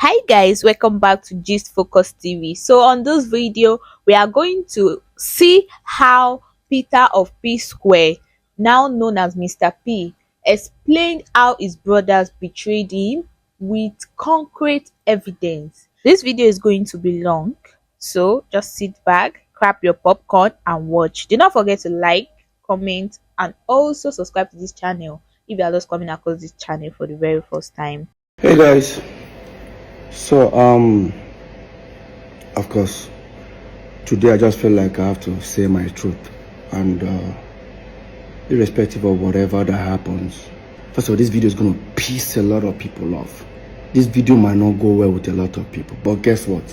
Hi guys, welcome back to Gist Focus TV. So on this video we are going to see how Peter of P Square, now known as Mr. P, explained how his brothers betrayed him with concrete evidence. This video is going to be long, so just sit back, grab your popcorn and watch. Do not forget to like, comment and also subscribe to this channel if you are just coming across this channel for the very first time. Hey guys, so of course today I just feel like I have to say my truth, and irrespective of whatever that happens, first of all, this video is gonna piss a lot of people off. This video might not go well with a lot of people, but guess what,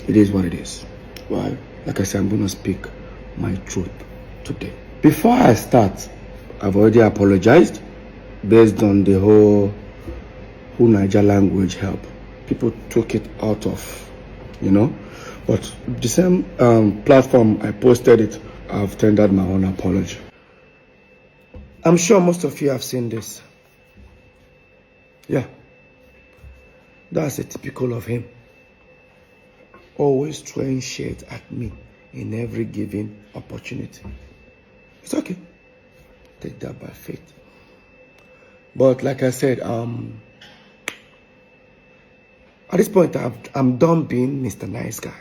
it is what it is. Well, like I said, I'm gonna speak my truth today. Before I start, I've already apologized based on the whole Niger language help. People took it out of, but the same platform I posted it, I've tendered my own apology. I'm sure most of you have seen this. Yeah, that's a typical of him, always throwing shade at me in every given opportunity. It's okay, take that by faith. But like I said, at this point, I'm done being Mr. Nice Guy.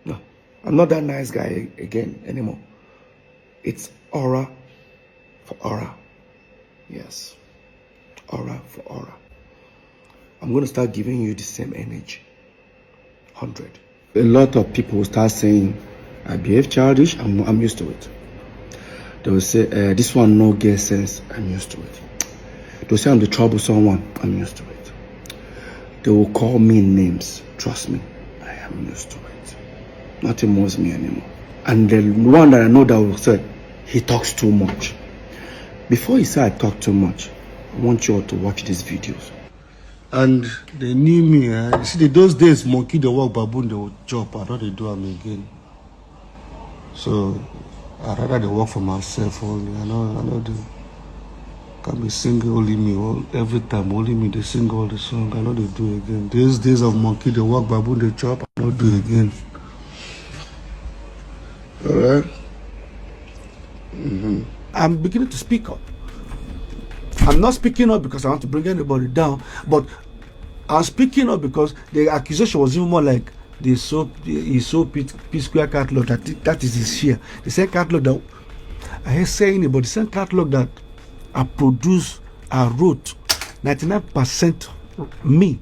No, I'm not that nice guy again anymore. It's aura for aura. Yes, aura for aura. I'm going to start giving you the same energy. 100. A lot of people will start saying, I behave childish. I'm used to it. They will say, this one no get sense. I'm used to it. They'll say I'm the troublesome one. I'm used to it. They will call me names. Trust me, I am used to it. Nothing moves me anymore. And the one that I know that will say, he talks too much. Before he said I talk too much, I want you all to watch these videos. And they knew me. You see, those days, monkey, they walk, baboon, they would chop. I don't they do them again. So, I rather they work for myself only. I know they can be singing only me every time, only me. They sing all the song. I know they do again. These days of monkey, they walk, baboon, they chop. I don't do again. All right. I'm beginning to speak up. I'm not speaking up because I want to bring anybody down, but I'm speaking up because the accusation was even more like he saw P Square catalog that is his share. The same catalog that I hate saying it, but the same catalog that I produced, I wrote, 99% me,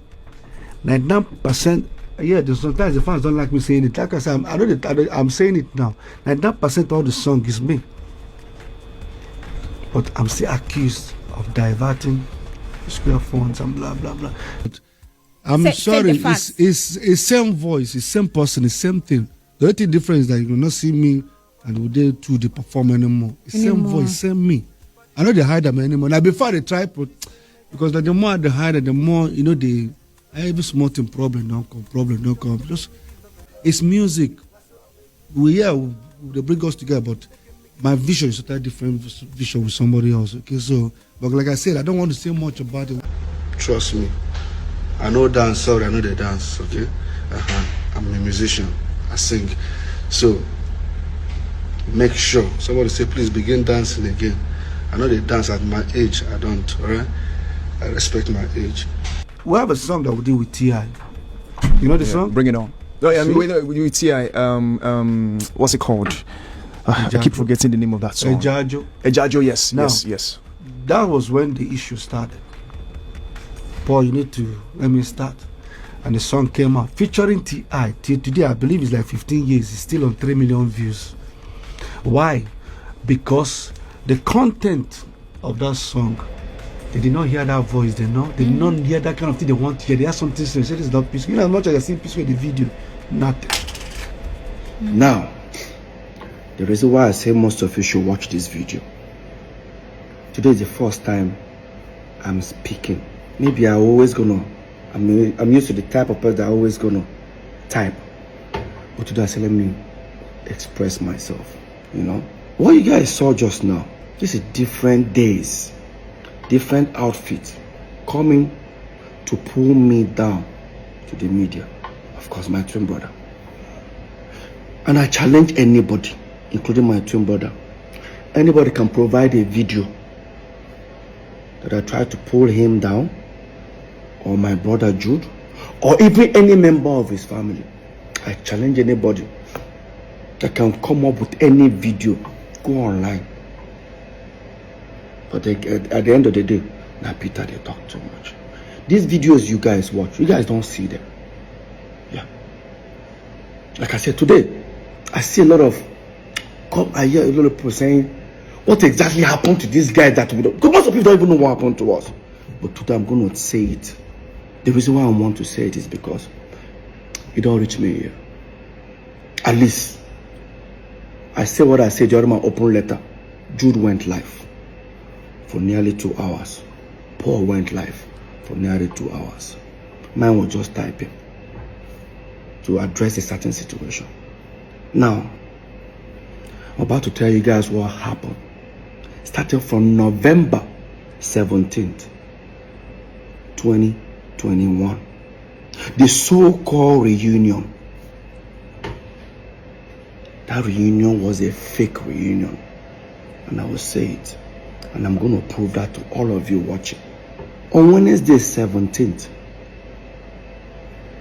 99%. Yeah, sometimes the fans don't like me saying it. Like I said, I'm saying it now. 99% of the song is me, but I'm still accused of diverting Square funds and blah blah blah. I'm sorry, it's same voice, it's same person, it's same thing. The only thing different is that you will not see me and will they do the perform anymore. It's same voice, same me. I know they hide them anymore. Now before they try, because the more they hide, the more they every small thing problem don't come. Just it's music. They bring us together, but my vision is a totally different vision with somebody else. Okay, so but like I said, I don't want to say much about it. Trust me, I know dance. Sorry, I know they dance. Okay, I'm a musician. I sing. So make sure somebody say, please begin dancing again. I know they dance at my age. I don't. All right, I respect my age. We have a song that we did with T.I. You know the song? Bring it on. No, I mean, with T.I. What's it called? I keep forgetting the name of that song. Ejajo, yes, now, yes. That was when the issue started. Paul, you need to let me start. And the song came out featuring T.I. Till today, I believe it's like 15 years. It's still on 3 million views. Why? Because the content of that song, they did not hear that voice. They did not hear that kind of thing they want to hear. They have something to say. This is not peaceful. As much as I see peaceful in the video, nothing. Now, the reason why I say most of you should watch this video. Today is the first time I'm speaking. Maybe I'm used to the type of person that I'm always gonna type. But today I say, let me express myself. What you guys saw just now, this is different days, different outfits, coming to pull me down to the media. Of course, my twin brother. And I challenge anybody, including my twin brother. Anybody can provide a video that I tried to pull him down, or my brother Jude, or even any member of his family. I challenge anybody that can come up with any video. Go online. But at the end of the day, now Peter, they talk too much. These videos you guys watch, you guys don't see them. Yeah. Like I said, today, I see a lot of, I hear a lot of people saying, what exactly happened to this guy that we don't, because most of people don't even know what happened to us. But today I'm going to say it. The reason why I want to say it is because it don't reach me here. At least, I say what I said during my open letter. Jude went live for nearly 2 hours. Paul went live for nearly 2 hours. Mine was just typing to address a certain situation. Now, I'm about to tell you guys what happened. Starting from November 17th, 2021. The so-called reunion. That reunion was a fake reunion. And I will say it. And I'm going to prove that to all of you watching. On Wednesday 17th,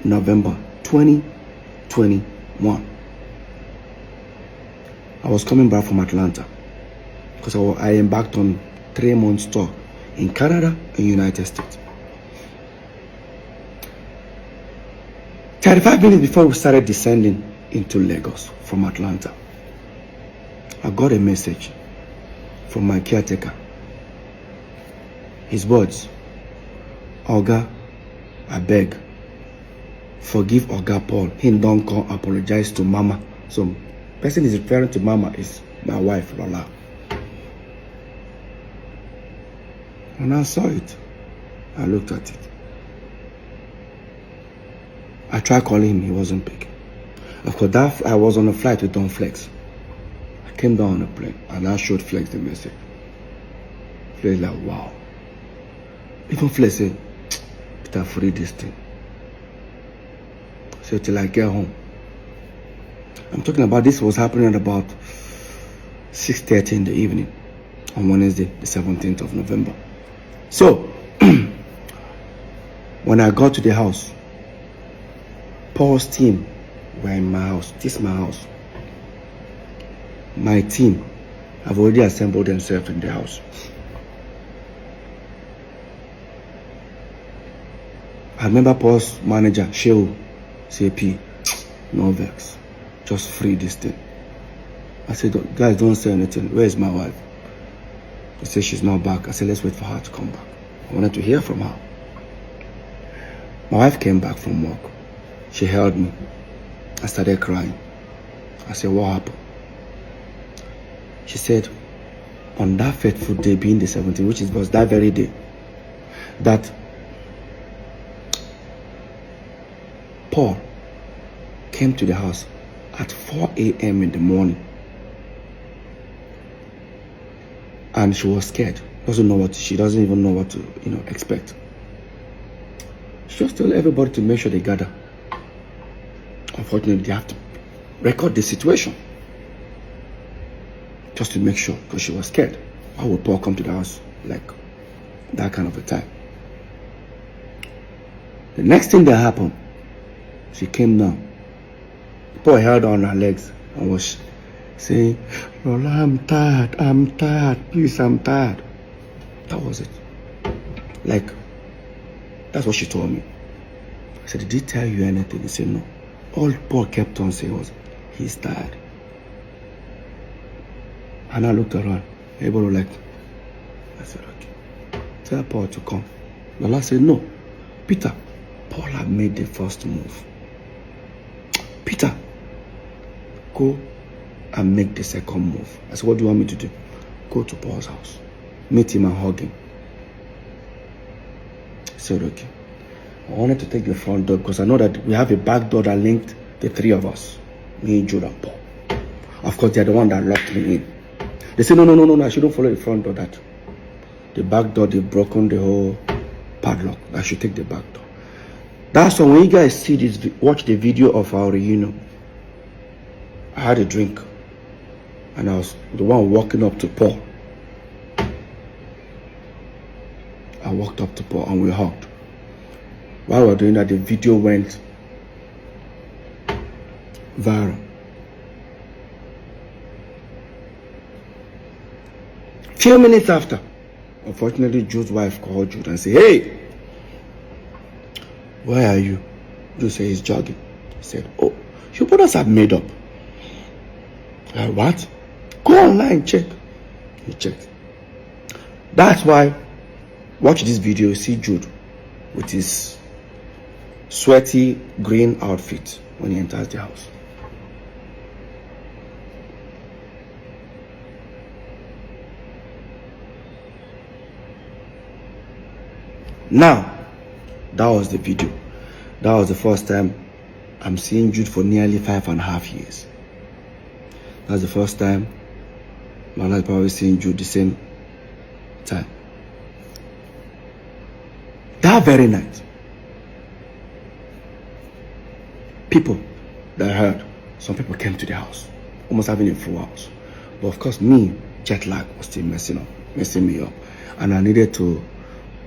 November 2021. I was coming back from Atlanta because I embarked on 3-month tour in Canada and United States. 35 minutes before we started descending into Lagos from Atlanta, I got a message from my caretaker. His words, Oga, I beg, forgive Oga Paul. He don't come apologize to Mama. So, person is referring to Mama is my wife, Lola. When I saw it, I looked at it. I tried calling him, he wasn't picking. Of course, I was on a flight with Don Flex. I came down on a plane and I showed Flex the message. Flex like, wow. Even Flex said, Peter, free this thing. So till I get home. I'm talking about this was happening at about 6:30 in the evening on Wednesday, the 17th of November. So, when I got to the house, Paul's team were in my house. This is my house. My team have already assembled themselves in the house. I remember Paul's manager, Shehu, CP, no vex. Just free this thing. I said, guys, don't say anything. Where is my wife? They said she's not back. I said, let's wait for her to come back. I wanted to hear from her. My wife came back from work. She held me. I started crying. I said, what happened? She said, on that fateful day, being the 17th, which was that very day, that Paul came to the house at 4 a.m. in the morning. And she was scared. She doesn't even know what to, expect. She just told everybody to make sure they gather. Unfortunately, they have to record the situation. Just to make sure, because she was scared. Why would Paul come to the house like that kind of a time? The next thing that happened, she came down. Paul held on her legs and was saying, Lola, I'm tired, please, I'm tired. That was it. Like, that's what she told me. I said, did he tell you anything? He said, no. All Paul kept on saying was, he's tired. And I looked around. Everybody was like, I said, okay. Tell Paul to come. Lola said, no. Peter, Paul had made the first move. Peter, go and make the second move. I said, what do you want me to do? Go to Paul's house. Meet him and hug him. I said, okay. I wanted to take the front door because I know that we have a back door that linked the three of us. Me, Jude, and Paul. Of course, they're the one that locked me in. They said, no, I shouldn't follow the front door. That the back door, they've broken the whole padlock. I should take the back door. That's why when you guys see this, watch the video of our reunion, I had a drink and I was the one walking up to Paul. I walked up to Paul and we hugged. While we were doing that, the video went viral. Few minutes after, unfortunately, Jude's wife called Jude and said, "Hey, where are you?" Jude said he's jogging. He said, "Oh, your brothers have made up." What? Go online, check. He checked. That's why, watch this video, you see Jude with his sweaty green outfit when he enters the house. Now, that was the video. That was the first time I'm seeing Jude for nearly 5.5 years. That's the first time my life probably seeing Jude the same time. That very night, people that I heard, some people came to the house, almost having a full house. But of course, me, jet lag was still messing me up. And I needed to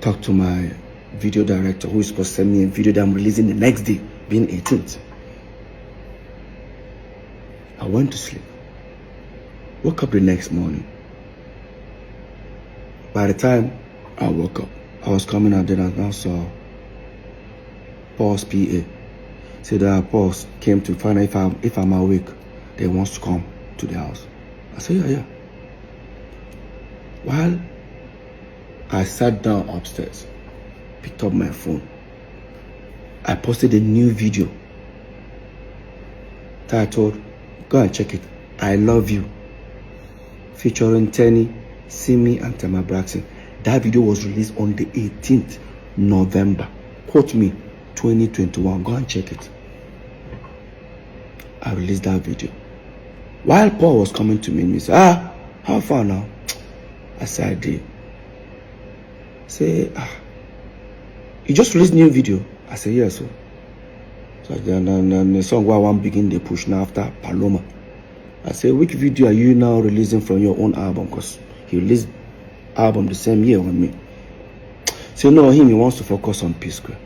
talk to my video director, who is supposed to send me a video that I'm releasing the next day, being 18th. I went to sleep. Woke up the next morning. By the time I woke up, I was coming out there and I saw Paul's PA. Said that Paul came to find out if I'm awake, they wants to come to the house. I said, yeah. While I sat down upstairs, picked up my phone, I posted a new video titled, "Go and check it, I Love You," featuring Tenny, Simi, and Tema Braxton. That video was released on the 18th November. Quote me, 2021. Go and check it. I released that video. While Paul was coming to me, he said, how far now? I said, I did. Say, you just released new video? I said, yes, sir. So then the song where I want begin the push now after Paloma. I said, which video are you now releasing from your own album? Because he released album the same year with me. So no, he wants to focus on P Square.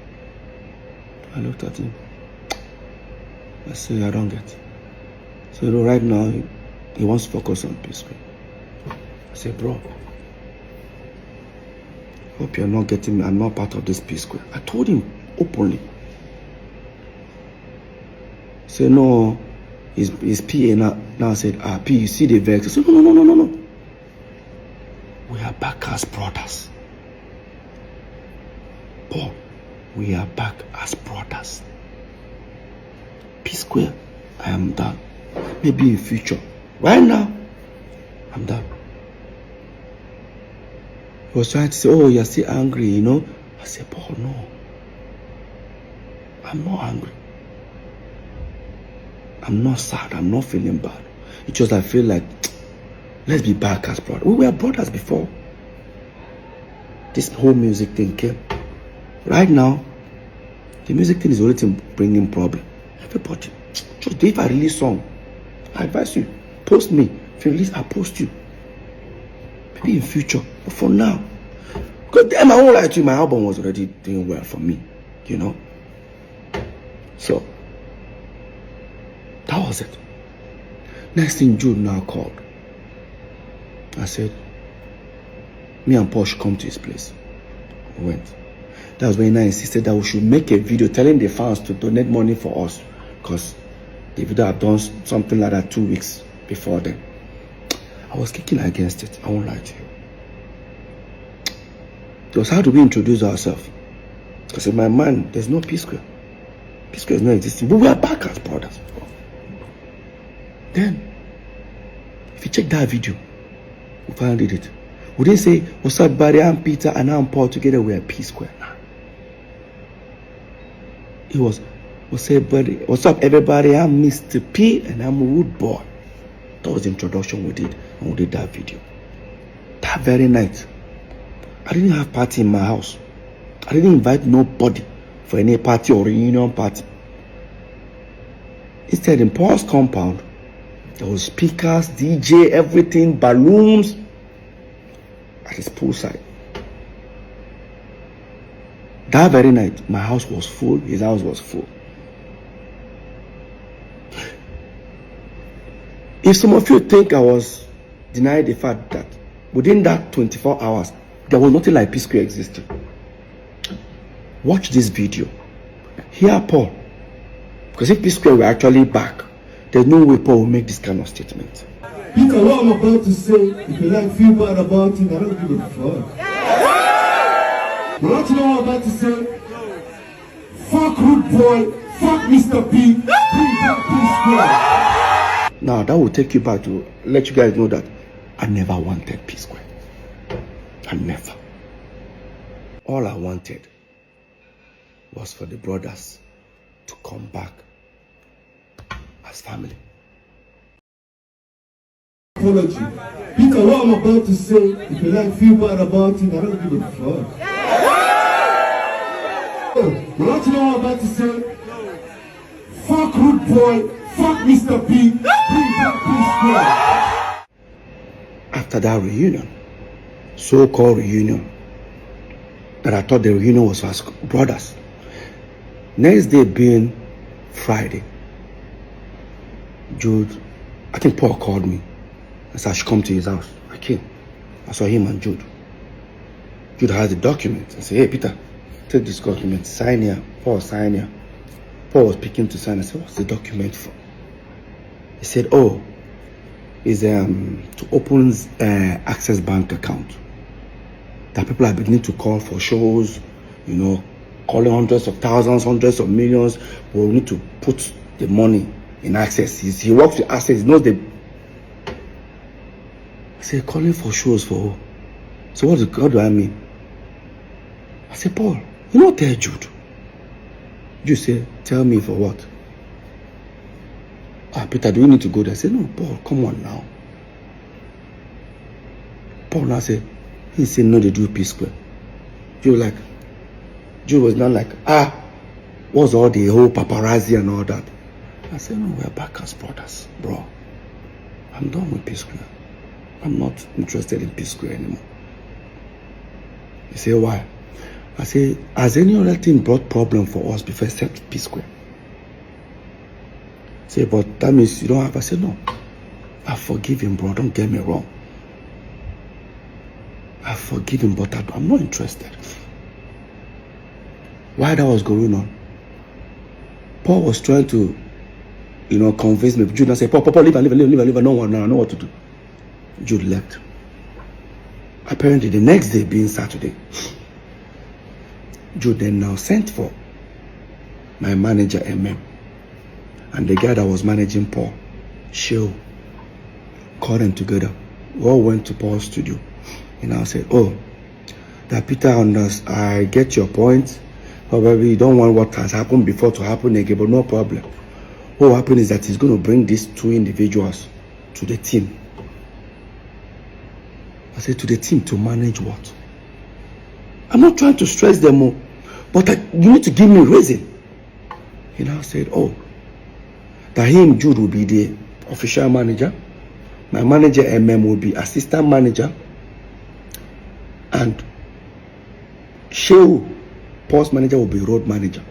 I looked at him. I said, I don't get it. So right now, he wants to focus on P Square. I said, bro, hope you're not getting me. I'm not part of this P Square. I told him openly. Say no, his PA now said, P, you see the vex. I said, no. We are back as brothers. Paul, we are back as brothers. P Square, I am done. Maybe in future. Right now, I'm done. He was trying to say, oh, you're still angry, you know. I said, Paul, no. I'm not angry. I'm not sad. I'm not feeling bad. It's just I feel like, let's be back as brothers. We were brothers before this whole music thing came. Right now, the music thing is already bringing problem. Everybody, just if I release song, I advise you, post me. If you release, I post you. Maybe in future, but for now, because damn, I won't lie to you, my album was already doing well for me, you know. So that was it. Next thing, Jude now called. I said, me and Paul should come to his place. We went. That was when I insisted that we should make a video telling the fans to donate money for us, because the video had done something like that 2 weeks before then. I was kicking against it. I won't lie to you. It was how do we introduce ourselves? Because in my mind, there's no P Square. P Square is not existing. But we are back as brothers. Then, if you check that video, we finally did it. We didn't say, what's up, Barry, I'm Peter, and I'm Paul, together we are P Square. Nah. It was, what's up, everybody, I'm Mr. P, and I'm a Wood Boy. That was the introduction we did, and we did that video. That very night, I didn't have party in my house. I didn't invite nobody for any party or reunion party. Instead, in Paul's compound, there was speakers, DJ, everything, balloons at his poolside. That very night, my house was full, his house was full. If some of you think I was denying the fact that within that 24 hours, there was nothing like P-Square existing, watch this video. Hear Paul. Because if P-Square were actually back, there's no way Paul will make this kind of statement. Peter, what I'm about to say, if you like feel bad about it, I don't give a fuck. You want to know what I'm about to say? Fuck Rude Boy, fuck Mr. P, bring back P-Square. Now that will take you back to let you guys know that I never wanted P-Square. I never. All I wanted was for the brothers to come back as family. Apology. Peter, what I'm about to say, if you like feel bad about it, I don't give a fuck. You want to know what I'm about to say? Fuck Rude Boy, fuck Mr. P, bring back P-Square. After that reunion, so-called reunion, that I thought the reunion was for us brothers. Next day being Friday, Jude, I think Paul called me and said I should come to his house. I came. I saw him and Jude. Jude has the document. I said, hey Peter, take this document, sign here. Paul, sign here. Paul was picking to sign. I said, what's the document for? He said, oh, it's to open Access Bank account. That people are beginning to call for shows, you know, calling hundreds of thousands, hundreds of millions. We need to put the money in Access. He works with Access. He knows the. I said, calling for shows for who? So what do I mean? I said, Paul, you know, tell Jude. Jude said, tell me for what? Ah, Peter, do we need to go there? I said, no, Paul, come on now. Paul now said, he said, no, they do P-Square. Jude was not like, what's all the whole paparazzi and all that? I said, no, we're back as brothers, bro. I'm done with P-Square. I'm not interested in P-Square anymore. He said, why? I said, has any other thing brought problem for us before except P-Square? He said, but that means you don't have. I said, no. I forgive him, bro. Don't get me wrong. I forgive him, but I'm not interested. Why that was going on? Paul was trying to, you know, convince me. Jude said, Paul, leave. No one now. I know what to do. Jude left. Apparently, the next day being Saturday, Jude then now sent for my manager, MM, and the guy that was managing Paul, Sheo, called them together. We all went to Paul's studio. And I said, oh, that Peter understands. I get your point. However, you don't want what has happened before to happen again, but no problem. What will happen is that he's going to bring these two individuals to the team. I said, to the team to manage what? I'm not trying to stress them more, but you need to give me a reason. He now said, oh, that him, Jude, will be the official manager. My manager, MM, will be assistant manager. And Sheu, Paul's manager, will be road manager.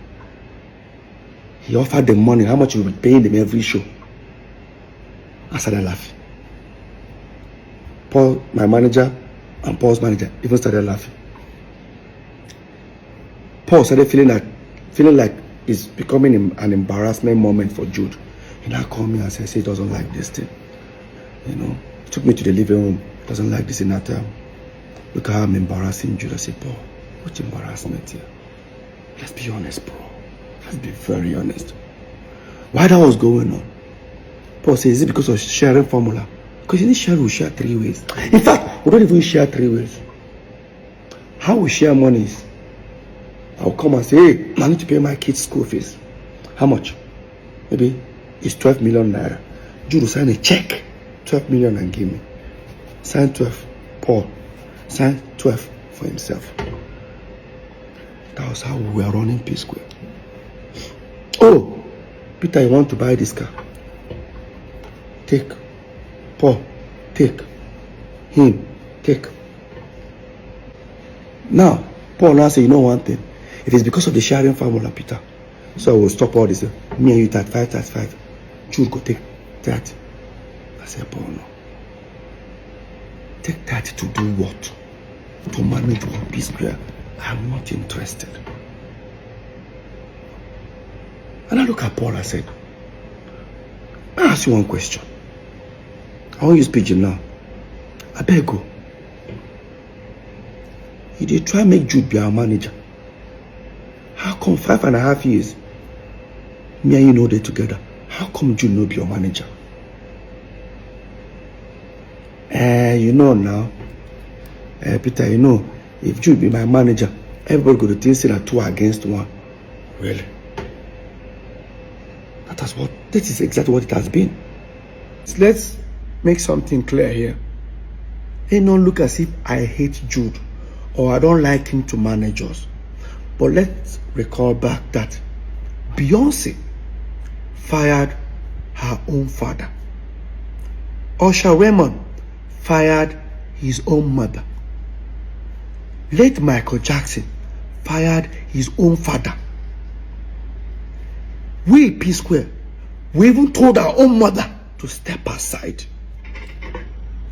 He offered them money, how much he will be paying them every show. I started laughing. Paul, my manager, and Paul's manager even started laughing. Paul started feeling like it's becoming an embarrassment moment for Jude. He now called me and said, he doesn't like this thing. You know, he took me to the living room. He doesn't like this in that time. Look how I'm embarrassing Jude. I said, Paul, what embarrassment here? Let's be honest, bro. Let's be very honest. Why that was going on? Paul said, is it because of sharing formula? Because in this share, we share 3 ways. In fact, we don't even share 3 ways. How we share money is, I'll come and say, hey, I need to pay my kids' school fees. How much? Maybe it's 12 million naira. Jude will sign a check, 12 million, and give me. Sign 12, Paul. Sign 12 for himself. That was how we were running P Square. Oh, Peter, you want to buy this car? Take. Paul, take. Him, take. Now, Paul now say, you know one thing. If it's because of the sharing formula, Peter, so I will stop all this. Me and you 35. Jude go take 30. I said, Paul, no. Take 30 to do what? To manage one P Square. I'm not interested. And I look at Paul, I said, I ask you one question. I won't use pigeon now. I beg you. You did try make Jude be our manager. How come 5.5 years, me and you know they together? How come Jude no be your manager? You know now, Peter, you know, if Jude be my manager, everybody go to think say that 2 against 1. Really? This is exactly what it has been. So let's make something clear here. It don't look as if I hate Jude or I don't like him to manage us. But let's recall back that Beyonce fired her own father. Usher Raymond fired his own mother. Late Michael Jackson fired his own father. We P Square, we even told our own mother to step aside.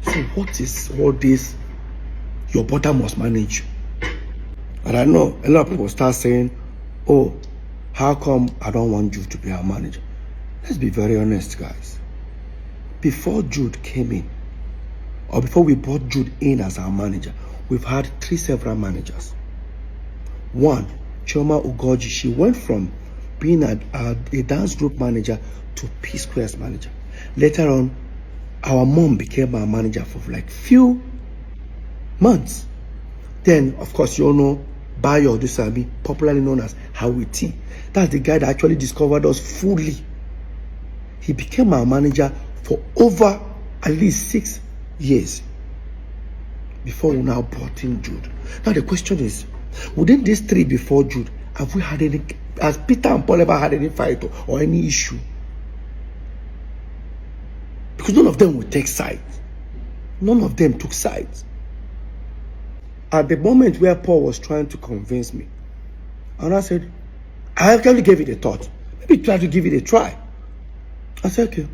So what is all this? Your brother must manage you. And I know a lot of people start saying, oh, how come I don't want Jude to be our manager? Let's be very honest, guys. Before Jude came in, or before we brought Jude in as our manager, we've had 3 several managers. One, Chioma Ugoji, she went from being a dance group manager to P Square's manager. Later on, our mom became our manager for like few months. Then, of course, you all know Bayo Odusabi, popularly known as Howie T. That's the guy that actually discovered us fully. He became our manager for over at least 6 years before we now brought in Jude. Now the question is, within these 3 before Jude, have we had any, has Peter and Paul ever had any fight or any issue? Because none of them would take sides. None of them took sides. At the moment where Paul was trying to convince me, and I said, I actually gave it a thought. Maybe try to give it a try. I said, okay,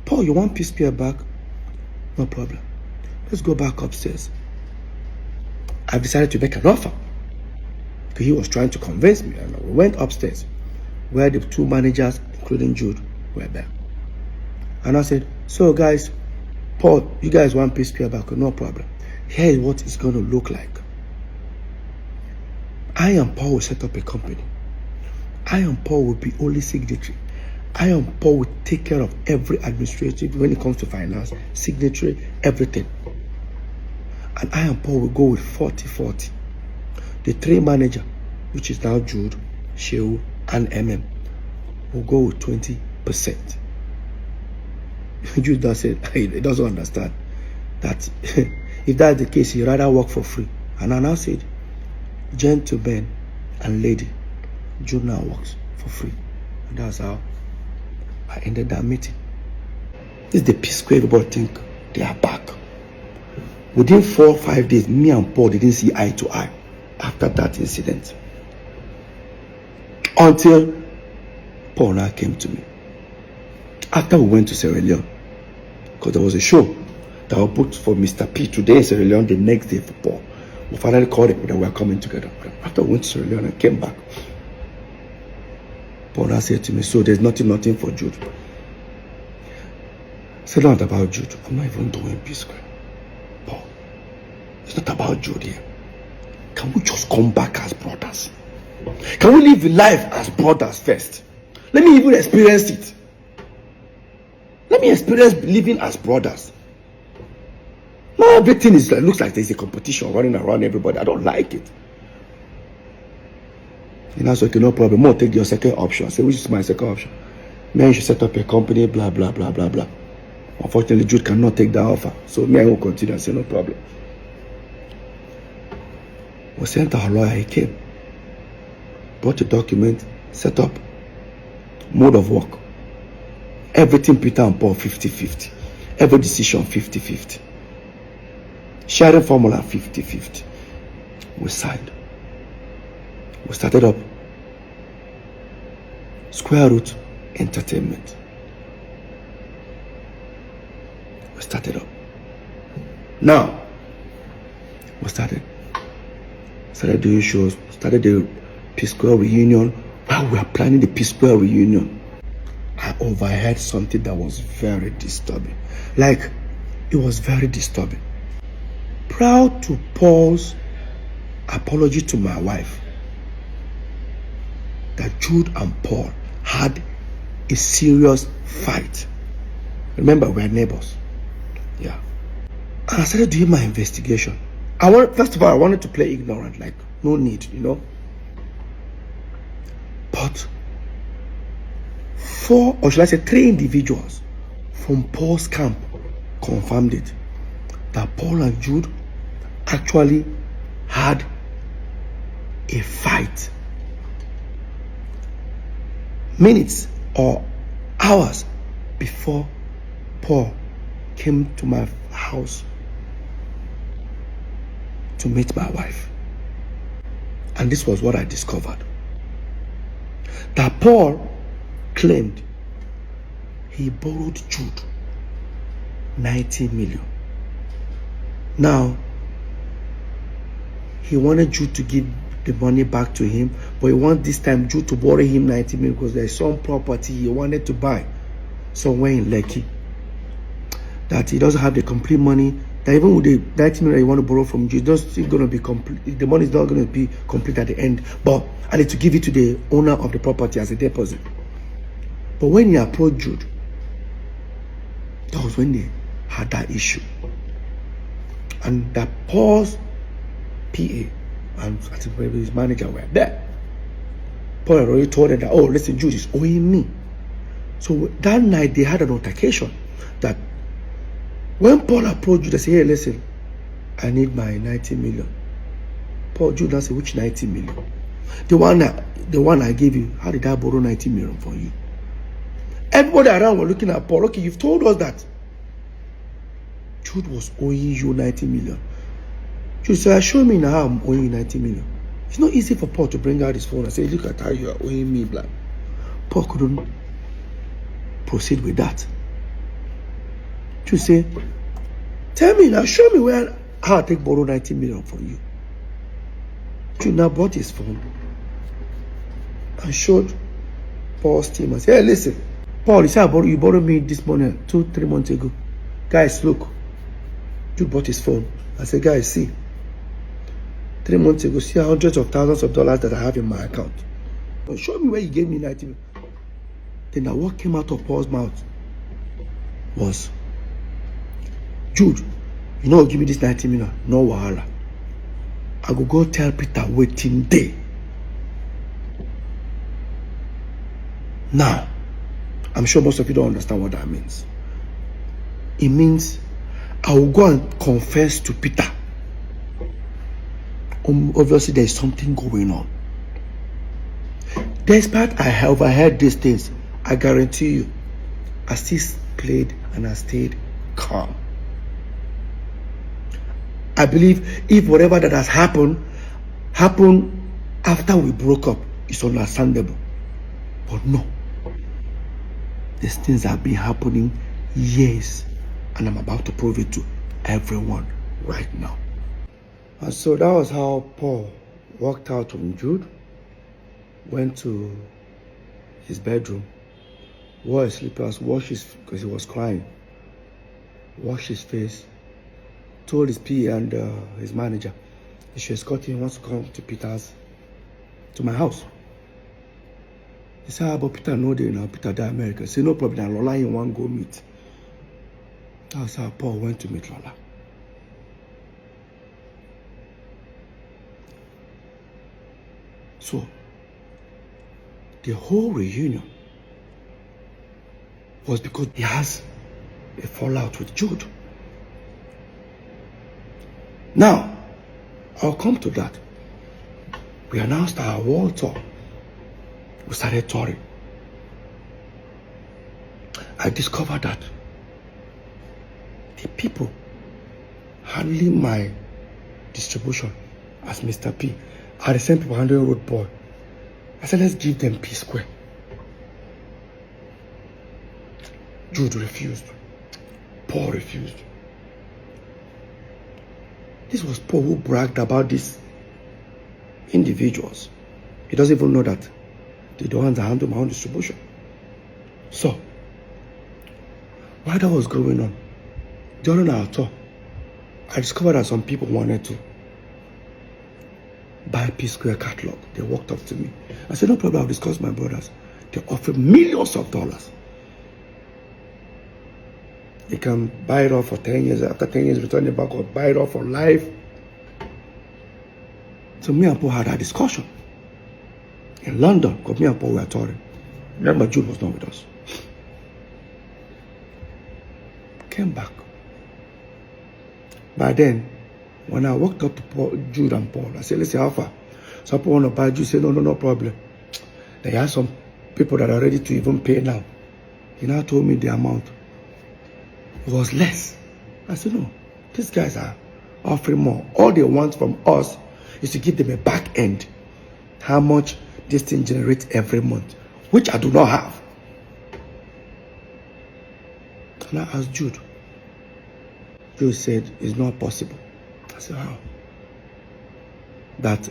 Paul, you want P Square back? No problem. Let's go back upstairs. I've decided to make an offer. Because he was trying to convince me. And we went upstairs where the 2 managers, including Jude, were there. And I said, so guys, Paul, you guys want P Square back? No problem. Here is what it's going to look like. I and Paul will set up a company. I and Paul will be only signatory. I and Paul will take care of every administrative when it comes to finance, signatory, everything. And I and Paul will go with 40-40. The 3 manager, which is now Jude, Shehu, and MM, will go with 20%. Jude does say he doesn't understand that if that's the case, he'd rather work for free. And I now said, gentlemen and lady, Jude now works for free. And that's how I ended that meeting. This is the P Square everybody think they are back. Within 4 or 5 days, me and Paul didn't see eye to eye after that incident. Until Paul now came to me. After we went to Sierra Leone, because there was a show that was booked for Mr. P today in Sierra Leone, the next day for Paul. We finally called it that we were coming together. After we went to Sierra Leone and came back, Paul now said to me, so there's nothing for Jude. I said, not about Jude. I'm not even doing P Square. Paul, it's not about Jude here. Can we just come back as brothers? Can we live life as brothers first? Let me even experience it. Let me experience living as brothers. Now everything is looks like there's a competition running around everybody. I don't like it. And I said, okay, no problem. More take your second option. I said, which is my second option? Me, you should set up a company, blah, blah, blah, blah, blah. Unfortunately, Jude cannot take that offer. So me, I will continue. I said, no problem. We sent our lawyer, he came. brought a document, set up mode of work. Everything Peter and Paul 50-50. Every decision 50-50. Sharing formula 50-50. We signed. We started up Square Root Entertainment. We started up. Now, we started doing shows, started the P Square reunion. While we were planning the P Square reunion, I overheard something that was very disturbing. Like, it was very disturbing. Proud to Paul's apology to my wife that Jude and Paul had a serious fight. Remember, we're neighbors. Yeah. And I started doing my investigation. First of all, I wanted to play ignorant, like, no need, you know. But 4, or should I say 3 individuals from Paul's camp confirmed it, that Paul and Jude actually had a fight minutes or hours before Paul came to my house to meet my wife. And this was what I discovered. That Paul claimed he borrowed Jude 90 million. Now, he wanted Jude to give the money back to him, but he wanted this time Jude to borrow him 90 million because there's some property he wanted to buy somewhere in Lekki that he doesn't have the complete money. That even with the 90 million you want to borrow from Jude, it's still going to be complete. The money is not going to be complete at the end, but I need to give it to the owner of the property as a deposit. But when he approached Jude, that was when they had that issue. And that Paul's PA and I think maybe his manager were there. Paul had already told them that, oh, listen, Jude is owing me. So that night they had an altercation that when Paul approached Jude, they said, hey, listen, I need my 90 million. Paul, Jude, I said, which 90 million? The one I gave you. How did I borrow 90 million from you? Everybody around were looking at Paul. Okay, you've told us that Jude was owing you 90 million. Jude said, show me now how I'm owing you 90 million. It's not easy for Paul to bring out his phone and say, look at how you are owing me, blah. Paul couldn't proceed with that. Jude said, tell me now, show me how I take borrow 90 million from you. Jude now brought his phone and showed Paul's team and said, hey, listen, Paul, you said you borrowed me this money 2-3 months ago. Guys, look. Jude bought his phone. I said, guys, see. 3 months ago, see hundreds of thousands of dollars that I have in my account. But show me where you gave me 90 million. Then now what came out of Paul's mouth was, Jude, you know, give me this 90 million. No wahala. I go tell Peter waiting day. Now, I'm sure most of you don't understand what that means. It means I will go and confess to Peter. Obviously, there is something going on. Despite I have overheard these things, I guarantee you, I still played and I stayed calm. I believe if whatever that has happened after we broke up, it's understandable. But no. These things have been happening years, and I'm about to prove it to everyone right now. And so that was how Paul walked out from Jude, went to his bedroom, wore his slippers, washed his, because he was crying, washed his face, told his PA and his manager he should escort him, wants to come to my house. He said, how about Peter no day now, Peter die America. He said, no problem, now Lola you want go meet. That's how Paul went to meet Lola. So, the whole reunion was because he has a fallout with Jude. Now, I'll come to that. We announced our world tour We started touring. I discovered that the people handling my distribution as Mr. P are the same people handling Road Boy. I said, let's give them P Square. Jude refused. Paul refused. This was Paul who bragged about these individuals. He doesn't even know that they're the ones that handle my own distribution. So, while that was going on, during our tour, I discovered that some people wanted to buy P Square catalog. They walked up to me. I said, no problem, I'll discuss with my brothers. They offered millions of dollars. They can buy it off for 10 years. After 10 years, return it back or buy it off for life. So me and Paul had a discussion in London, because me and Paul were touring. Remember, Jude was not with us. Came back. By then, when I walked up to Paul, Jude and Paul, I said, listen, how far? Some people want to buy Jude. Say, no problem. They have some people that are ready to even pay now. He now told me the amount. It was less. I said, no, these guys are offering more. All they want from us is to give them a back end. How much this thing generates every month, which I do not have. And I asked Jude. Jude said, it's not possible. I said, how? That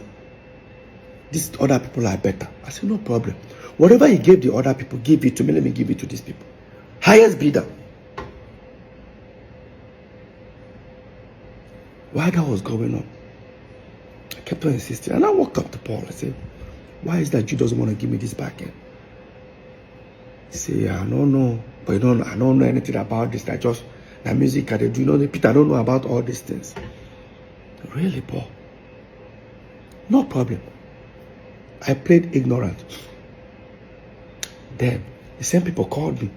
these other people are better. I said, no problem. Whatever he gave the other people, give it to me. Let me give it to these people. Highest bidder. While that was going on, I kept on insisting. And I walked up to Paul. I said, why is that Jude doesn't want to give me this back end? He said, I don't know. But I don't know anything about this. I just, the music I do. You know, Peter, I don't know about all these things. Really, Paul? No problem. I played ignorant. Then, the same people called me.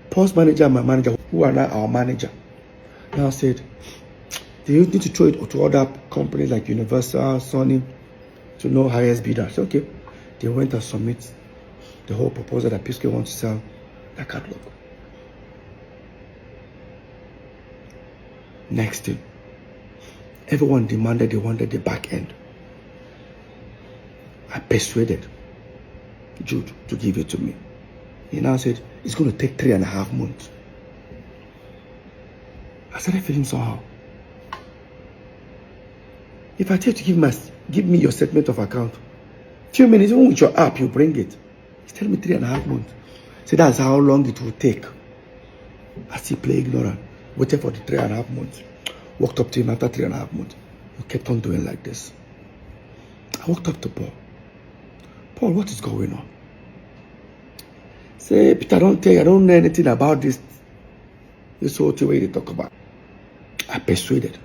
Paul's manager and my manager, who are now our manager, now said, do you need to throw it to other companies like Universal, Sony, to know highest bidder? I said, okay. They went and submit the whole proposal that P Square wants to sell their catalog. Next thing, everyone demanded, they wanted the back end. I persuaded Jude to give it to me. He now said, it's going to take 3.5 months. I started feeling somehow. If I tell you to give me your statement of account, few minutes, even with your app, you bring it. He's telling me 3.5 months. So that's how long it will take. I still play ignorant. Waited for the 3.5 months. Walked up to him after 3.5 months. He kept on doing like this. I walked up to Paul. Paul, what is going on? Say, Peter, don't tell you, I don't know anything about this whole thing where they talk about. I persuaded.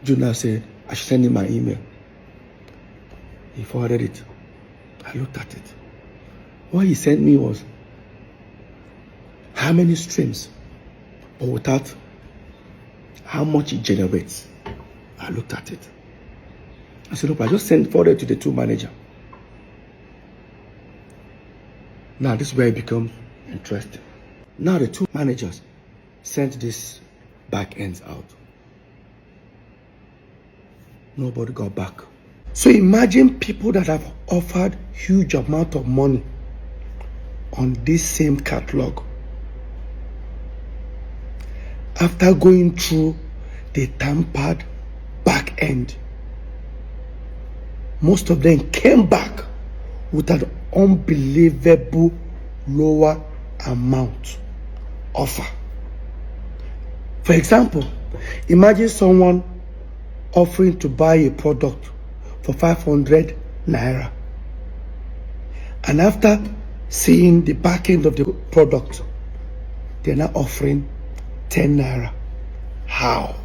Junior said, I should send him my email. He forwarded it. I looked at it. What he sent me was how many streams, but without how much it generates. I looked at it. I said, look, I just forwarded to the two managers. Now this is where it becomes interesting. Now the two managers sent this back ends out. Nobody got back. So imagine people that have offered huge amount of money on this same catalog. After going through the tampered back end, most of them came back with an unbelievable lower amount offer. For example, imagine someone offering to buy a product for 500 naira, and after seeing the back end of the product, they're now offering 10 naira. How?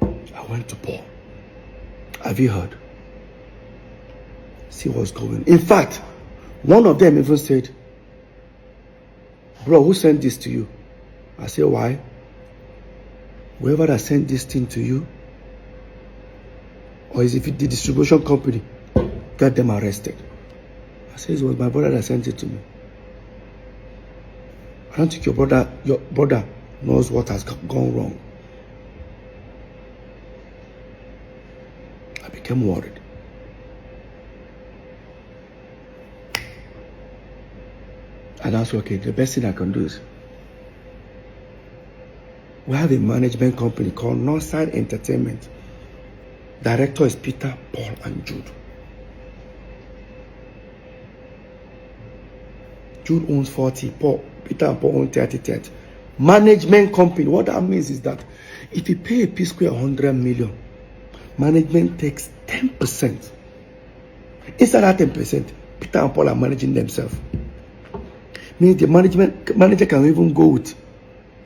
I went to Paul. Have you heard? See what's going on. In fact, one of them even said, bro, who sent this to you? I said, why? Whoever that sent this thing to you or is if the distribution company got them arrested? I said it was my brother that sent it to me. I don't think your brother knows what has gone wrong. I became worried. And I said, okay, the best thing I can do is, we have a management company called Northside Entertainment. Director is Peter, Paul, and Jude. Jude owns 40, Peter and Paul own 30. Management company, what that means is that if you pay a P-Square 100 million, management takes 10%. Inside that 10%, Peter and Paul are managing themselves. Means the manager can even go with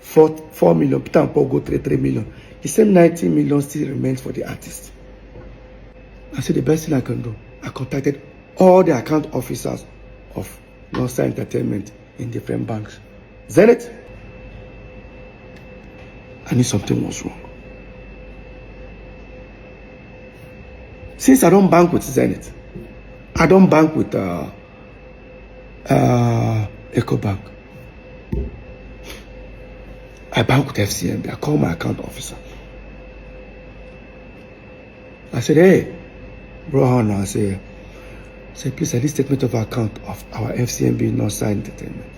4 million, Peter and Paul go 3 million. The same 90 million still remains for the artist. I said the best thing I can do, I contacted all the account officers of Northside Entertainment in different banks. Zenith, I knew something was wrong. Since I don't bank with Zenith, I don't bank with EcoBank. I bank with FCMB. I call my account officer. I said, hey, bro, Hannah, I say, please, I need statement of account of our FCMB Northside Entertainment.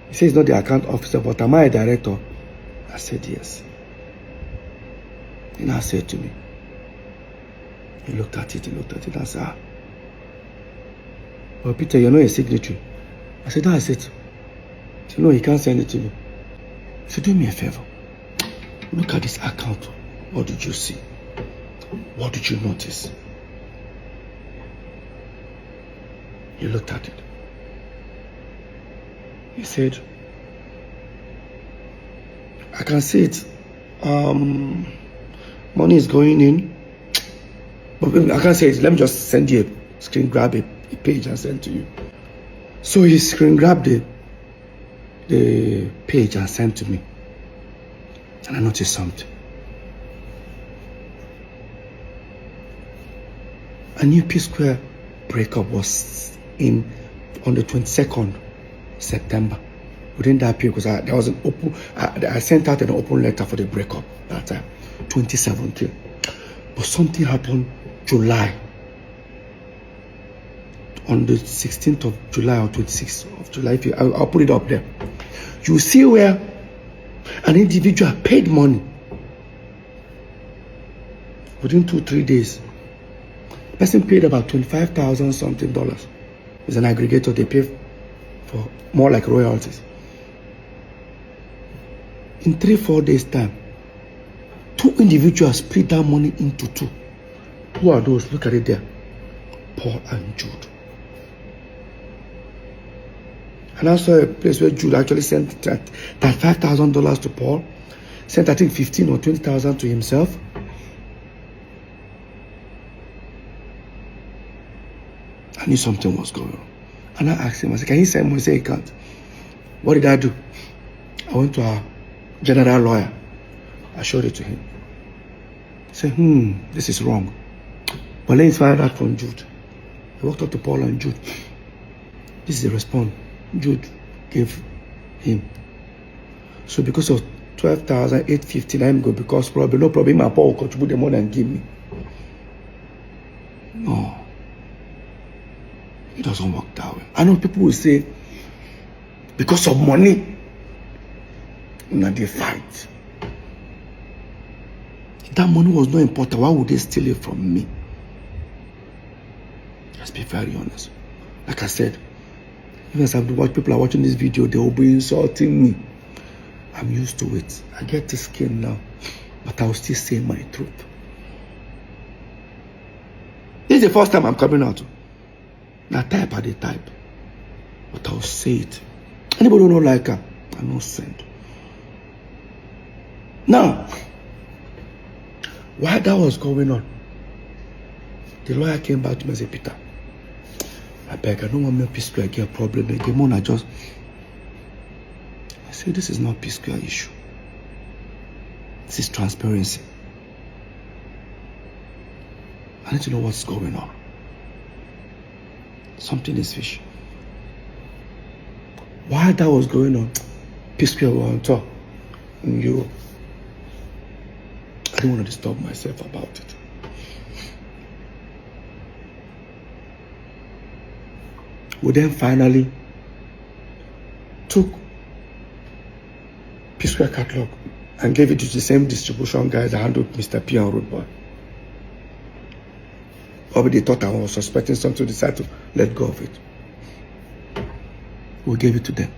He says he's not the account officer, but am I a director? I said, yes. And I said to me, he looked at it, and I said, well, Peter, you're not a signatory. I said, that's it. He said, no, he can't send it to me. He said, do me a favor. Look at this account. What did you see? What did you notice? He looked at it. He said, I can see it. Money is going in. But I can't say it. Let me just send you a screen grab a page and send to you. So he screen grabbed the page and sent to me. And I noticed something. A new P-Square breakup was on the 22nd September. Within that period, because there was an open, I sent out an open letter for the breakup that time, 2017. But something happened July. On the 16th of July or 26th of July, I'll put it up there. You see where an individual paid money within 2-3 days. The person paid about $25,000 something dollars. It's an aggregator, they pay for more like royalties. In 3-4 days time, 2 individuals split that money into 2. Who are those? Look at it there. Paul and Jude. And I saw a place where Jude actually sent that $5,000 to Paul, sent I think 15 or 20,000 to himself. I knew something was going on. And I asked him, I said, can you send money? He said he can't. What did I do? I went to our general lawyer. I showed it to him. He said, this is wrong. But let's find out from Jude. He walked up to Paul and Jude. This is the response Jude gave him. So because of 12,850, I'm good because probably no problem. My Paul will contribute the money and give me. No. It doesn't work that way. I know people will say, because of money, they fight. If that money was not important, why would they steal it from me? Let's be very honest. Like I said, even as people are watching this video, they will be insulting me. I'm used to it. I get the skin now, but I will still say my truth. This is the first time I'm coming out. Now type at the type, but I'll say it. Anybody who don't like her, I no send. Now, while that was going on, the lawyer came back to me and said, Peter, I beg, I don't want my P-Square get a problem again. I said, this is not P-Square issue. This is transparency. I need to know what's going on. Something is fishy. While that was going on, P-Square were on tour in Europe. I didn't want to disturb myself about it. We then finally took P-Square catalog and gave it to the same distribution guys that handled Mr. P and Road Boy. Or they thought I was suspecting something, decided to let go of it. We gave it to them.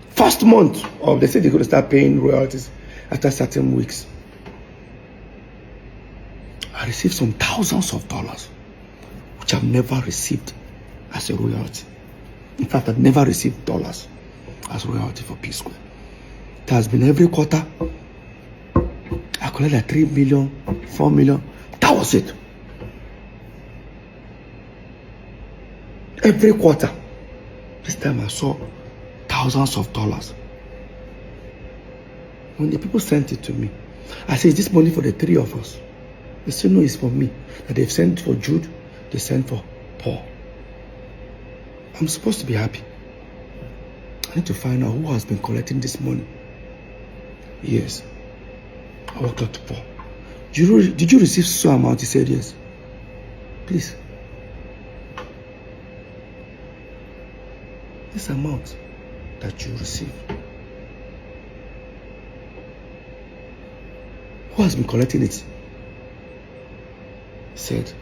First month of, they said they're going to start paying royalties after certain weeks. I received some thousands of dollars, which I've never received as a royalty. In fact, I've never received dollars as royalty for P-Square. It has been every quarter. I collected like 3 million, 4 million. That was it. Every quarter. This time I saw thousands of dollars. When the people sent it to me, I said, is this money for the three of us? They said, no, it's for me. That they've sent for Jude, they sent for Paul. I'm supposed to be happy. I need to find out who has been collecting this money. Yes. I walked up to Paul. Did you receive so amount? He said, yes. Please. This amount that you received, who has been collecting it? He said,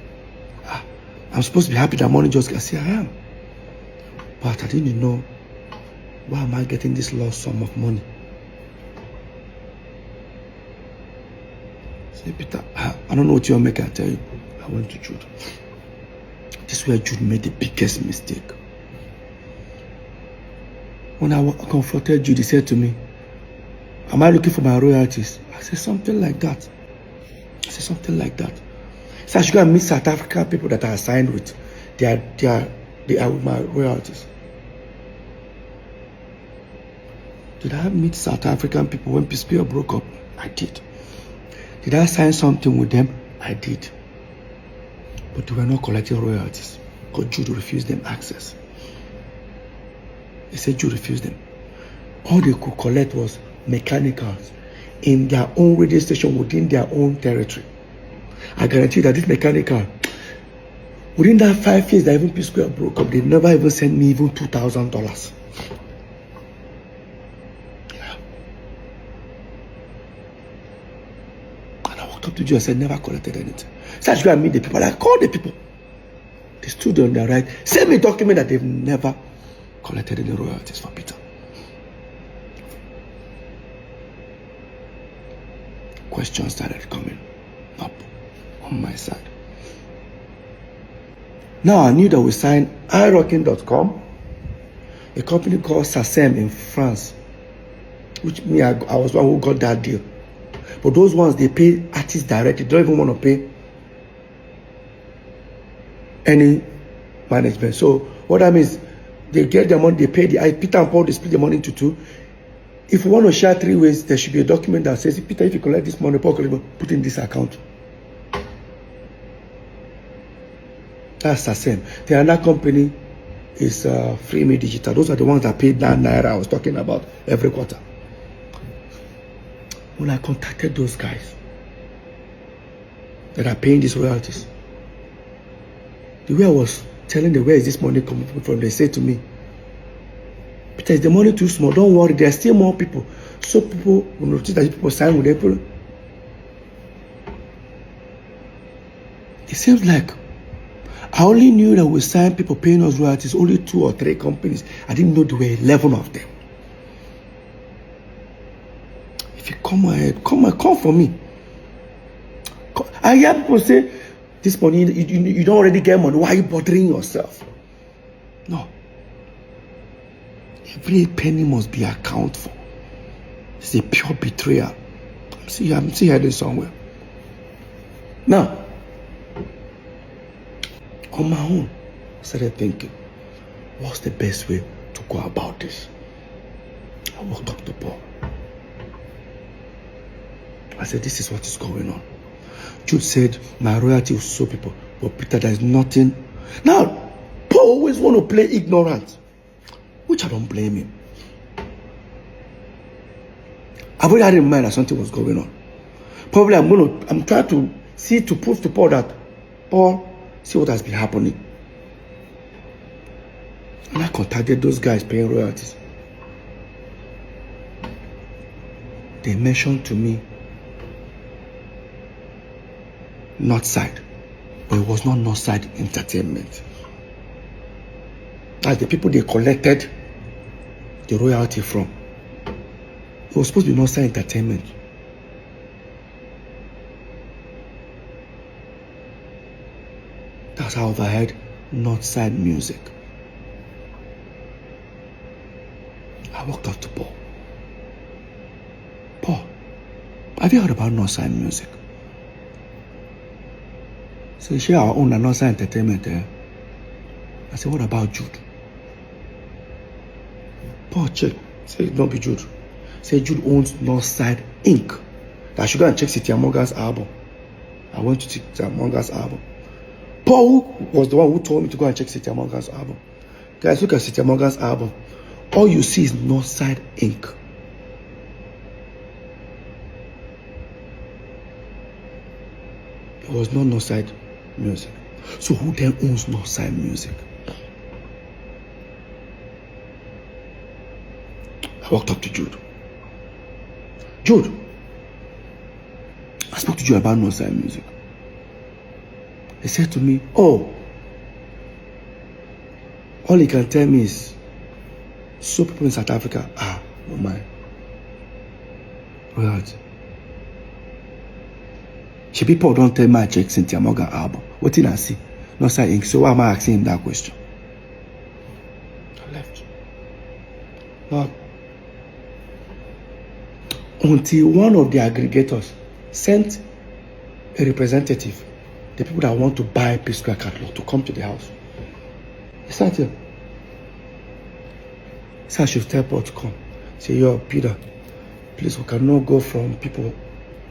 I'm supposed to be happy that money just got. I said, I am. But I didn't know, why am I getting this large sum of money? I said, Peter, I don't know what you're making. I tell you, I went to Jude. This is where Jude made the biggest mistake. When I confronted Jude, he said to me, am I looking for my royalties? I said, something like that. I said, something like that. So I should go and meet South African people that I signed with. They are with my royalties. Did I meet South African people when P-Square broke up? I did. Did I sign something with them? I did. But they were not collecting royalties because Jude refused them access. He said Jude refused them. All they could collect was mechanicals in their own radio station within their own territory. I guarantee you that this mechanical, within that 5 years that even P-Square broke up, they never even sent me even $2,000. Yeah. And I walked up to Jude and said, never collected anything. So I should go and meet the people. I called the people. They stood on their right. Send me a document that they've never collected any royalties for Peter. Questions started coming up on my side. Now I knew that we signed iRocking.com, a company called SACEM in France, which me, I was one who got that deal. But those ones, they pay artists directly. They don't even want to pay any management. So what that means, they get their money, they pay Peter and Paul, they split the money into two. If we want to share 3 ways, there should be a document that says, Peter, if you collect this money, Paul, put in this account. That's the same. The other company is Free Me Digital. Those are the ones that paid that naira I was talking about every quarter. When I contacted those guys that are paying these royalties, the way I was telling them, where is this money coming from, they said to me, Peter, is the money too small? Don't worry, there are still more people. So people will notice that people sign with April. It seems like I only knew that we signed people paying us royalties, only 2 or 3 companies. I didn't know there were 11 of them. If you come ahead, come for me. I hear people say, this money, you don't already get money. Why are you bothering yourself? No. Every penny must be accounted for. It's a pure betrayal. I'm still heading somewhere. Now, on my own, I started thinking, what's the best way to go about this? I walked up to Paul. I said, this is what is going on. Jude said, my royalty will show people. But Peter, there is nothing. Now, Paul always want to play ignorant, which I don't blame him. I've already had in mind that something was going on. Probably I'm trying to see, to prove to Paul that, Paul, see what has been happening. And I contacted those guys paying royalties. They mentioned to me Northside, but it was not Northside Entertainment. That's the people they collected the royalty from. It was supposed to be Northside Entertainment. That's how I overheard Northside Music. I walked up to Paul. Paul, have you heard about Northside Music? So share our own Northside Entertainment. I said, what about Jude? Paul check. Say, don't be Jude. Say Jude owns Northside Inc. I should go and check City Morgan's album. I went to check City Morgan's album. Paul was the one who told me to go and check City Morgan's album. Guys, look at City Morgan's album. All you see is Northside Inc. It was not Northside Music. So who then owns Northside Music? I walked up to Jude. Jude, I spoke to you about Northside Music. He said to me, oh, all he can tell me is, so people in South Africa, oh my, right. She people don't tell me I check Cynthia Morgan album. What did I see? Northside Inc. So why am I asking him that question? I left. Now, until one of the aggregators sent a representative, the people that want to buy P-Square catalog, to come to the house. He said to him, I should tell Paul to come. Say, yo, Peter, please, we cannot go from people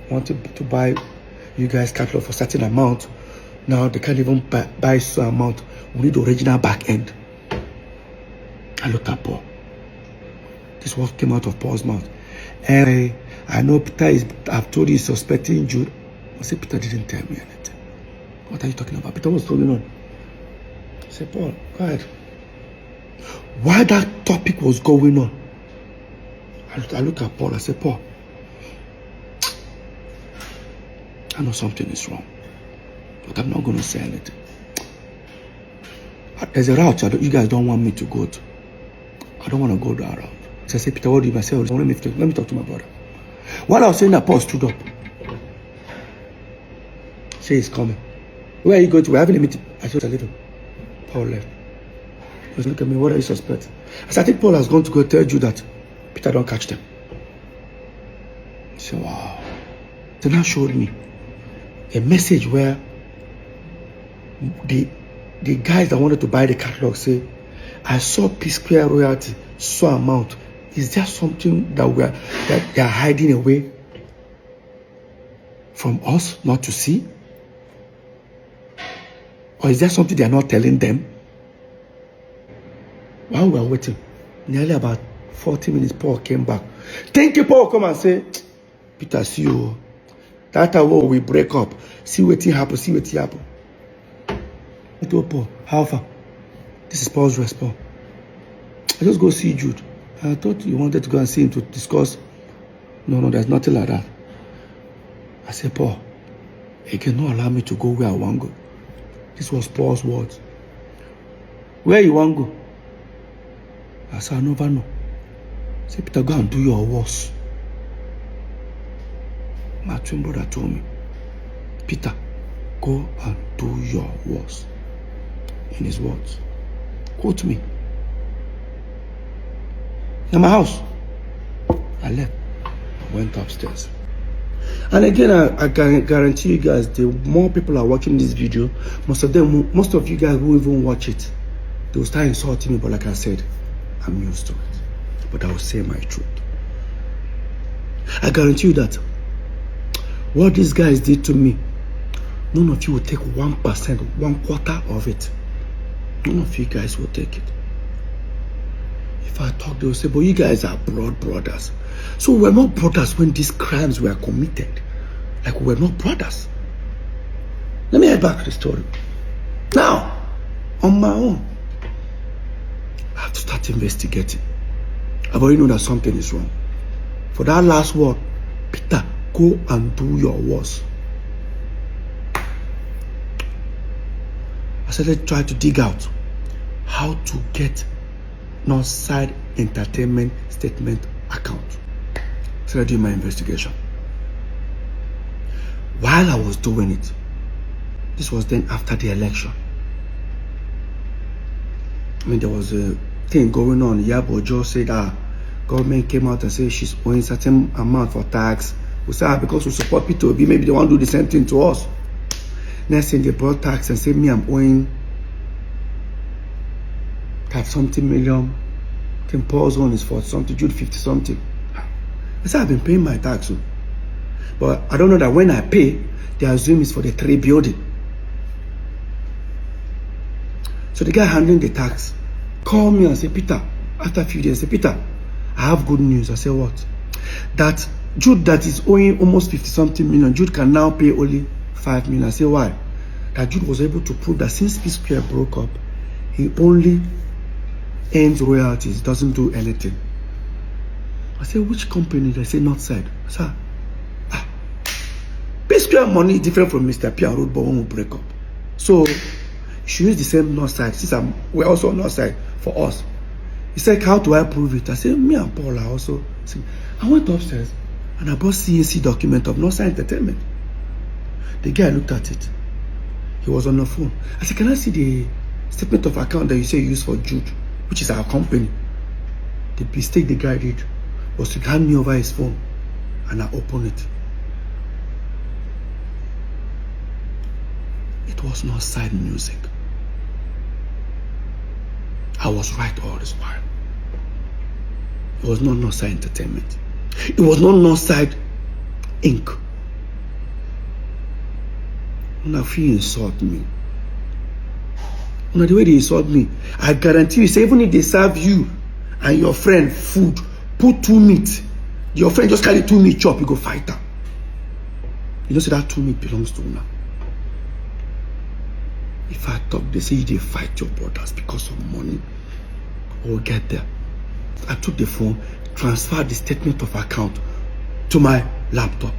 wanting to buy you guys catalog for a certain amount. Now they can't even buy so amount. We need the original back end. I looked at Paul. This was what came out of Paul's mouth. Hey, I know Peter is, I've told you he's suspecting Jude. I said, Peter didn't tell me anything. What are you talking about? Peter was going on. I said, Paul, go ahead. While that topic was going on, I looked at Paul. I said, Paul, I know something is wrong, but I'm not going to say anything. There's a route you guys don't want me to go to. I don't want to go that route. So I said, Peter, what do you say? Let me talk to my brother. While I was saying that, Paul stood up. Say he's coming. Where are you going to? We're having a meeting. I said, leave him. Paul left. He was looking at me, what are you suspecting? I said, I think Paul has gone to go tell you that Peter don't catch them. He said, wow. They now showed me a message where the guys that wanted to buy the catalog say, I saw P-Square royalty, so amount. Is there something that they are hiding away from us not to see? Or is there something they are not telling them? While we were waiting, nearly about 40 minutes, Paul came back. Thank you, Paul. Come and say, Peter, see you. That time we break up. See what happen. See what happen. I told Paul, how far? This is Paul's response. I just go see Jude. I thought you wanted to go and see him to discuss. No, there's nothing like that. I said, Paul, he cannot allow me to go where I want to go. This was Paul's words. Where you want to go? I said, I never know. I said, Peter, go and do your worst. My twin brother told me, Peter, go and do your worst. In his words. Quote me. In my house. I left. I went upstairs. And again, I can guarantee you guys, the more people are watching this video, most of you guys who even watch it, they will start insulting me. But like I said, I'm used to it. But I will say my truth. I guarantee you that what these guys did to me None of you will take 1%, 1/4 of it. None of you guys will take it. If I talk, they will say, but you guys are blood brothers. So we're not brothers when these crimes were committed. Like, we're not brothers. Let me head back to the story. Now, on my own, I have to start investigating. I've already known that something is wrong. For that last word, Peter, go and do your worst. I started trying to dig out how to get Northside Entertainment statement account. I started doing my investigation. While I was doing it, this was then after the election. I mean, there was a thing going on. Yabo Joe said that government came out and said she's owing certain amount for tax. We said, because we support P2B, maybe they want to do the same thing to us. Next thing, they brought tax and said, me, I'm owing something million. I think Paul's own is 40 something, Jude 50 something. I said, I've been paying my tax. But I don't know that when I pay, they assume it's for the 3 building. So the guy handling the tax called me and said, Peter, after a few days, I said, Peter, I have good news. I said, what? That Jude that is owing almost 50 something million, Jude can now pay only 5 million. I said, why? That Jude was able to prove that since P Square broke up, he only earns royalties, doesn't do anything. I said, which company? They say Northside. I said, P Square money is different from Mr. P and Road, but won't break up. So you should use the same Northside. Since we're also on Northside for us. He said, how do I prove it? I said, me and Paul are also. I went upstairs and I brought CAC document of Northside Entertainment. The guy looked at it. He was on the phone. I said, can I see the statement of account that you say you use for Jude, which is our company? The mistake the guy did was to hand me over his phone and I opened it. It was Northside Music. I was right all this while. It was not Northside Entertainment. It was not Northside Inc. Now, if you insult me, the way they insult me, I guarantee you, say, even if they serve you and your friend food, put 2 meat, your friend just carry 2 meat chop, you go fight her. You know, say that 2 meat belongs to una. If I talk, they say they fight your brothers because of money. We'll get there. I took the phone, transferred the statement of account to my laptop,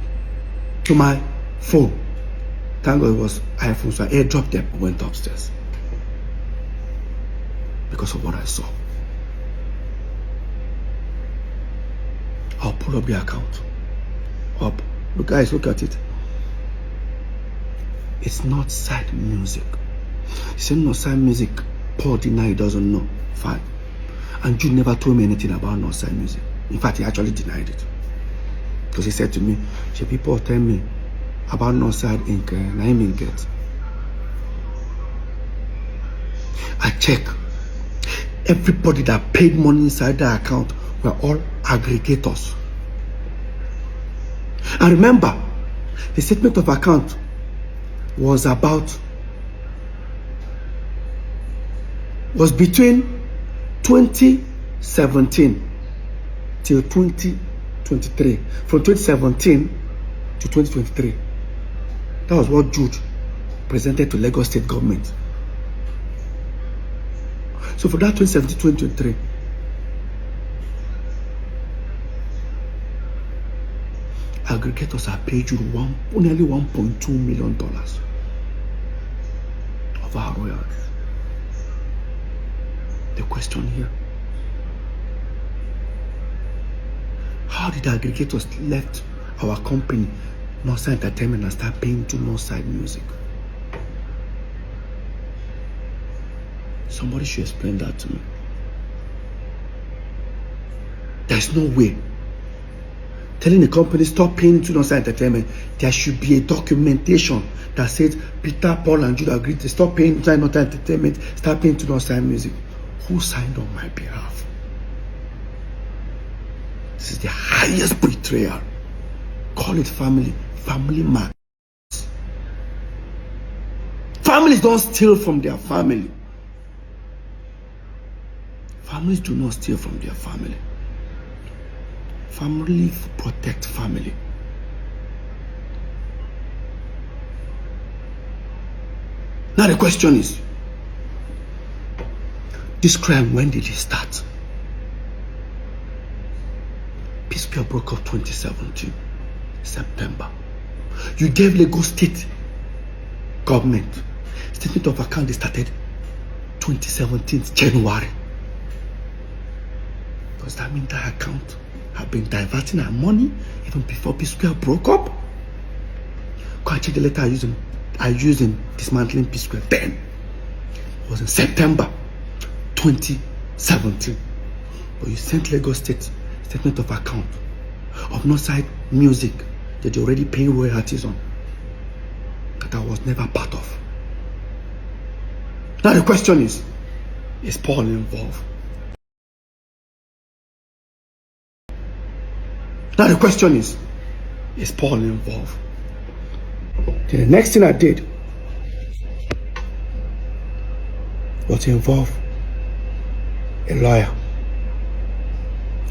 to my phone. Thank God it was iPhone, so I airdropped them and went upstairs. Because of what I saw. I'll pull up the account. Up. Look, guys, look at it. It's not side music. He said Northside Music. Paul denied he doesn't know. Fine. And Jude never told me anything about Northside Music. In fact, he actually denied it. Because he said to me, "Should people tell me about Northside Inc. And I mean get." I check. Everybody that paid money inside the account were all aggregators. And remember, the statement of account was between 2017 till 2023. From 2017 to 2023. That was what Jude presented to Lagos State government. So for that 2017-2023, aggregators are paid you nearly $1.2 million of our royalties. The question here: how did the aggregators left our company, Northside Entertainment, and start paying to Northside Music? Somebody should explain that to me. There's no way. Telling the company stop paying to Northside Entertainment, there should be a documentation that says Peter, Paul, and Jude agreed to stop paying to Northside Entertainment, start paying to Northside Music. Who signed on my behalf? This is the highest betrayal. Call it family man. Families don't steal from their family. Families do not steal from their family. Family protect family. Now the question is, this crime, when did it start? Peace Square broke up 2017, September. You gave Lagos State government statement of account, they started 2017, January. Does that mean that account have been diverting our money even before Peace Square broke up? Go and check the letter I used in dismantling Peace Square then. It was in September 2017. But you sent Lagos State statement of account of Northside Music that you're already paying royalties on, that I was never part of. Now the question is Paul involved? Now the question is Paul involved? The next thing I did was to involve a lawyer.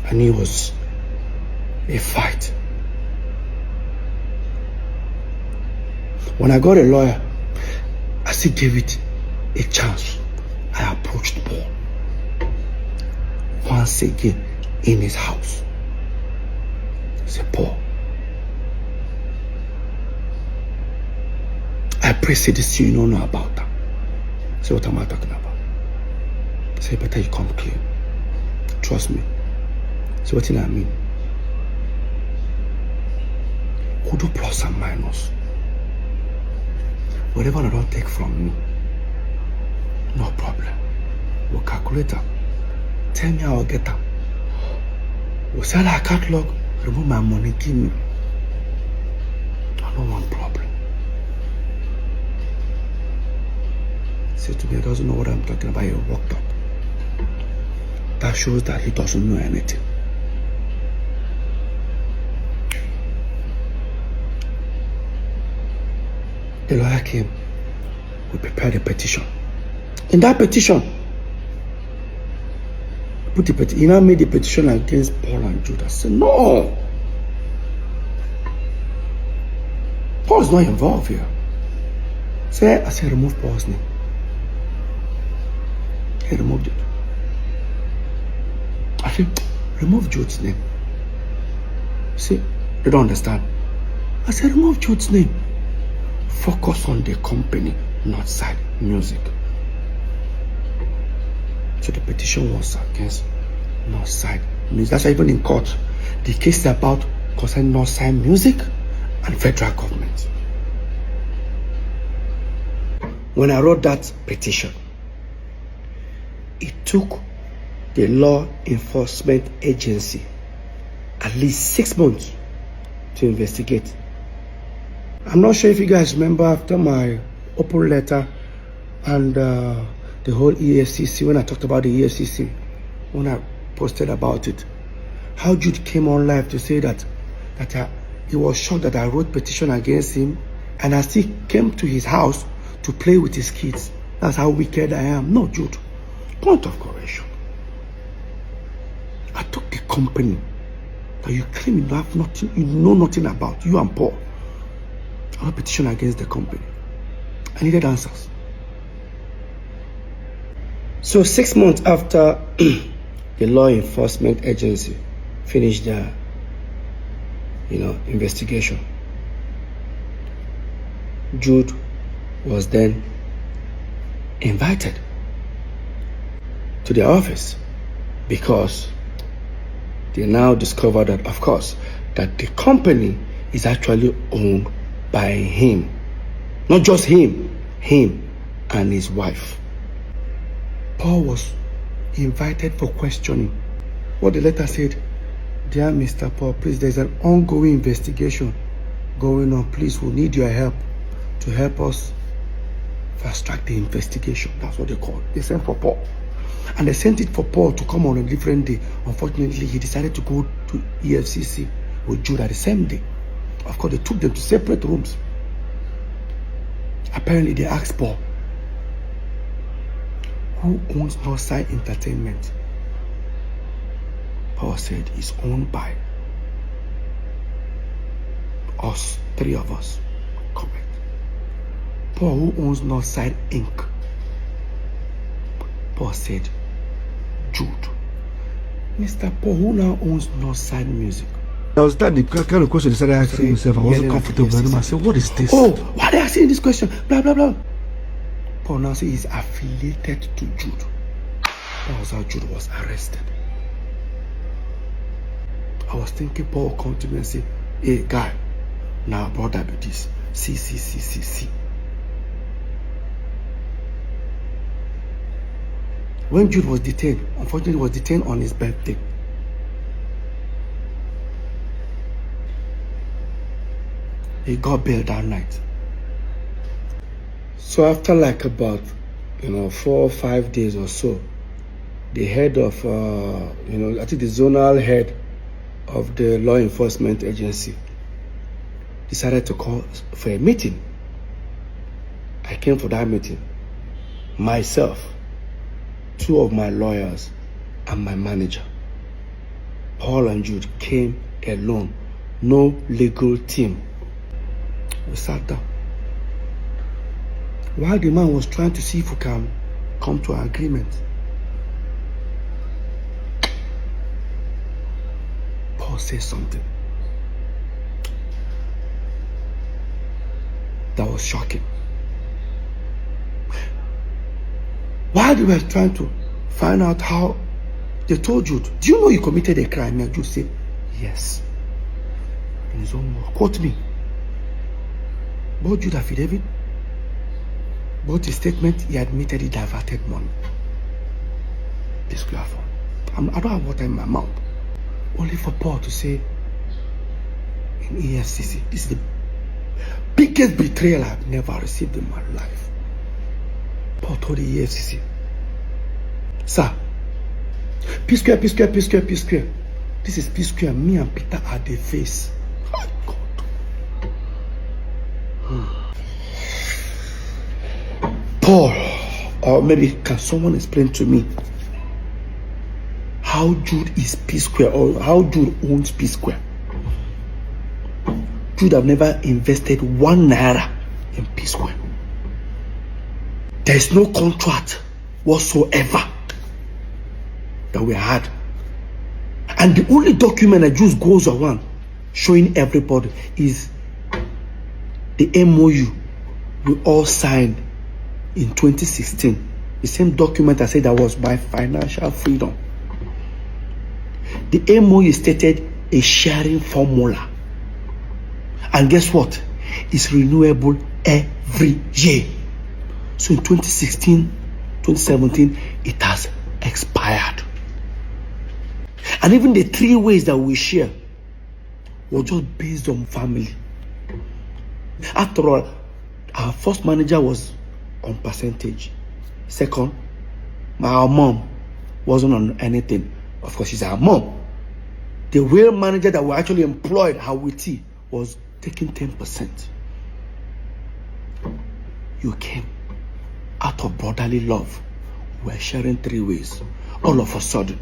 I knew it was a fight. When I got a lawyer, I still gave it a chance. I approached Paul once again in his house. I said, Paul, I pray say this you don't know about that. Say, what am I talking about? Say, better you come clean. Trust me. So what do I mean? Who do plus and minus? Whatever I don't take from me, no problem. We'll calculate them. Tell me how I'll get them. We'll sell our catalog, remove my money, give me. I don't want problem. Say to me, he doesn't know what I'm talking about. He walked up. That shows that he doesn't know anything. The lawyer came. We prepared a petition. In that petition, he now made a petition against Paul and Jude. I said, no. Paul's not involved here. I said, remove Paul's name. He removed it. I said, remove Jude's name. See, they don't understand. I said, remove Jude's name. Focus on the company, Northside Music. So the petition was against Northside Music. That's why even in court, the case is about concerning Northside Music and federal government. When I wrote that petition, it took the law enforcement agency at least 6 months to investigate. I'm not sure if you guys remember after my open letter and the whole EFCC, when I talked about the EFCC, when I posted about it, how Jude came on live to say that he was shocked that I wrote petition against him and I still came to his house to play with his kids. That's how wicked I am. No, Jude. Point of correction. I took the company that you claim you have nothing, you know nothing about, you and Paul. I wrote a petition against the company. I needed answers. So 6 months after the law enforcement agency finished their investigation, Jude was then invited to their office because they now discovered that, of course, that the company is actually owned by him. Not just him and his wife. Paul was invited for questioning. What the letter said, dear Mr. Paul, please, there's an ongoing investigation going on. Please, we need your help to help us fast track the investigation. That's what they called. They sent for Paul. And they sent it for Paul to come on a different day. Unfortunately, he decided to go to EFCC with Jude at the same day. Of course, they took them to separate rooms. Apparently, they asked Paul, who owns Northside Entertainment? Paul said it's owned by us, 3 of us. Correct. Paul, who owns Northside Inc.? Paul said, Jude. Mr. Paul, who now owns Northside Music? I was that the kind of question he started asking himself. I wasn't comfortable with him. I said, what is this? Oh, why are they asking this question? Blah, blah, blah. Paul now says he's affiliated to Jude. That was how Jude was arrested. I was thinking Paul will come to me and say, hey, guy, now brother be this. See. When Jude was detained, unfortunately, he was detained on his birthday. He got bail that night. So after like about 4 or 5 days or so, the head of I think the zonal head of the law enforcement agency decided to call for a meeting. I came for that meeting. Myself, 2 of my lawyers, and my manager. Paul and Jude came alone, no legal team. We sat down. While the man was trying to see if we can come to an agreement, Paul said something that was shocking. While they were trying to find out how, they told Jude, do you know you committed a crime? And Jude said, yes. In his own word. Quote me. Both Jude affidavit, both his statement, he admitted he diverted money. This platform. I don't have water in my mouth. Only for Paul to say in EFCC, this is the biggest betrayal I've never received in my life. Paul told the EFCC, sir, P square. This is P square. Me and Peter are the face. Oh God. Paul, or maybe can someone explain to me how Jude is P square, or how Jude owns P square? Jude have never invested 1 naira in P square. There is no contract whatsoever that we had. And the only document that just goes around showing everybody is the MOU we all signed in 2016. The same document I said that was my financial freedom. The MOU stated a sharing formula. And guess what? It's renewable every year. So in 2016, 2017, it has expired. And even the 3 ways that we share were just based on family. After all, our first manager was on percentage. Second, our mom wasn't on anything. Of course, she's our mom. The real manager that we actually employed, Hawiti, was taking 10%. You came out of brotherly love. We're sharing 3 ways. All of a sudden,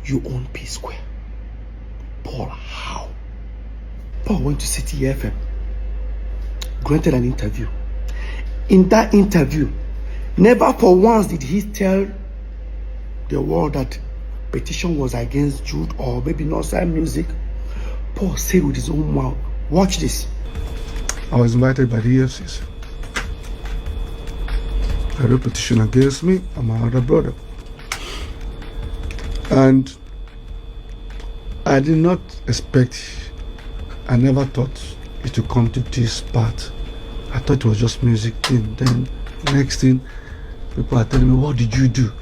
you own P Square. Paul, how? Paul went to City FM, granted an interview. In that interview, never for once did he tell the world that petition was against Jude or maybe Northside Music. Paul said with his own mouth, watch this. I was invited by the EFCC. I wrote a petition against me and my other brother. And I did not expect, I never thought it would come to this part. I thought it was just music thing. Then next thing, people are telling me, what did you do?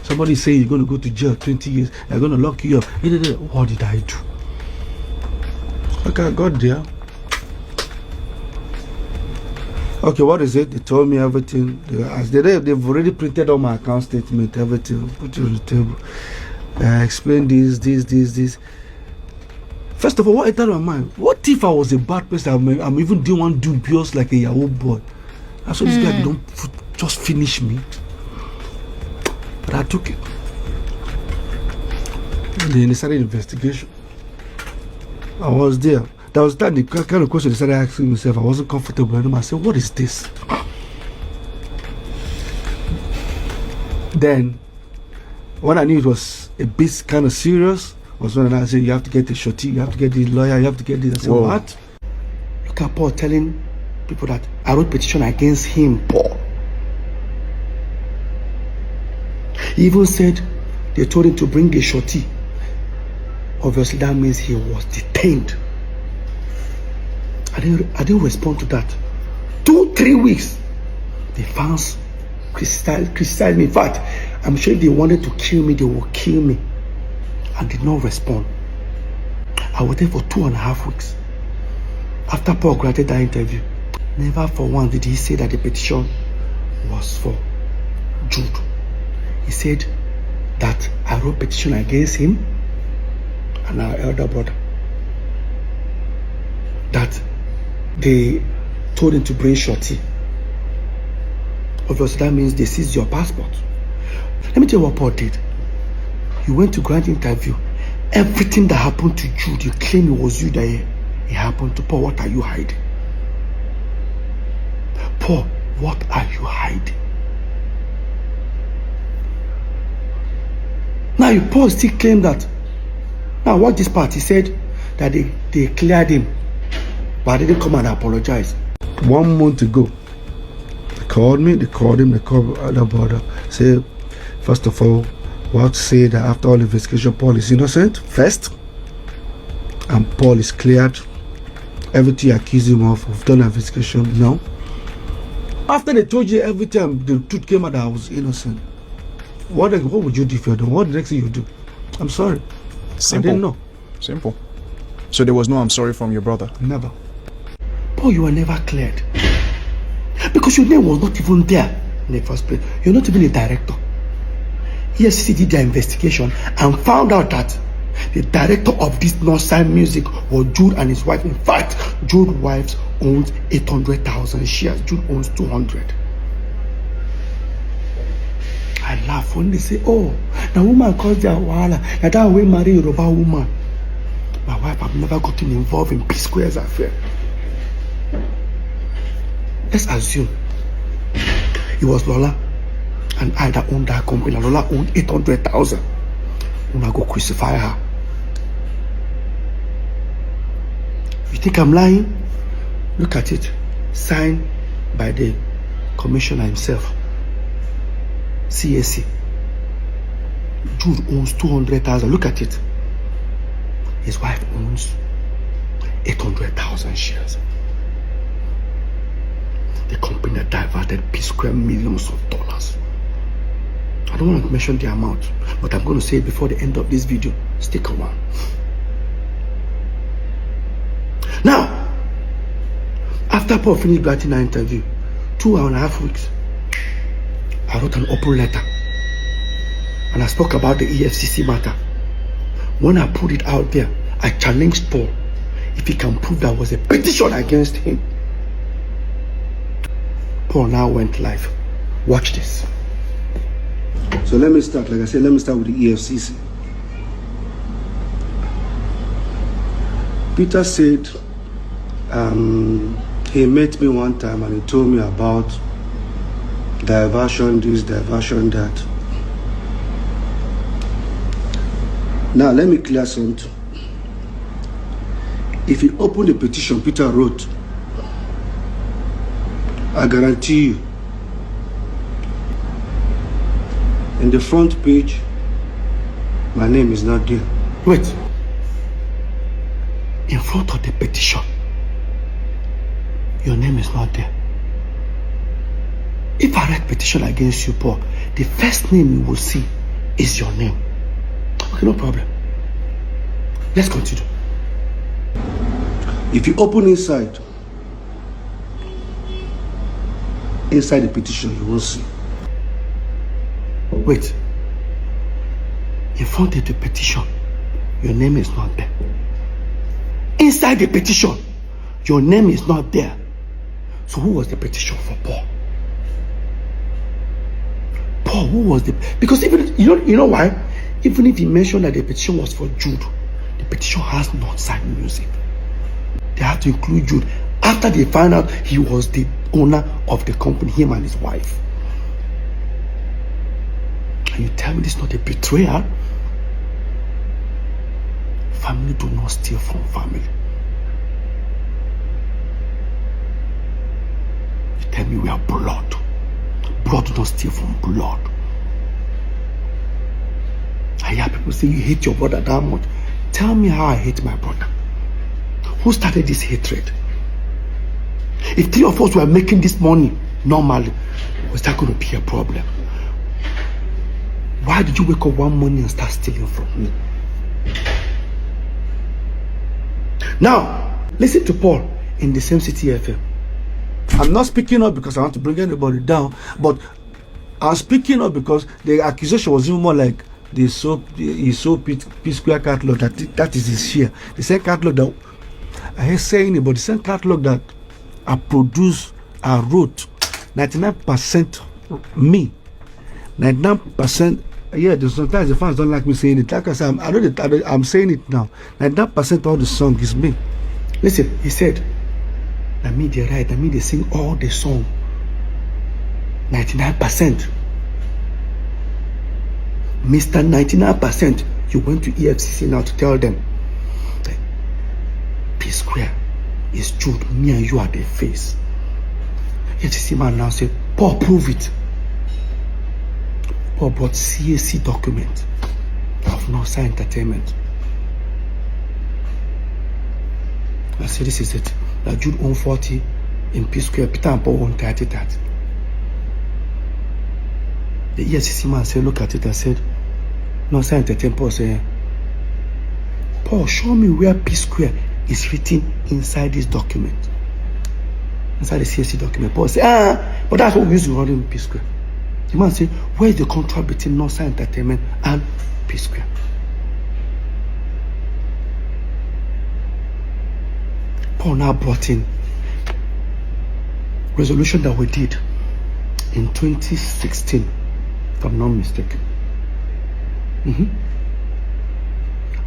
Somebody say you're going to go to jail 20 years. They're going to lock you up. What did I do? Okay, I got there. Okay, what is it? They told me everything. They've already printed on my account statement, everything. Put it on the table. I explained this. First of all, what entered my mind? What if I was a bad person? I'm even doing one dubious like a Yahoo boy. I saw this guy don't just finish me. But I took it. And then they started investigation. I was there. That was that the kind of question they started asking myself. I wasn't comfortable anymore. I said, what is this? Then, when I knew it was a bit kind of serious, was when I said, you have to get the shorty, you have to get the lawyer, you have to get this. I said, Whoa. what? Look at Paul telling people that I wrote petition against him, Paul. He even said they told him to bring a shorty. Obviously, that means he was detained. I didn't respond to that. 2-3 weeks, the fans criticized me. In fact, I'm sure if they wanted to kill me, they would kill me. I did not respond. I was there for 2.5 weeks. After Paul granted that interview, never for once did he say that the petition was for Jude. He said that I wrote petition against him and our elder brother. That they told him to bring shorty. Obviously, that means they seized your passport. Let me tell you what Paul did. You went to grant interview. Everything that happened to Jude, you claim it was you that it happened to. Paul, what are you hiding? Paul, what are you hiding? Now, Paul still claimed that. Now, watch this part. He said that they cleared him, but they didn't come and apologize. 1 month ago, they called me, they called him, they called other brother. Say, first of all, we have to say that after all investigation, Paul is innocent, first, and Paul is cleared. Everything you accuse him of, we've done an investigation, no. After they told you everything, the truth came out that I was innocent. What would you do if you're done? What the next thing you do? I'm sorry. Simple. I didn't know. Simple. So there was no I'm sorry from your brother? Never. Paul, you were never cleared. Because your name was not even there in the first place. You're not even a director. EFCC did their investigation and found out that the director of this non-sign music was Jude and his wife. In fact, Jude's wife owns 800,000 shares. Jude owns 200. I laugh when they say, oh, the woman caused their wahala. That way marry a Yoruba woman. My wife have never gotten involved in P Square's affair. Let's assume it was Lola and I that owned that company. Lola owned 800,000. I'm gonna go crucify her. You think I'm lying? Look at it. Signed by the commissioner himself. CAC. Jude owns 200,000. Look at it. His wife owns 800,000 shares. The company diverted P Square millions of dollars. I don't want to mention the amount, but I'm going to say it before the end of this video. Stick around. Now, after Paul finished granting our interview, 2.5 weeks, I wrote an open letter and I spoke about the EFCC matter. When I put it out there, I challenged Paul if he can prove there was a petition against him. Paul now went live. Watch this. So let me start, like I said, let me start with the EFCC. Peter said he met me one time and he told me about diversion this, diversion that. Now let me clear something. If you open the petition Peter wrote, I guarantee you, in the front page, my name is not there. Wait. In front of the petition, your name is not there. If I write petition against you, Paul, the first name you will see is your name. Okay, no problem. Let's continue. If you open inside the petition, you will see. Wait. In front of the petition, your name is not there. Inside the petition, your name is not there. So who was the petition for Paul? Paul, who was the... Because even, you know why? Even if he mentioned that the petition was for Jude, the petition has not signed music. They have to include Jude. After they find out he was the owner of the company, him and his wife. And you tell me this is not a betrayal? Family do not steal from family. You tell me we are blood. Blood do not steal from blood. I hear people say you hate your brother that much. Tell me how I hate my brother. Who started this hatred? If 3 of us were making this money normally, was that going to be a problem? Why did you wake up one morning and start stealing from me? Now, listen to Paul in the same City FM. I'm not speaking up because I want to bring anybody down, but I'm speaking up because the accusation was even more like he sold P Square catalog. That is his share. The same catalog that I hear saying it, but the same catalog that I produced, I wrote, 99% me, 99%. Yeah, sometimes the fans don't like me saying it. Like I said, I'm saying it now. 99% of the song is me. Listen, he said, I mean they write, I mean they sing all the song. 99%. Mr. 99%, you went to EFCC now to tell them that P Square is Jude, me and you are the face. EFCC man now said, Paul, prove it. Paul brought CAC document of Northside Entertainment. I said, this is it. That Jude owned 40 in P Square, Peter and Paul owned 30. The EFCC man said, look at it. I said, Northside Entertainment. Paul said, Paul, show me where P Square is written inside this document. Inside the CAC document. Paul said, but that's what we used to run in P Square. The man said, where is the contract between Northside Entertainment and P Square? Paul now brought in resolution that we did in 2016, if I'm not mistaken,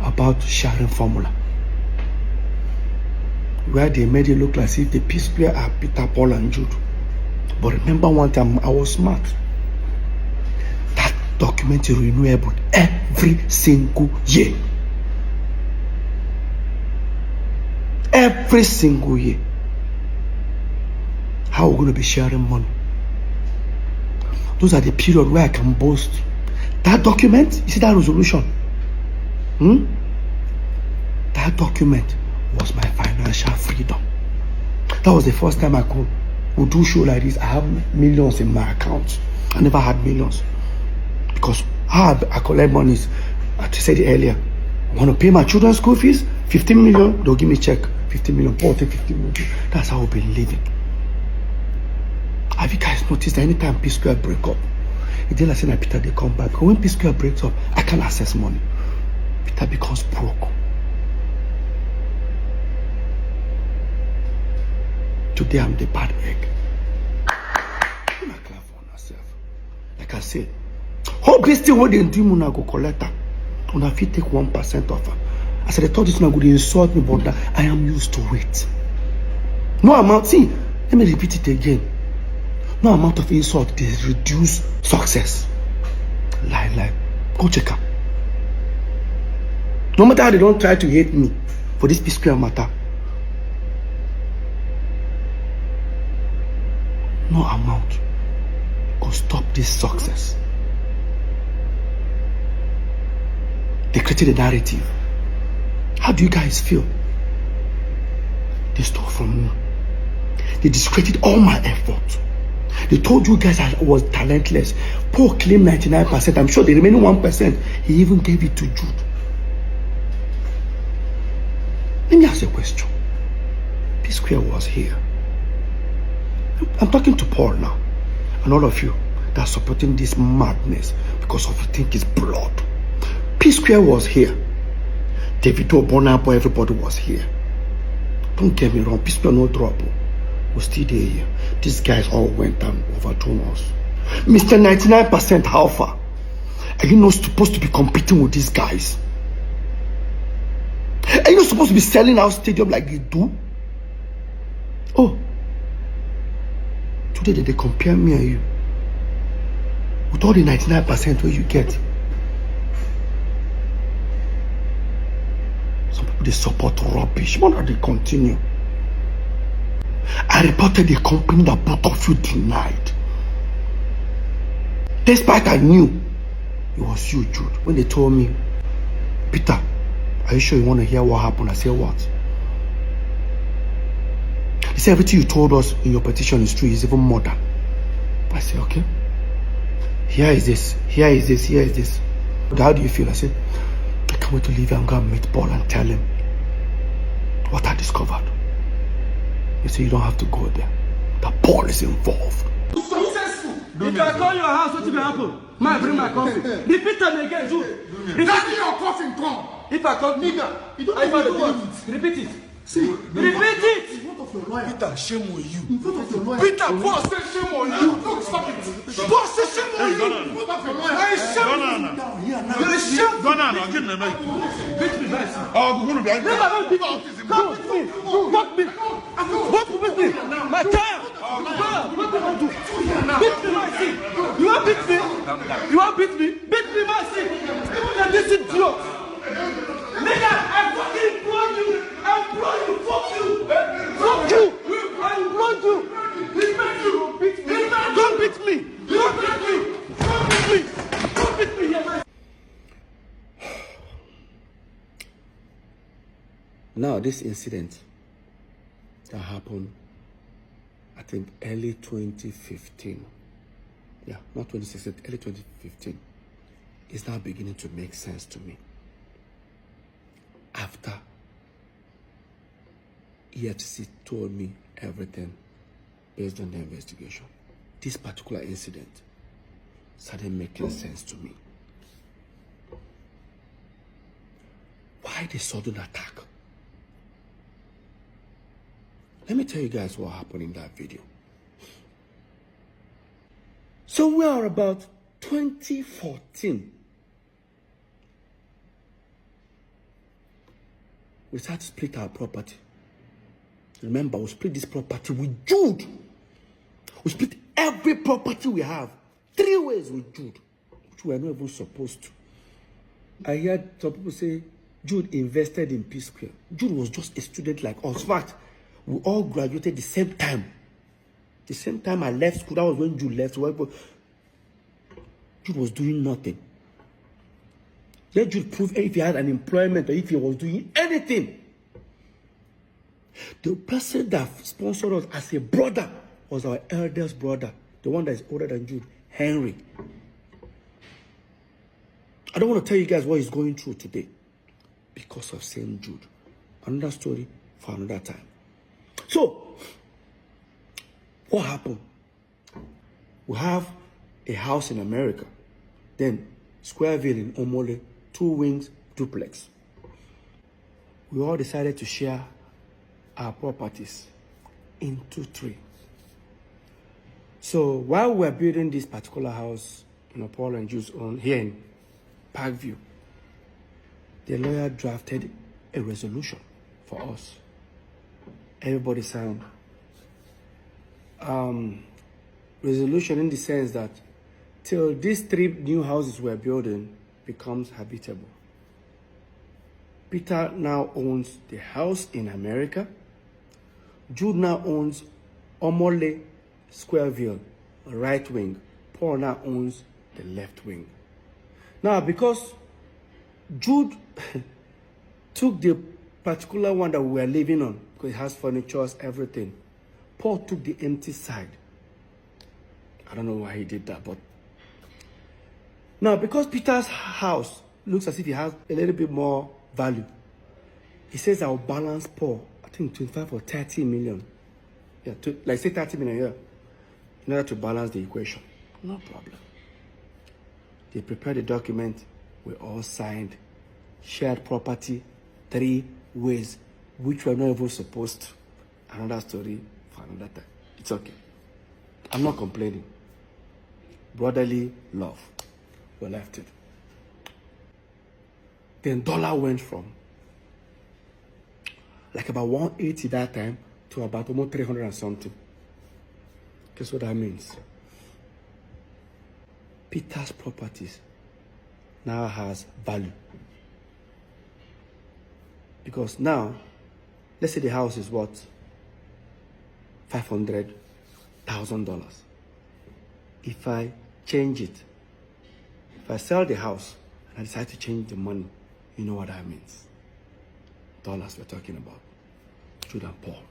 about sharing formula, where they made it look like if the P Square are Peter, Paul and Jude. But remember one time I was smart. That document is renewable every single year. Every single year. How are we going to be sharing money? Those are the period where I can boast. That document, you see that resolution? That document was my financial freedom. That was the first time I would do show like this. I have millions in my account. I never had millions. Because how I collect money is, as I said earlier, I want to pay my children's school fees, 15 million, they'll give me a check, 15 million, Paul take 15 million. That's how we've been living. Have you guys noticed that anytime P Square break up, it's like saying that Peter they come back. Because when P Square breaks up, I can't access money. Peter becomes broke. Today I'm the bad egg. I'm not clear for myself. Like I said, hope this thing what they do, Muna go collect her. And if you take 1% of her. I said, I thought this one would insult me, but I am used to it. No amount, see, let me repeat it again. No amount of insult is reduce success. Lie. Go check her. No matter how they don't try to hate me for this P Square matter. No amount could stop this success. They created a narrative. How do you guys feel? They stole from me. They discredited all my effort. They told you guys I was talentless. Paul claimed 99%. I'm sure the remaining 1%, he even gave it to Jude. Let me ask you a question. P Square was here. I'm talking to Paul now. And all of you that are supporting this madness because of you think it's blood. P Square was here. Davido, Bonapo, everybody was here. Don't get me wrong, P-Square no drop. We're still there here. These guys all went and overthrown us. Mr. 99% how far? Are you not supposed to be competing with these guys? Are you not supposed to be selling out stadium like they do? Oh, today they compare me and you with all the 99% where you get. Some people they support rubbish. Why not they continue? I reported the company that both of you denied. Despite I knew it was you, Jude. When they told me, Peter, are you sure you want to hear what happened? I said, what? He said, everything you told us in your petition is true. It's even more than. I said, okay. Here is this. Here is this. Here is this. How do you feel? I said, I can't wait to leave and go and meet Paul and tell him what I discovered. He said, you don't have to go there. That Paul is involved. If I call your house, what will happen? I bring my coffee. Repeat them again, too. That's your coffin come. If I call nigga, you don't have to do it. Repeat it. See, repeat it. In front of your lawyer. Peter, shame on you. In front of your lawyer. Peter, boss, say shame on you. Don't stop it. Boss, say shame on you. In front of your lawyer. I shame. Down here now. You shame. Beat me, guys. Oh, we're going to be angry. Never beat me. Come with me. Walk me. Walk with me. My time. What do I do? Beat me, my seat. You want beat me? You want beat me? Beat me, my seat. Now this is idiot. Nigga, I fucking implore you. I implore you. Fuck you. Fuck you. I implore you. Don't beat me. Don't beat me. Don't beat me. Don't beat me. Don't beat me. Yeah, Now, this incident that happened, I think, early 2015. Yeah, not 2016, early 2015. Is now beginning to make sense to me. After EFCC told me everything based on the investigation, this particular incident started making sense to me. Why the sudden attack? Let me tell you guys what happened in that video. So we are about 2014. We started to split our property. Remember, we split this property with Jude. We split every property we have 3 ways with Jude, which we are not even supposed to. I heard some people say Jude invested in P-Square. Jude was just a student like us. In fact, we all graduated the same time. The same time I left school, that was when Jude left. Jude was doing nothing. Let Jude prove if he had an employment or if he was doing anything. The person that sponsored us as a brother was our eldest brother, the one that is older than Jude, Henry. I don't want to tell you guys what he's going through today because of St. Jude. Another story for another time. So, what happened? We have a house in America, then Squareville in Omole, 2 wings, duplex. We all decided to share our properties into 3. So while we were building this particular house, Paul and Jude's own here in Parkview, the lawyer drafted a resolution for us. Everybody signed. Resolution in the sense that till these 3 new houses we're building becomes habitable. Peter now owns the house in America. Jude now owns Omole Squareville, right wing. Paul now owns the left wing. Now, because Jude took the particular one that we were living on, because it has furniture, everything, Paul took the empty side. I don't know why he did that, but now because Peter's house looks as if it has a little bit more value, he says I'll balance Paul, I think 25 or 30 million. Yeah, like say 30 million a year, in order to balance the equation. No problem. They prepared the document, we all signed, shared property 3 ways which we're not even supposed to. Another story for another time. It's okay. I'm not complaining. Brotherly love. We left it. Then dollar went from like about 180 that time to about almost 300 and something. Guess what that means? Peter's properties now has value. Because now, let's say the house is worth $500,000. If I change it, if I sell the house and I decide to change the money, you know what that means. Dollars we're talking about. Jude and Paul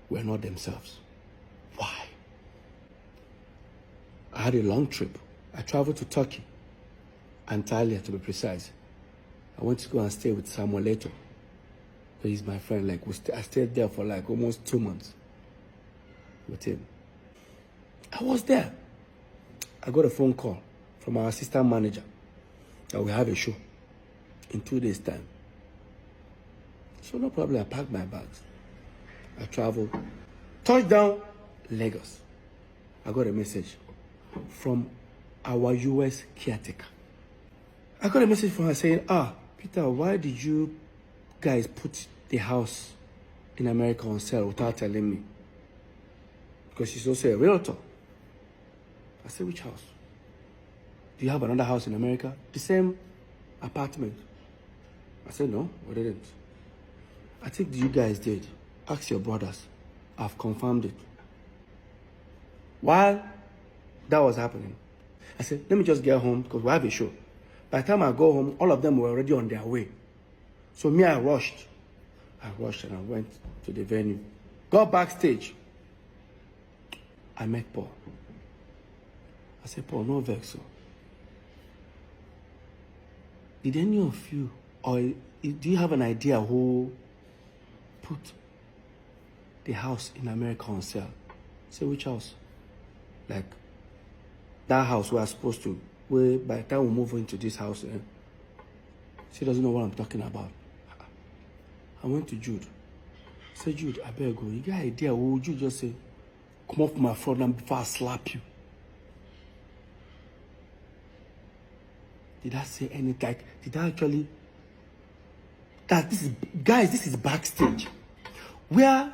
were not themselves. Why? I had a long trip. I traveled to Turkey, Antalya to be precise. I went to go and stay with Samuel later. He's my friend. Like I stayed there for like almost 2 months with him. I was there. I got a phone call from our assistant manager that we have a show in 2 days' time. So no problem, I packed my bags. I traveled. Touchdown, Lagos. I got a message from our US caretaker. I got a message from her saying, Peter, why did you guys put the house in America on sale without telling me? Because she's also a realtor. I said, which house? Do you have another house in America? The same apartment. I said, no, we didn't. I think you guys did. Ask your brothers. I've confirmed it. While that was happening, I said, let me just get home because we have a show. By the time I go home, all of them were already on their way. So me, I rushed. And I went to the venue. Got backstage. I met Paul. I said, Paul, no vex. Did any of you, or do you have an idea who put the house in America on sale? I said, which house? Like, that house we are supposed to, where by the time we move into this house, she doesn't know what I'm talking about. I went to Jude. I said, Jude, I better go. You got an idea? What would you just say? Come off my front and before I slap you. Did I say anything? Like, did I actually? This is backstage. Where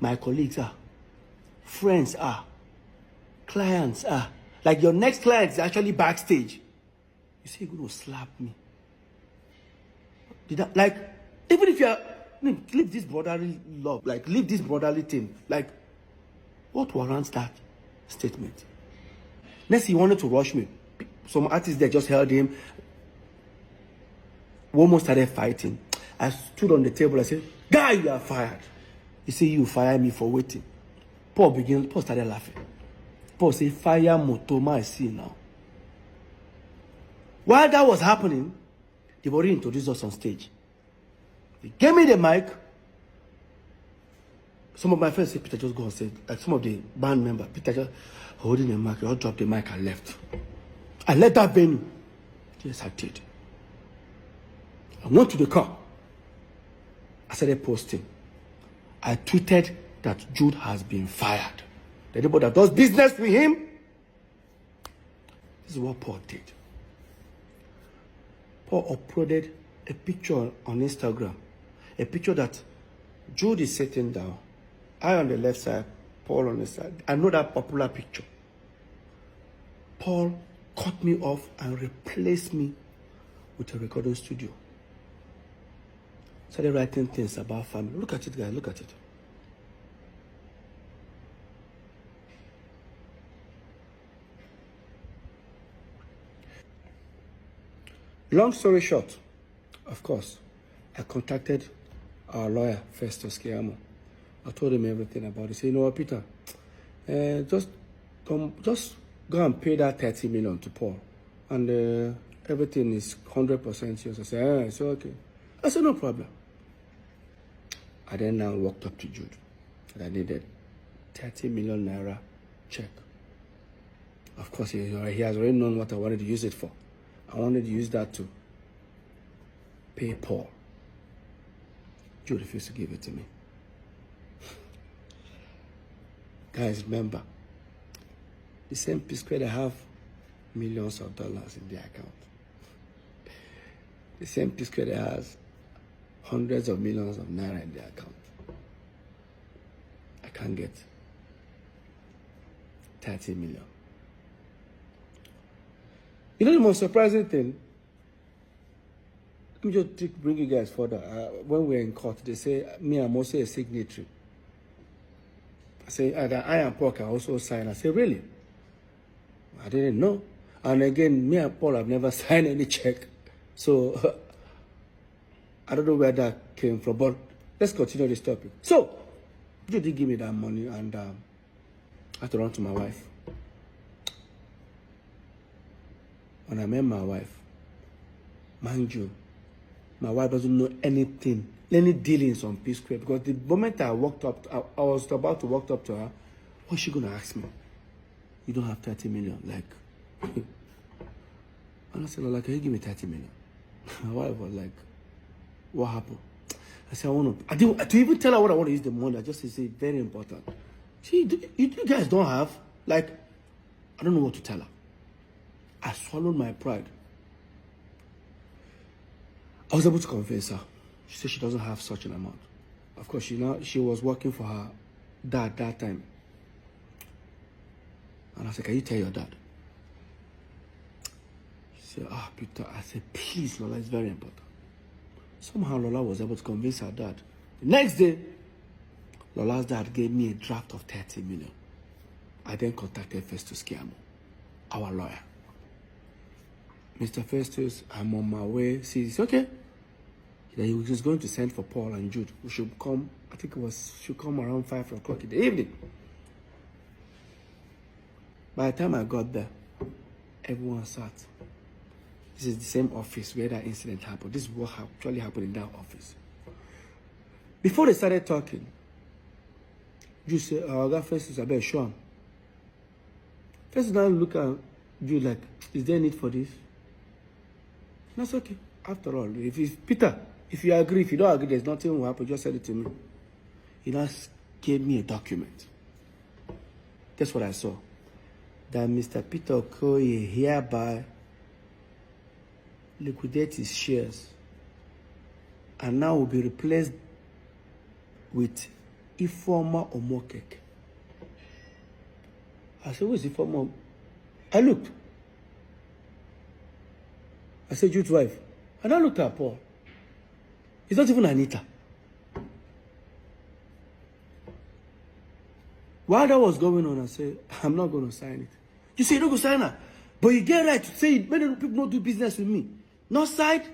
my colleagues are, friends are, clients are. Like your next client is actually backstage. You say you're going to slap me. Did I, like, even if you're, leave this brotherly love, like, leave this brotherly thing. Like, what warrants that statement? Next, he wanted to rush me. Some artists there just held him. We almost started fighting. I stood on the table. I said, guy, you are fired. He said, you fire me for waiting. Paul started laughing. Paul said, fire Motoma, I see now. While that was happening, they've already introduced us on stage. They gave me the mic. Some of my friends said, Peter, just go on stage. Like some of the band members, Peter just holding the mic. I dropped the mic and left. I left that venue. Yes, I did. I went to the car. I started posting. I tweeted that Jude has been fired. Anybody that does business with him, this is what Paul did. Paul uploaded a picture on Instagram. A picture that Jude is sitting down. I on the left side, Paul on the side. I know that popular picture. Paul cut me off and replaced me with a recording studio. Started writing things about family. Look at it, guys. Look at it. Long story short, of course, I contacted our lawyer, Festus Kiamo. I told him everything about it. He said, you know what, Peter, just go and pay that 30 million to Paul. And everything is 100% yours. I said, it's okay. I said, no problem. I then now walked up to Jude. And I needed 30 million naira check. Of course, he has already known what I wanted to use it for. I wanted to use that to pay Paul Jude refused to give it to me. Guys, remember, the same P Square that have millions of dollars in their account. The same P Square that has hundreds of millions of naira in their account. I can't get 30 million. You know the most surprising thing? Let me just bring you guys further. When we're in court, they say, me, I'm also a signatory. I say, that I and Paul can also sign. I say, really? I didn't know. And again, me and Paul have never signed any check. So, I don't know where that came from, but let's continue this topic. So, you did give me that money, and I had to run to my wife. When I met my wife, mind you, my wife doesn't know anything, any dealings on P Square, because the moment I walked up, I was about to walk up to her, what's she going to ask me? You don't have 30 million, like. And I said, like, can you give me 30 million? My wife was like, what happened? I said, I didn't to even tell her what I want to use the money. I just say, very important. See, you guys don't have, like, I don't know what to tell her. I swallowed my pride. I was able to convince her. She said she doesn't have such an amount. Of course, she was working for her dad that time. And I said, can you tell your dad? She said, Peter. I said, please, Lola, it's very important. Somehow Lola was able to convince her dad. The next day, Lola's dad gave me a draft of 30 million. I then contacted Festus Kiamo, our lawyer. Mr. Festus, I'm on my way. See, it's okay. He was just going to send for Paul and Jude. We should come, I think should come around 5 o'clock in the evening. By the time I got there, everyone sat. This is the same office where that incident happened. This is what actually happened in that office. Before they started talking, Jude said, I got Festus, I better show him. Festus now look at Jude like, is there a need for this? That's okay. After all, Peter, if you agree, if you don't agree, there's nothing will happen. Just send it to me. He now gave me a document. That's what I saw. That Mr. Peter Okoye hereby liquidate his shares and now will be replaced with Ifeoma Omokeke. I said, who is Ifeoma? I looked. I said, Jude's wife. And I looked at Paul. It's not even Anita. While that was going on, I said, I'm not going to sign it. You say you don't go sign her. But you get right to say, many people don't do business with me. No side.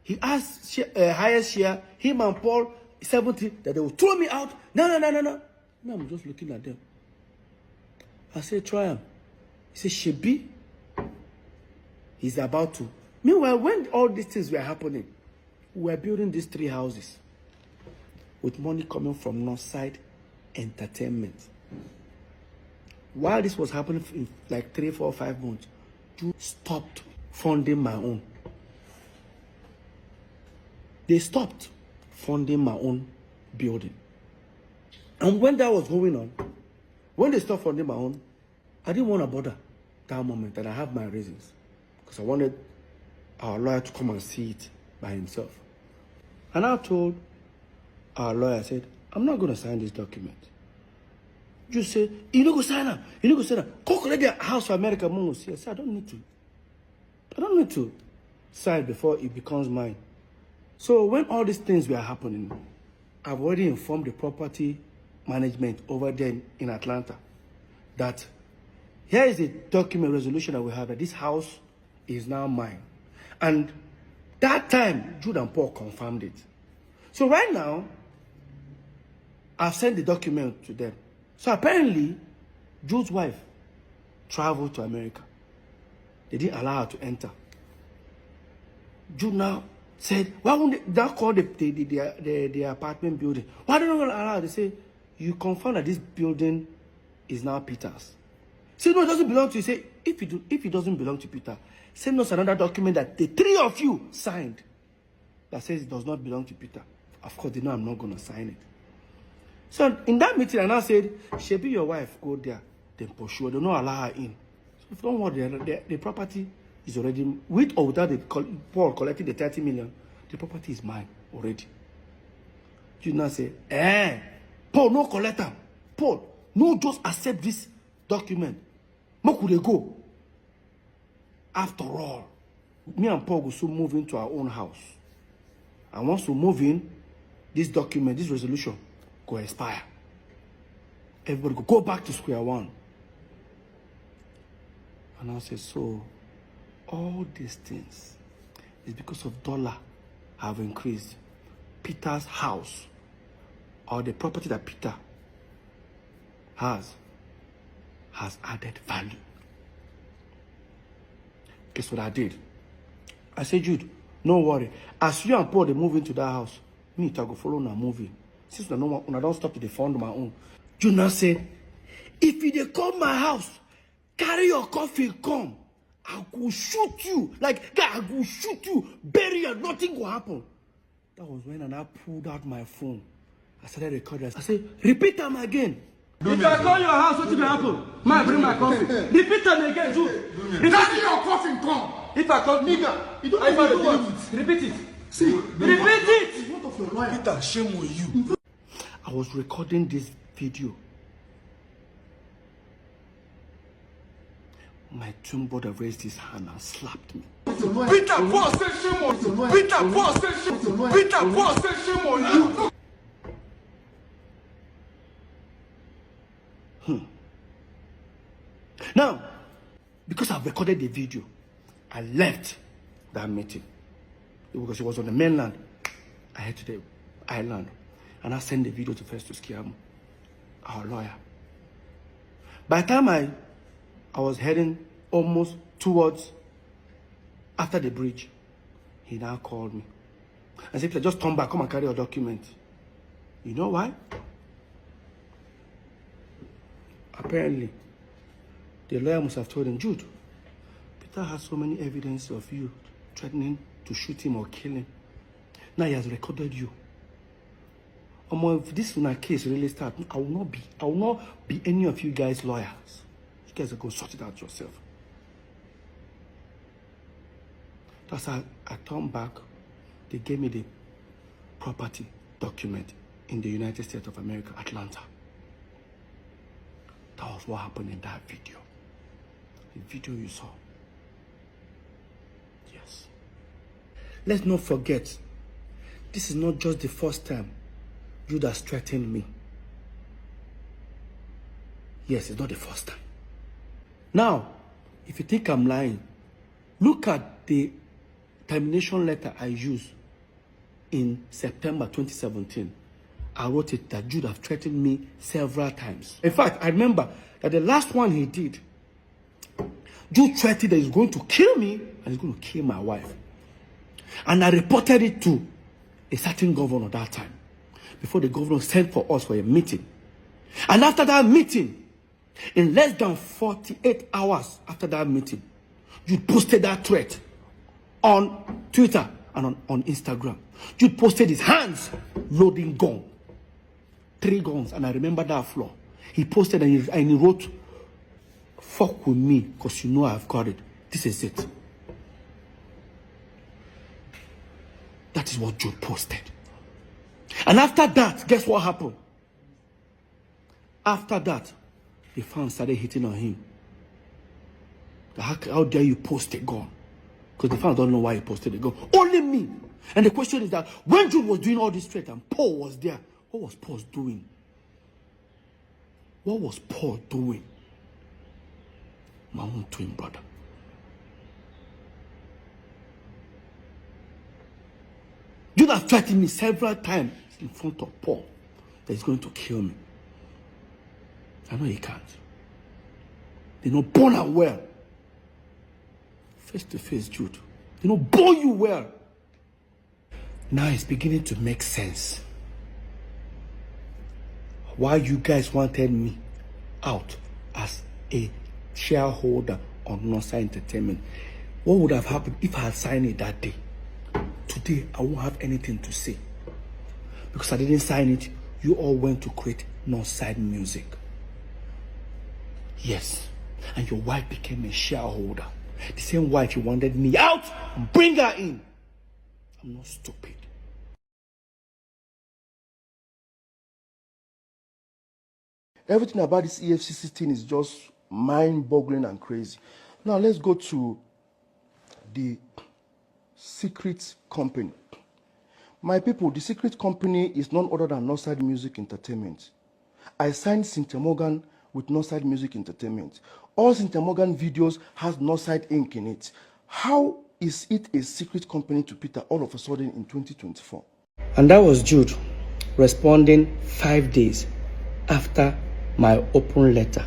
He asked highest share, him and Paul, 70, that they will throw me out. No. Now I'm just looking at them. I said, try him. He said, Shebi. He's about to. Meanwhile, when all these things were happening, we were building these 3 houses with money coming from Northside Entertainment. While this was happening in like 3, 4, 5 months, you stopped funding my own. They stopped funding my own building. And when that was going on, when they stopped funding my own, I didn't want to bother that moment, and I have my reasons. Because I wanted our lawyer to come and see it by himself. And I told our lawyer, I said, I'm not going to sign this document. You say, you don't go sign up. You don't go sign up. Go collect the house for America. I said, I don't need to. I don't need to sign before it becomes mine. So when all these things were happening, I've already informed the property management over there in Atlanta that here is a document resolution that we have that this house is now mine. And that time, Jude and Paul confirmed it. So right now, I've sent the document to them. So apparently, Jude's wife traveled to America. They didn't allow her to enter. Jude now said, why won't they now call the apartment building? Why don't they allow her? They say, you confirm that this building is now Peter's. Say, no, it doesn't belong to you. Say, if it doesn't belong to Peter, send us another document that the 3 of you signed that says it does not belong to Peter. Of course, they know I'm not going to sign it. So in that meeting, I now said, she be your wife, go there, then pursue her. They don't allow her in. So don't worry, the property is already, with or without Paul collecting the 30 million, the property is mine already. You now say, Paul, no collect them. Paul, no, just accept this document. Where could they go? After all, me and Paul will soon move into our own house. And once we move in, this document, this resolution, go expire. Everybody go back to square one. And I said, so all these things is because of dollar have increased. Peter's house, or the property that Peter has added value. Guess what I did? I said, Jude, no worry. As you and Paul they move into that house, me to go follow na moving. Since I don't stop to the fund my own. Jude now said, if you they come my house, carry your coffee, come. I go shoot you. Like, guy, I go shoot you. Bury you. Nothing will happen. That was when I pulled out my phone. I started recording. I said, repeat them again. If I call your house, what will happen? Man, bring my coffee. Repeat them again, too. Carry your coffee, come. If I call Nigga, you don't have to do it. repeat it. See, Repeat it. what of your lawyer? Peter, shame on you. I was recording this video. My twin brother raised his hand and slapped me. Peter, Paul said shame on you. Peter, Paul said shame on you. Peter, Paul said shame on you. Now, because I've recorded the video, I left that meeting. Because it was on the mainland. I head to the island. And I sent the video to Festus Kiamu, our lawyer. By the time I was heading almost towards after the bridge, he now called me and said, just turn back, come and carry your document. You know why? Apparently, the lawyer must have told him, Jude, Peter has so many evidence of you threatening to shoot him or kill him. Now he has recorded you. If this case really starts, I will not be any of you guys' lawyers. You guys are going to sort it out yourself. That's how I turned back. They gave me the property document in the United States of America, Atlanta. That was what happened in that video. The video you saw. Yes. Let's not forget, this is not just the first time Jude has threatened me. Yes, it's not the first time. Now, if you think I'm lying, look at the termination letter I used in September 2017. I wrote it that Jude have threatened me several times. In fact, I remember that the last one he did, Jude threatened that he's going to kill me and he's going to kill my wife. And I reported it to a certain governor that time, before the governor sent for us for a meeting. And after that meeting, in less than 48 hours after that meeting, Jude posted that threat on Twitter and on Instagram. Jude posted his hands loading gun. 3 guns, and I remember that floor. He posted and he wrote, fuck with me, because you know I've got it. This is it. That is what Jude posted. And after that, guess what happened? After that, the fans started hitting on him. How dare you post a gun? Because the fans don't know why he posted a gun. Only me. And the question is that when Jude was doing all this threat and Paul was there, what was Paul doing? What was Paul doing? My own twin brother. Jude has threatened me several times in front of Paul that he's going to kill me. I know he can't. They know born and well. Face to face, Jude. They know born you well. Now it's beginning to make sense. Why you guys wanted me out as a shareholder on Nosa Entertainment. What would have happened if I had signed it that day? Today, I won't have anything to say. because I didn't sign it, you all went to create Northside Music. Yes, and your wife became a shareholder. The same wife you wanted me out, bring her in. I'm not stupid. Everything about this EFCC thing is just mind-boggling and crazy. Now let's go to the secret company. My people, the secret company is none other than Northside Music Entertainment. I signed Cynthia Morgan with Northside Music Entertainment. All Cynthia Morgan videos has Northside Inc. in it. How is it a secret company to Peter all of a sudden in 2024? And that was Jude responding 5 days after my open letter,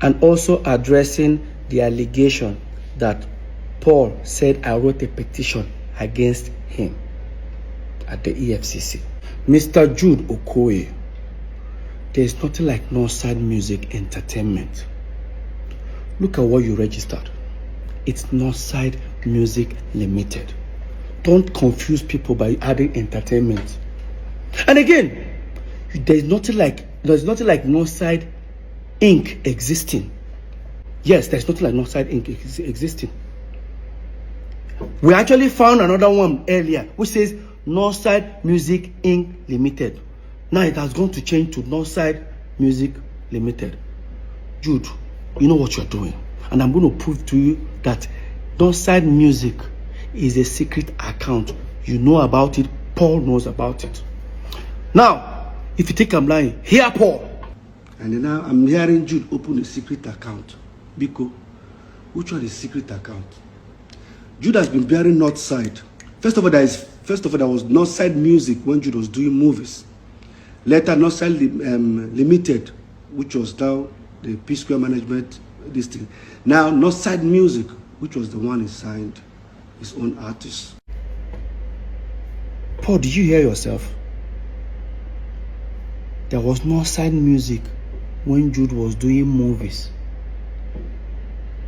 and also addressing the allegation that Paul said I wrote a petition against him at the EFCC. Mr. Jude Okoye, there is nothing like Northside Music Entertainment. Look at what you registered. It's Northside Music Limited. Don't confuse people by adding entertainment. And again, there's nothing like Northside Inc. existing. Yes, there's nothing like Northside Inc. existing. We actually found another one earlier which says Northside Music Inc. Limited. Now it has gone to change to Northside Music Limited. Jude, you know what you're doing, and I'm going to prove to you that Northside Music is a secret account. You know about it. Paul knows about it. Now, if you think I'm lying, hear Paul. And then now I'm hearing Jude open a secret account. Biko, which one is secret account? Jude has been bearing Northside. First of all, there was Northside Music when Jude was doing movies. Later, Northside Limited, which was now the P Square Management district. Now, Northside Music, which was the one he signed his own artist. Paul, did you hear yourself? There was Northside Music when Jude was doing movies.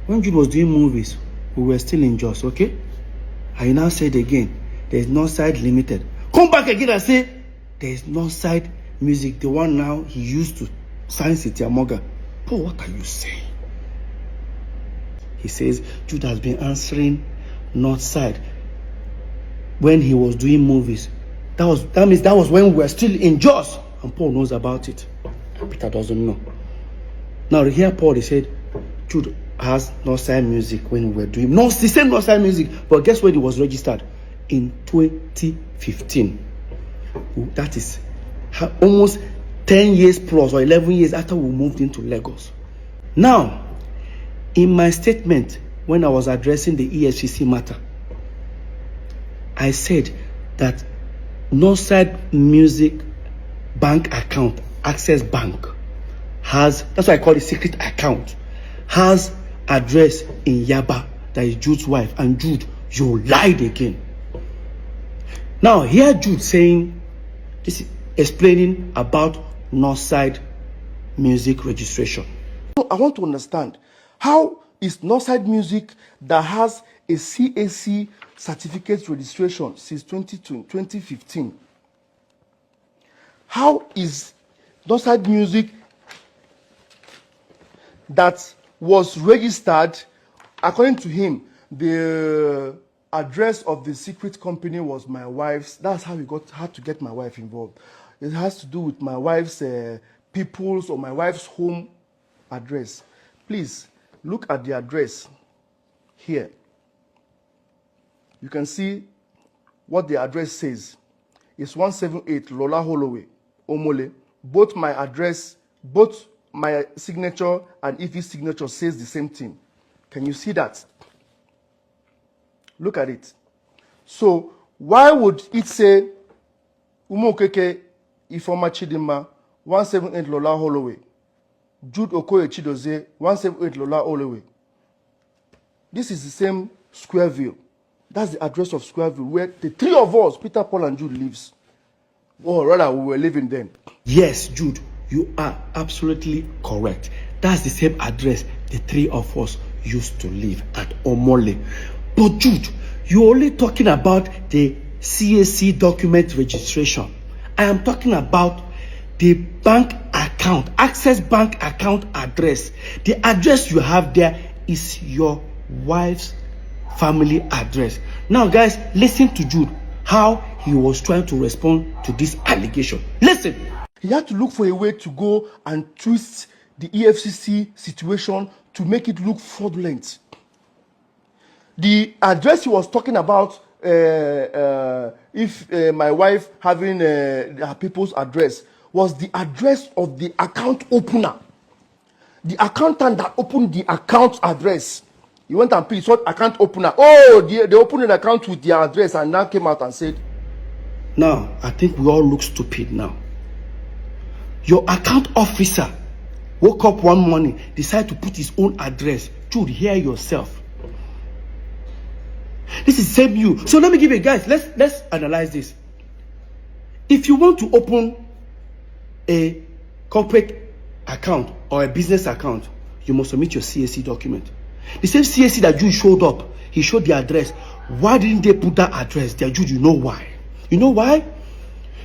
When Jude was doing movies, we were still in Jos, okay? I now said again, there's Northside Limited. Come back again and say, there's Northside Music, the one now he used to sign Cynthia Morgan. Paul, what are you saying? He says Jude has been answering Northside when he was doing movies. That means that was when we were still in Jos, and Paul knows about it. Peter doesn't know. Now here Paul, he said Jude has Northside Music when we were doing the same Northside Music, but guess when it was registered? In 2015. That is almost 10 years plus or 11 years after we moved into Lagos. Now, in my statement when I was addressing the EFCC matter, I said that Northside Music bank account, Access Bank, has, that's why I call it secret account, has address in Yaba, that is Jude's wife. And Jude, you lied again. Now here Jude saying, this is explaining about Northside Music registration. I want to understand, how is Northside Music that has a CAC certificate registration since 2015? How is Northside Music that was registered, according to him, the address of the secret company was my wife's. That's how we had to get my wife involved. It has to do with my wife's people's or my wife's home address. Please look at the address here. You can see what the address says. It's 178 Lola Holloway, Omole. Both my address, both my signature and Ife's signature says the same thing. Can you see that? Look at it. So why would it say Umokeke Ifoma Chidima 178 Lola Holloway, Jude Okoye Chidozie 178 Lola Holloway? This is the same Squareville. That's the address of Squareville where the three of us, Peter, Paul, and Jude, lives. Or rather, we were living then. Yes, Jude, you are absolutely correct. That's the same address the three of us used to live at Omole. But Jude, you're only talking about the CAC document registration. I am talking about the bank account, Access Bank account address. The address you have there is your wife's family address. Now, guys, listen to Jude, how he was trying to respond to this allegation. Listen. He had to look for a way to go and twist the EFCC situation to make it look fraudulent. The address he was talking about, if my wife having her people's address, was the address of the account opener. The accountant that opened the account address. He went and paid, sought account opener. Oh, they opened an account with their address and now came out and said, now, I think we all look stupid now. Your account officer woke up one morning, decided to put his own address. Jude, hear yourself. This is same you. So let me give you, guys, let's analyze this. If you want to open a corporate account or a business account, you must submit your CAC document. The same CAC that Jude showed up, he showed the address. Why didn't they put that address there? Jude, you know why? You know why?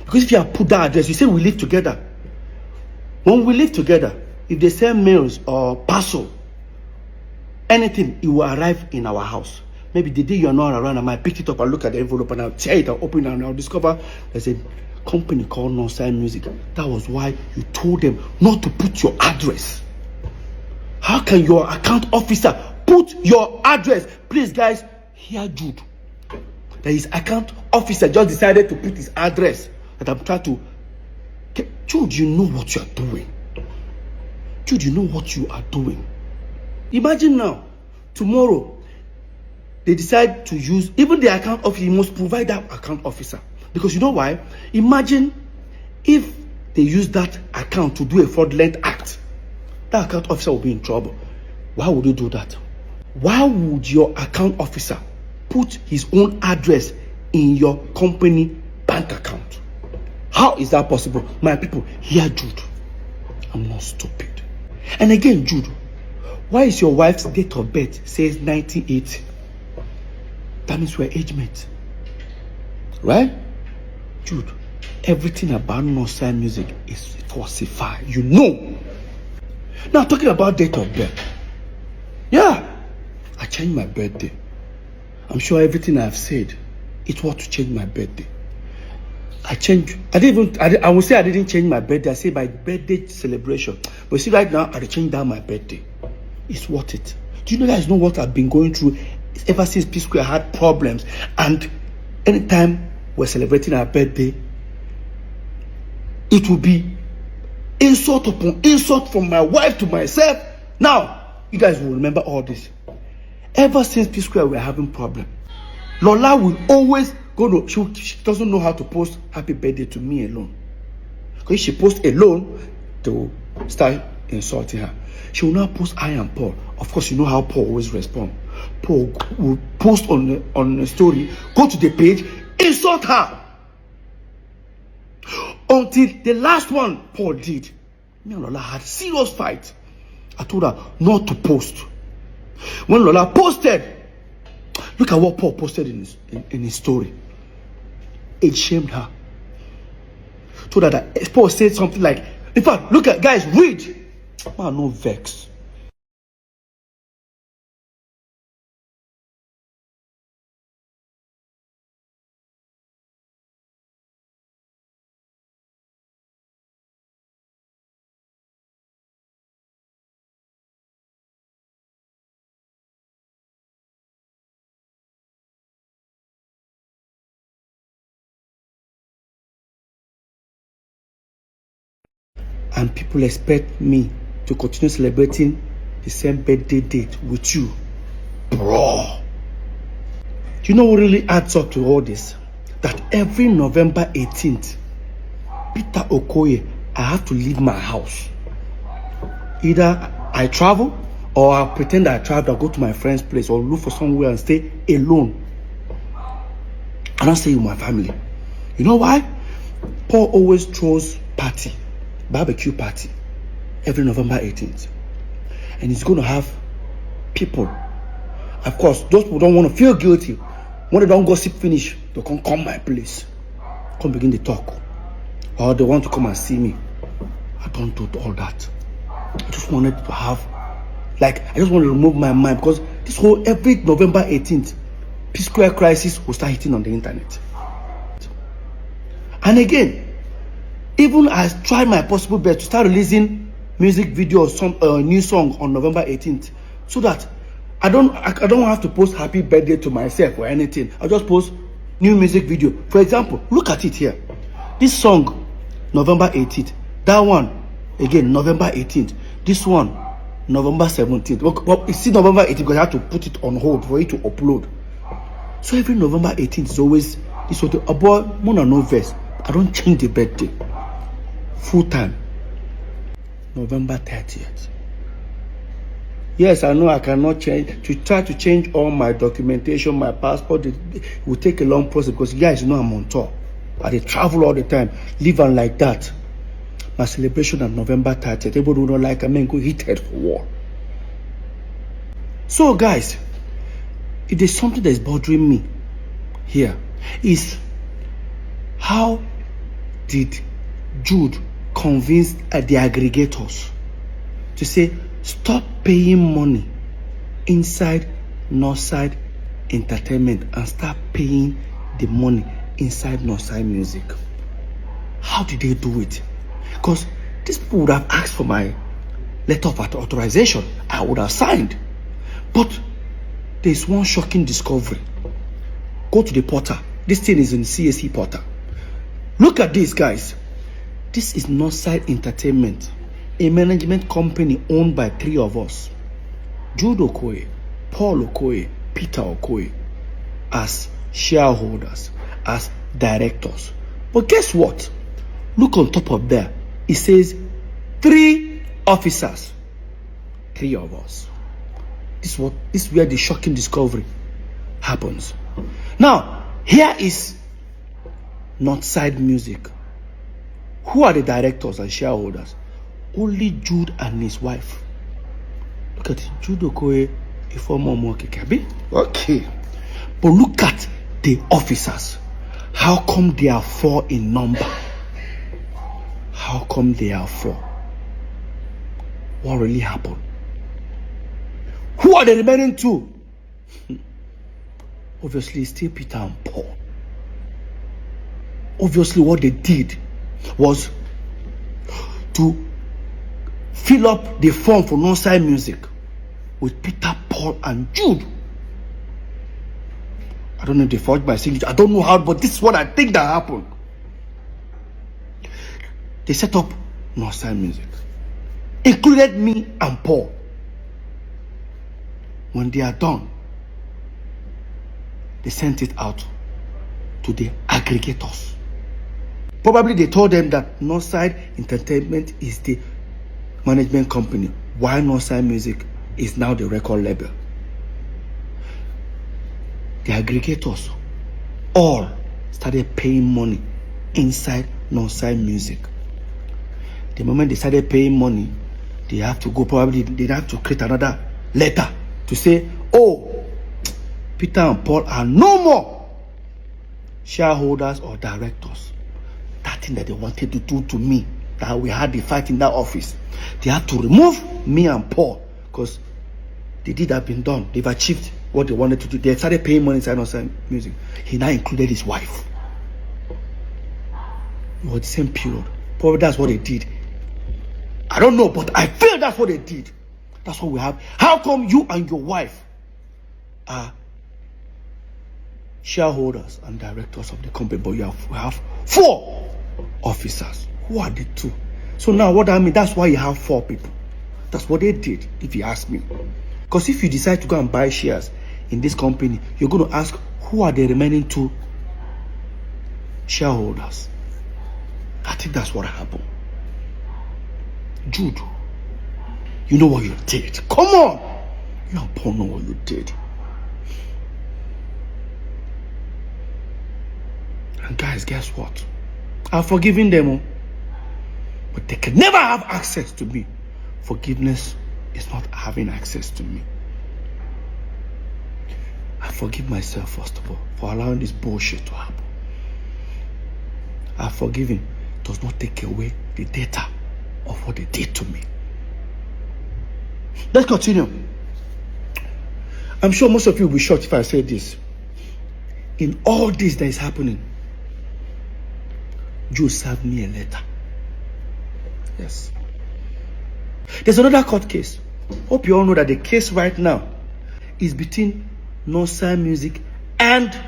Because if you have put that address, you say we live together. When we live together, if they send mails or parcel, anything, it will arrive in our house. Maybe the day you are not around, I might pick it up and look at the envelope and I'll tear it, I'll open it and I'll discover there's a company called Non-Sign Music. That was why you told them not to put your address. How can your account officer put your address? Please, guys, hear Jude. That his account officer just decided to put his address. That I'm trying to. Jude, you know what you are doing. Jude, you know what you are doing. Imagine now, tomorrow, they decide to use, even the account officer, you must provide that account officer. Because you know why? Imagine if they use that account to do a fraudulent act. That account officer will be in trouble. Why would you do that? Why would your account officer put his own address in your company bank account? How is that possible? My people, hear Jude. I'm not stupid. And again, Jude, why is your wife's date of birth says 1980? That means we're age mates. Right? Jude, everything about Non-Sign Music is falsified. You know. Now, talking about date of birth. Yeah, I changed my birthday. I'm sure everything I've said, it was to change my birthday. I would say I didn't change my birthday. I say my birthday celebration. But see, right now, I changed down my birthday. It's worth it. Do you guys know what I've been going through ever since P Square had problems? And anytime we're celebrating our birthday, it will be insult upon insult from my wife to myself. Now, you guys will remember all this. Ever since P Square, we're having problem. Lola will always go to, she doesn't know how to post happy birthday to me alone. Because if she posts alone, they will start insulting her. She will now post I and Paul. Of course, you know how Paul always responds. Paul will post on a story, go to the page, insult her. Until the last one Paul did. Me and Lola had serious fight. I told her not to post. When Lola posted, look at what Paul posted in his story. It shamed her. Told her that Paul said something like, in fact, look at, guys, read. Man, no vex. And people expect me to continue celebrating the same birthday date with you. Bro. Do you know what really adds up to all this? That every November 18th, Peter Okoye, I have to leave my house. Either I travel or I pretend I travel, I go to my friend's place or look for somewhere and stay alone. I don't stay with my family. You know why? Paul always throws party. Barbecue party every November 18th, and he's going to have people. Of course, those who don't want to feel guilty, when they don't gossip finish, they can come my place, come begin to talk. or they want to come and see me. I don't do all that. I just wanted to have, like, I just want to remove my mind, because this whole, every November 18th, P Square crisis will start hitting on the internet. And again, even I tried my possible best to start releasing music video or some new song on November 18th, so that I don't have to post happy birthday to myself or anything. I'll just post new music video. For example, look at it here. This song, November 18th. That one, again, November 18th. This one, November 17th. Well, you see November 18th because I have to put it on hold for it to upload. So every November 18th is always this sort of about Mona no verse. I don't change the birthday. Full time. November 30th. Yes, I know I cannot change. To try to change all my documentation, my passport, it will take a long process, because guys, you know I'm on tour. I travel all the time, live on like that. My celebration on November 30th. Everybody who don't like, I mean, go hit head for war. So guys, if there's something that is bothering me here, is how did Jude convince the aggregators to say stop paying money inside Northside Entertainment and start paying the money inside Northside Music? How did they do it? Because these people would have asked for my letter of authorization. I would have signed. But there's one shocking discovery. Go to the portal. This thing is in CSE portal. Look at this, guys. This is Northside Entertainment, a management company owned by 3 of us. Jude Okoye, Paul Okoye, Peter Okoye, as shareholders, as directors. But guess what? Look on top of there. It says 3 officers. 3 of us. This is where the shocking discovery happens. Now, here is Northside Music. Who are the directors and shareholders? Only Jude and his wife. Look at it. Jude Okoye, a former Mokikabi. Okay. But look at the officers. How come they are 4 in number? How come they are 4? What really happened? Who are the remaining 2? Obviously, still Peter and Paul. Obviously, what they did was to fill up the form for Northside Music with Peter, Paul, and Jude. I don't know if they forged my signature. I don't know how, but this is what I think that happened. They set up Northside Music, included me and Paul. When they are done, they sent it out to the aggregators. Probably they told them that Northside Entertainment is the management company, while Northside Music is now the record label. The aggregators all started paying money inside Northside Music. The moment they started paying money, they have to go, probably they have to create another letter to say, oh, Peter and Paul are no more shareholders or directors. That thing that they wanted to do to me, that we had the fight in that office, they had to remove me and Paul, because the deed had been done. They've achieved what they wanted to do. They started paying money inside Northside Music. He now included his wife. It was the same period. Probably that's what they did. I don't know, but I feel that's what they did. That's what we have. How come you and your wife are shareholders and directors of the company, but we have 4 officers? Who are the 2? So now what I mean, that's why you have 4 people. That's what they did, if you ask me. Because if you decide to go and buy shares in this company, you're going to ask, who are the remaining 2 shareholders? I think that's what happened. Jude, you know what you did. Come on. You and Paul know what you did. And guys, guess what? I've forgiven them. But they can never have access to me. Forgiveness is not having access to me. I forgive myself, first of all, for allowing this bullshit to happen. I've forgiven does not take away the data of what they did to me. Let's continue. I'm sure most of you will be shocked if I say this. In all this that is happening, Joe served me a letter. Yes. There's another court case. Hope you all know that the case right now is between Nosa Music and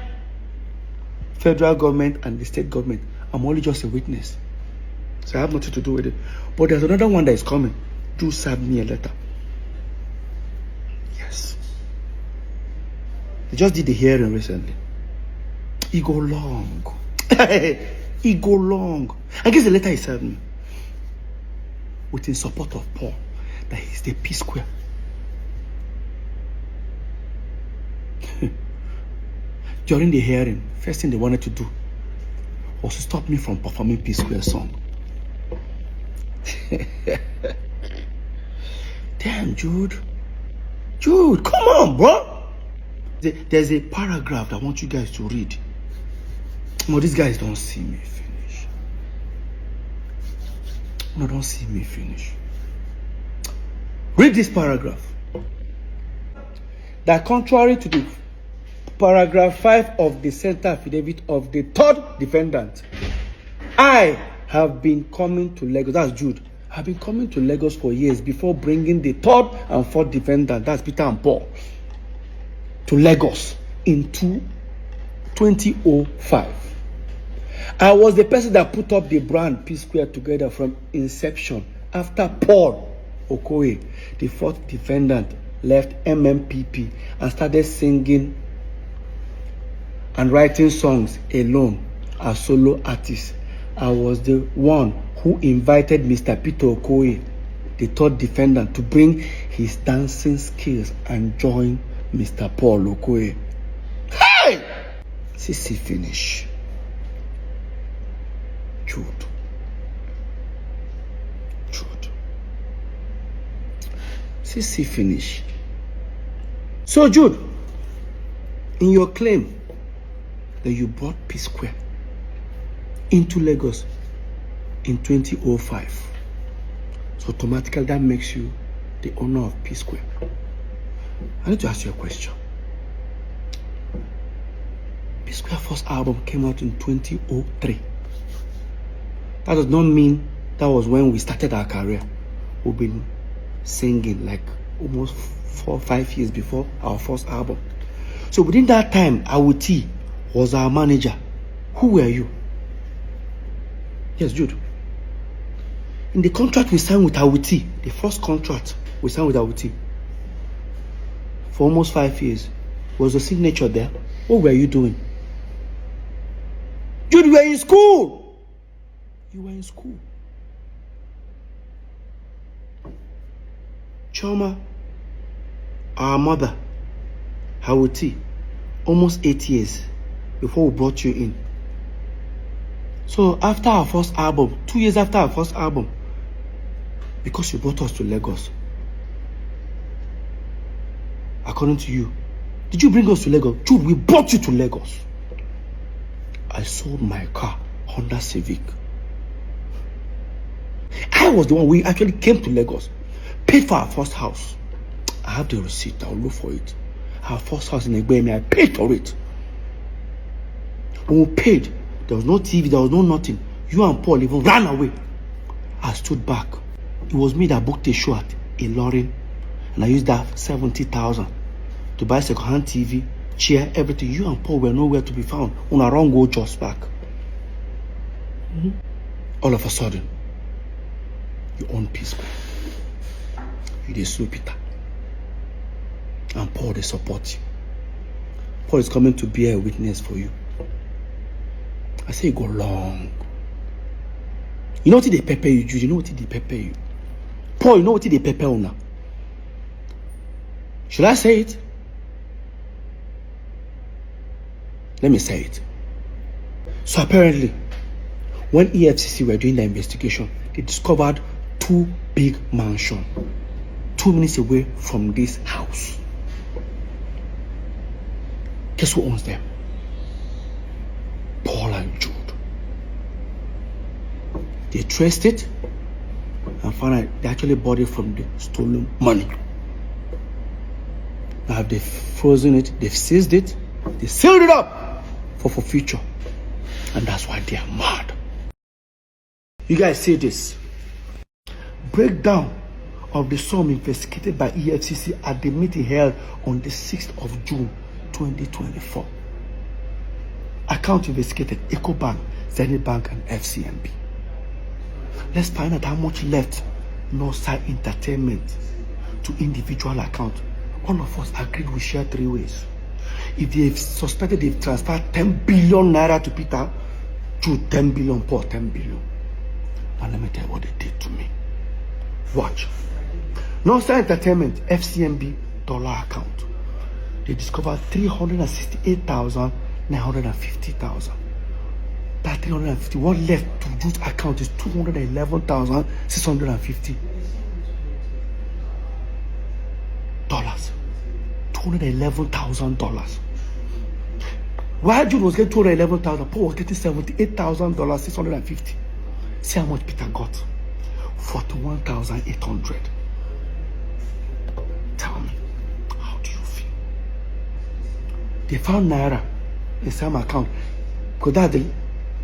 federal government and the state government. I'm only just a witness, so I have nothing to do with it. But there's another one that is coming. Joe served me a letter. Yes. They just did the hearing recently. It go long. It go long. I guess the letter he served me with in support of Paul, that he's the P Square. During the hearing, first thing they wanted to do was to stop me from performing P Square song. Damn, Jude. Jude, come on, bro. There's a paragraph that I want you guys to read. No, these guys don't see me finish. No, don't see me finish. Read this paragraph. That contrary to the paragraph 5 of the center affidavit of the third defendant, I have been coming to Lagos. That's Jude. I've been coming to Lagos for years before bringing the third and fourth defendant, that's Peter and Paul, to Lagos in 2005. I was the person that put up the brand P Square together from inception after Paul Okoye, the fourth defendant, left MMPP and started singing and writing songs alone as solo artist. I was the one who invited Mr. Peter Okoye, the third defendant, to bring his dancing skills and join Mr. Paul Okoye. Hey! CC finish. Jude. CC finish. So Jude, in your claim that you brought P Square into Lagos in 2005, so automatically that makes you the owner of P Square. I need to ask you a question. P Square first album came out in 2003. That does not mean that was when we started our career. We've been singing like almost 4 or 5 years before our first album. So within that time, Awuti was our manager. Who were you? Yes, Jude. In the contract we signed with Awuti, the first contract we signed with Awuti for almost 5 years, was the signature there? What were you doing? Jude, you were in school. You were in school. Choma, our mother, Hawati, almost 8 years before we brought you in. So after our first album, 2 years after our first album, because you brought us to Lagos, according to you, did you bring us to Lagos? Jude, we brought you to Lagos. I sold my car, Honda Civic. I was the one, we actually came to Lagos, paid for our first house. I have the receipt, I'll look for it. Our first house in Egbemi, I paid for it. When we paid, there was no TV, there was no nothing. You and Paul even ran away. I stood back. It was me that booked a show at Ilorin, and I used that 70,000 to buy second-hand TV, chair, everything. You and Paul were nowhere to be found. On our wrong go just back. All of a sudden, you own P Square. You dey sue Peter. And Paul, they support you. Paul is coming to be a witness for you. I say you go long. You know what they pepper you, Jude? You know what they pepper you? Paul, you know what they pepper you now? Should I say it? Let me say it. So apparently, when EFCC were doing the investigation, they discovered 2 big mansions 2 minutes away from this house. Guess who owns them? Paul and Jude. They traced it and found out they actually bought it from the stolen money. Now they've frozen it, they've seized it, they sealed it up for future. And that's why they are mad. You guys see this? Breakdown of the sum investigated by EFCC at the meeting held on the 6th of June 2024. Account investigated EcoBank, Zenith Bank, and FCMB. Let's find out how much left Northside Entertainment to individual account. All of us agreed we share 3 ways. If they've suspected they've transferred 10 billion naira to Peter, Jude 10 billion, Paul 10 billion. Now let me tell you what they did to me. Watch. Northside Entertainment FCMB dollar account. They discovered 368,950,000. That 350, what left to Jude's account is 211,650 dollars. $211,000. While Jude was getting 211,000, Paul was getting $78,650. See how much Peter got? 41,800. Tell me, how do you feel? They found naira in some account, because that's the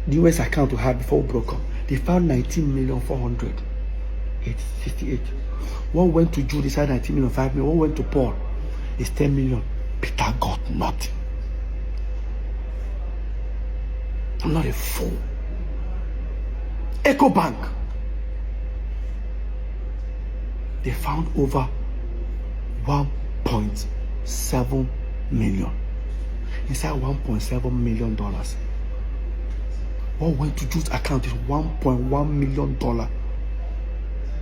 US account we had before we broke up. They found 19,400,868. One went to Jude, he said 19 million, 5 million. One went to Paul, it's 10 million. Peter got nothing. I'm not a fool. EcoBank, they found over 1.7 million. Inside $1.7 million. What went to Jude's account is $1.1 million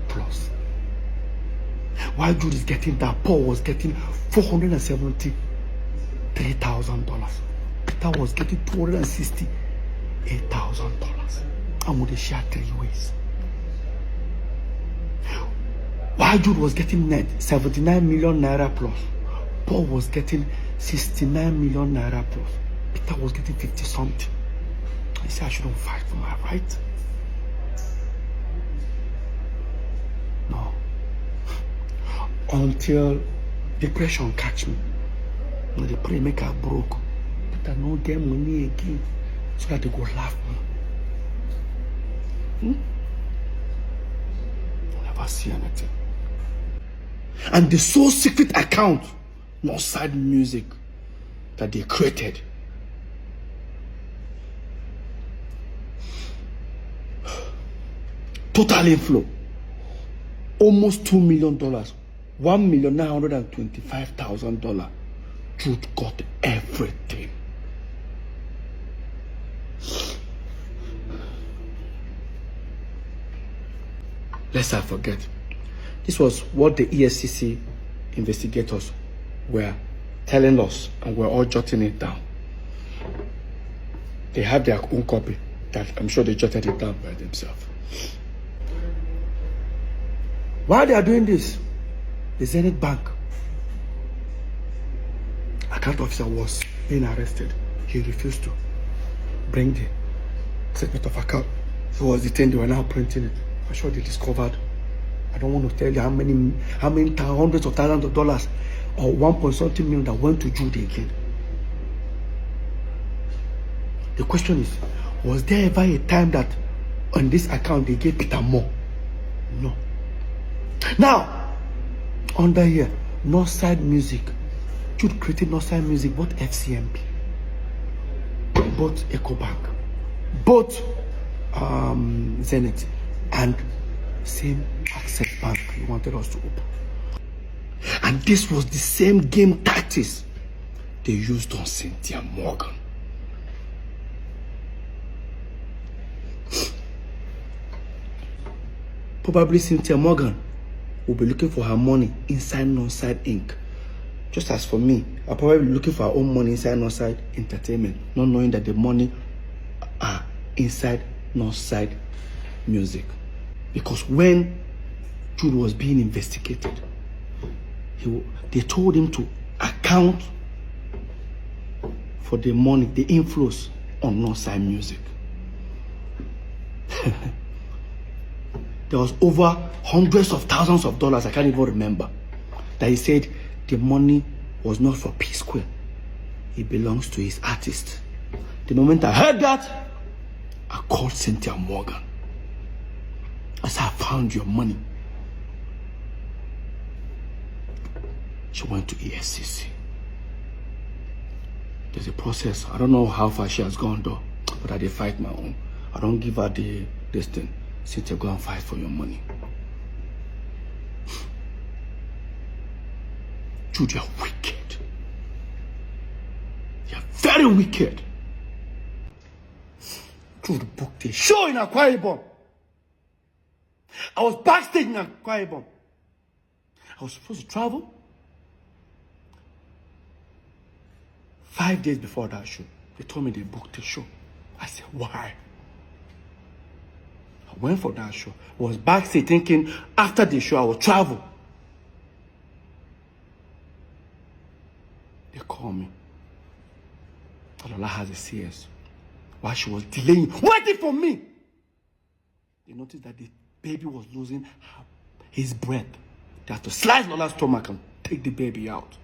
plus. While Jude is getting that, Paul was getting $473,000. Peter was getting $268,000. And would they share 3 ways? While Jude was getting net 79 million naira plus, Paul was getting 69 million naira plus. Peter was getting 50 something. I said I shouldn't fight for my right. No. Until depression catch me. No, they pray make I broke. Peter no get money again. So that they go laugh me. Never see anything. And the sole secret account, Northside Music, that they created. Total inflow, almost $2 million, $1,925,000. Jude got everything. Lest I forget, this was what the EFCC investigators were telling us, and we're all jotting it down. They have their own copy that I'm sure they jotted it down by themselves. While they are doing this, the Zenith Bank account officer was being arrested. He refused to bring the statement of account. He was detained. They were now printing it. I'm sure they discovered, I don't want to tell you how many hundreds of thousands of dollars or 1.something million that went to Jude again. The question is, was there ever a time that on this account they gave Peter more? No. Now, under here, Northside Music. Jude created Northside Music, both FCMB, both EcoBank, both Zenith, and same Access Bank he wanted us to open. And this was the same game tactics they used on Cynthia Morgan. Probably Cynthia Morgan will be looking for her money inside Northside Inc. Just as for me, I'll probably be looking for her own money inside Northside Entertainment, not knowing that the money are inside Northside Music. Because when Jude was being investigated, they told him to account for the money, the inflows on Northside Music. there was over hundreds of thousands of dollars, I can't even remember, that he said the money was not for P Square. It belongs to his artist. The moment I heard that, I called Cynthia Morgan. I said, I found your money. She went to ESCC. There's a process. I don't know how far she has gone though, but I did fight my own. I don't give her this thing. Cynthia, go and fight for your money. Jude, you're wicked. You're very wicked. Jude booked a show in Akwa Ibom. I was backstage in Akwa Ibom. I was supposed to travel 5 days before that show. They told me they booked a show. I said, why? I went for that show. I was backstage thinking after the show I would travel. They called me. Alola has a CS. While she was delaying, waiting for me, they noticed that the baby was losing his breath. They had to slice Lola's stomach and take the baby out.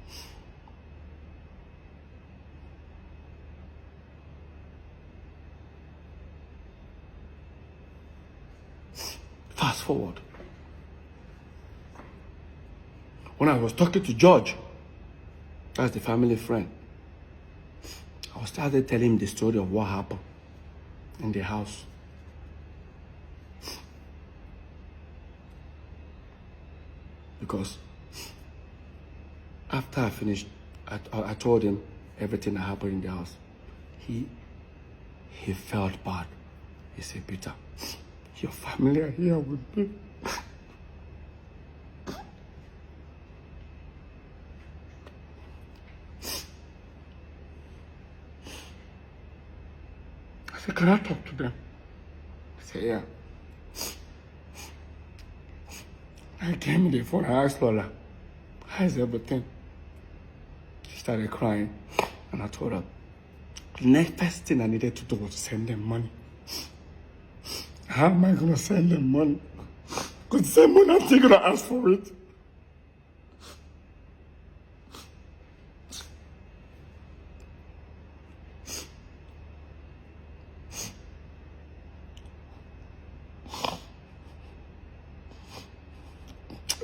Fast forward. When I was talking to George, that's the family friend, I started telling him the story of what happened in the house. Because after I finished, I told him everything that happened in the house. He felt bad. He said, Peter, your family are here with me. I said, can I talk to them? He said, yeah. I came in the phone, I asked Lola, how's everything? She started crying, and I told her, the next first thing I needed to do was send them money. How am I going to send them money? Because send money, I'm still going to ask for it.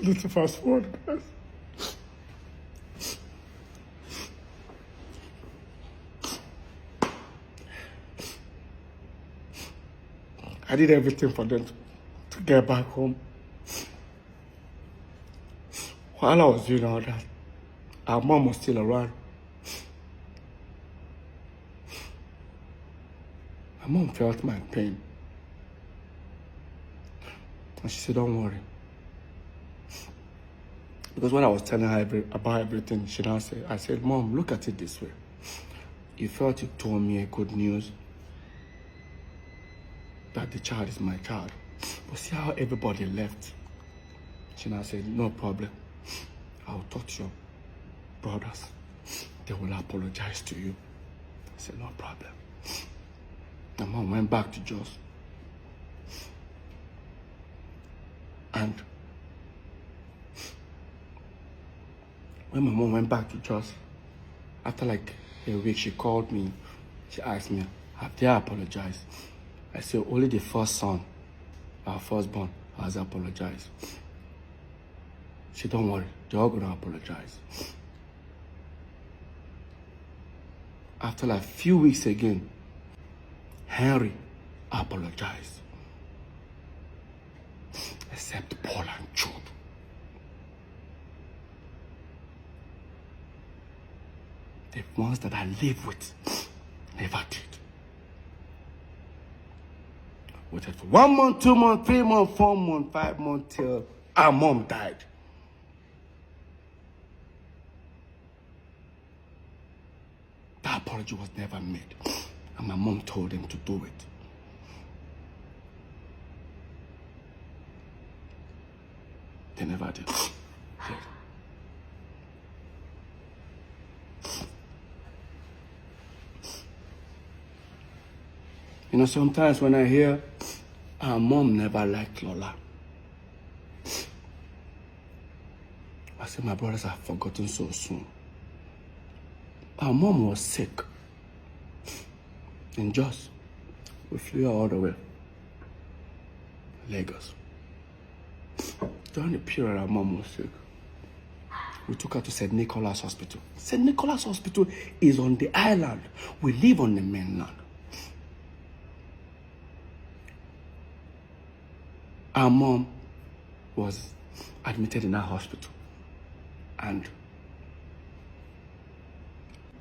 Let's fast forward, guys. I did everything for them to get back home. While I was doing all that, our mom was still around. My mom felt my pain. And she said, don't worry. Because when I was telling her about everything, she now said, I said, Mom, look at it this way. You felt you told me a good news that the child is my child. But see how everybody left. She now said, no problem. I'll talk to your brothers. They will apologize to you. I said, no problem. My mom went back to Jos. And when my mom went back to Jos, after like a week, she called me. She asked me, have they apologized? I said, only the first son, our firstborn, has apologized. She said, don't worry, they're all going to apologize. After like a few weeks again, Henry apologized. Except Paul and Jude. The ones that I live with never did. Waited for 1 month, 2 months, 3 months, 4 months, 5 months till our mom died. That apology was never made. And my mom told him to do it. They never did. You know, sometimes when I hear our mom never liked Lola, say my brothers have forgotten so soon. Our mom was sick. In Jos, we flew her all the way to Lagos. During the period our mom was sick, we took her to St. Nicholas Hospital. St. Nicholas Hospital is on the island. We live on the mainland. Our mom was admitted in our hospital, and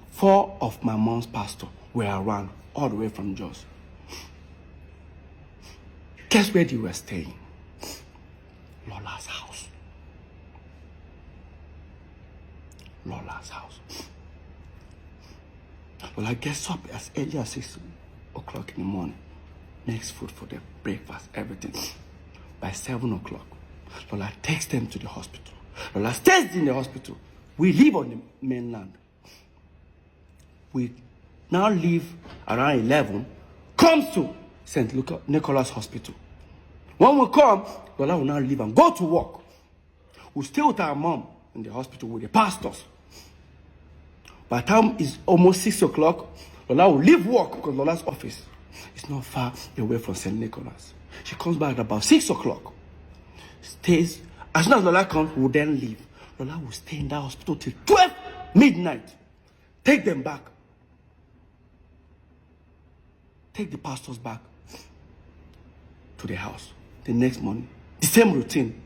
4 of my mom's pastors were around all the way from Jos. Guess where they were staying? Lola's house. Lola's house. Lola gets up as early as 6 o'clock in the morning, makes food for them, breakfast, everything. By 7 o'clock, Lola takes them to the hospital. Lola stays in the hospital. We live on the mainland. We now leave around 11, comes to St. Nicholas Hospital. When we come, Lola will now leave and go to work. We stay with our mom in the hospital with the pastors. By the time it's almost 6 o'clock, Lola will leave work because Lola's office is not far away from St. Nicholas. She comes back at about 6 o'clock. Stays. As soon as Lola comes, we'll then leave. Lola will stay in that hospital till 12 midnight. Take them back. Take the pastors back to the house. The next morning, the same routine.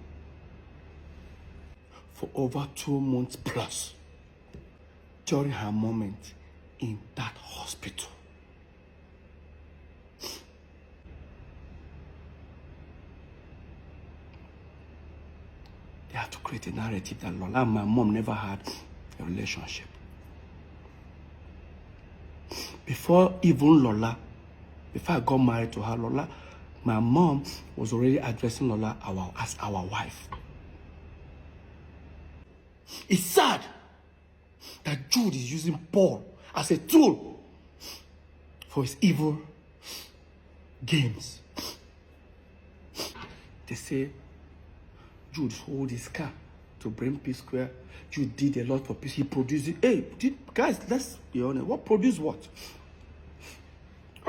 For over 2 months plus, during her moment in that hospital. They have to create a narrative that Lola and my mom never had a relationship. Before I got married to her, Lola, my mom was already addressing Lola as our wife. It's sad that Jude is using Paul as a tool for his evil games. They say Jude sold his car to bring P Square. Jude did a lot for peace. He produced it. Hey, guys, let's be honest. What produced what?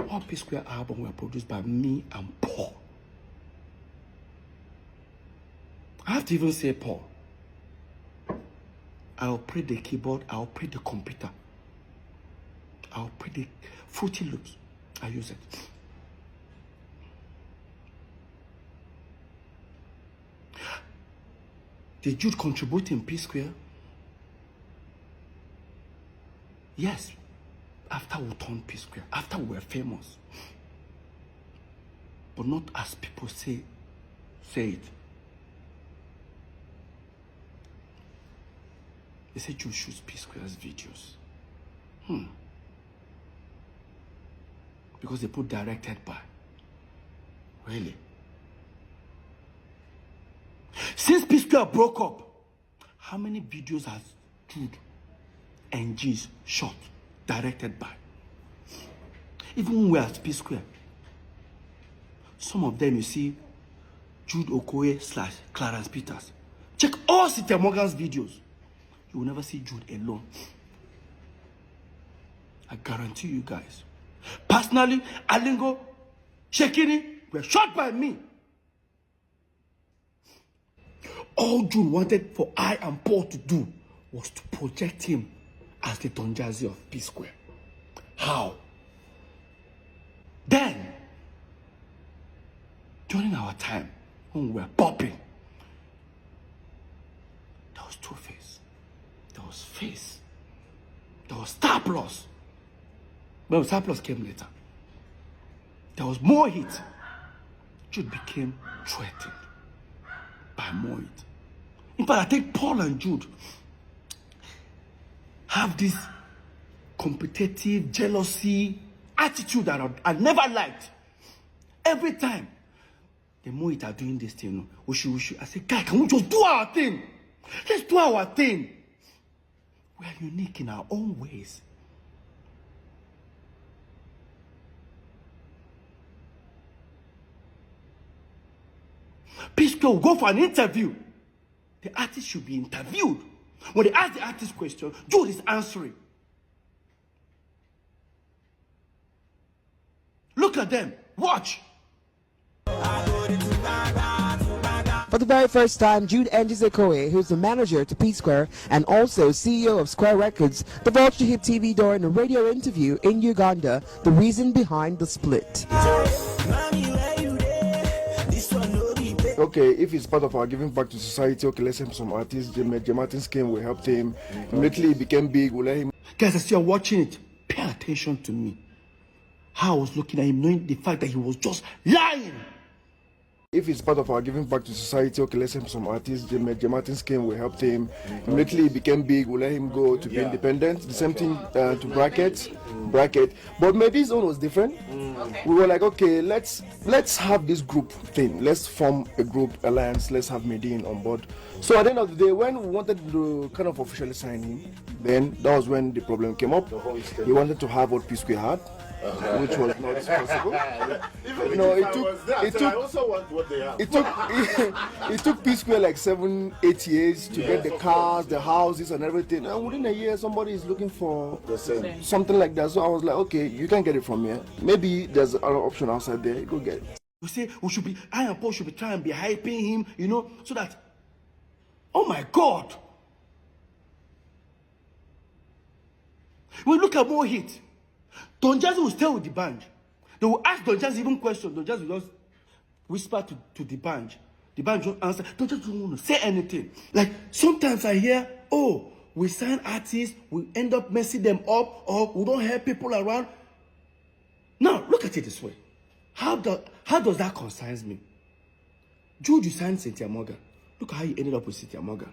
All P Square albums were produced by me and Paul. I have to even say Paul. I'll play the keyboard. I'll play the computer. I'll play the Fruity Loops. I use it. Did Jude contribute in P Square? Yes. After we turned P Square, after we were famous. But not as people say it. They say Jude shoots P Square's videos. Because they put directed by. Really? Since P Square broke up, how many videos has Jude and G's shot, directed by? Even when we are at P Square, some of them you see Jude Okoye / Clarence Peters. Check all Cynthia Morgan's videos. You will never see Jude alone. I guarantee you guys. Personally, Alingo, Shekini were shot by me. All Jude wanted for I and Paul to do was to project him as the Don Jazzy of P Square. How? Then, during our time, when we were popping, there was Two-Face, there was Face, there was Star Plus. Well, Star Plus came later. There was more hit. Jude became threatened by more hit. In fact, I think Paul and Jude have this competitive, jealousy attitude that I never liked. Every time the Moit are doing this thing, we should. I say, guy, can we just do our thing? Let's do our thing. We are unique in our own ways. P Square will go for an interview. the artist should be interviewed. When they ask the artist question, Jude is answering. Look at them. Watch. For the very first time, Jude Engis Okoye, who's the manager to P Square and also CEO of Square Records, divulged to Hip TV during a radio interview in Uganda the reason behind the split. Okay, if it's part of our giving back to society, okay, let's help some artists. J Martin's came, we helped him. Immediately he became big, we let him. Guys, as you're watching it, pay attention to me. How I was looking at him, knowing the fact that he was just lying. If it's part of our giving back to society, okay, let's help some artists. J Martin's came, we helped him. Immediately he became big, we let him go to be independent. The same thing to Bracket. But maybe his own was different. We were like, okay, let's have this group thing. Let's form a group alliance. Let's have Medine on board. So at the end of the day, when we wanted to kind of officially sign him, then that was when the problem came up. He wanted to have what P Square had. Which was not possible. You know, it took P Square like 7-8 years to get the cars, the houses, and everything. And within a year, somebody is looking for something like that. So I was like, okay, you can get it from here. Maybe there's another option outside there. You go get it. We say I and Paul should be trying to be hyping him, you know, so that, oh my God, we look at more hits. Don Jazzy will stay with the band. They will ask Don Jazzy even questions. Don Jazzy will just whisper to the band. The band won't answer. Don Jazzy don't want to say anything. Like sometimes I hear, oh, we sign artists, we end up messing them up, or we don't have people around. Now look at it this way. How does that concern me? Jude, you signed Cynthia Morgan. Look at how you ended up with Cynthia Morgan.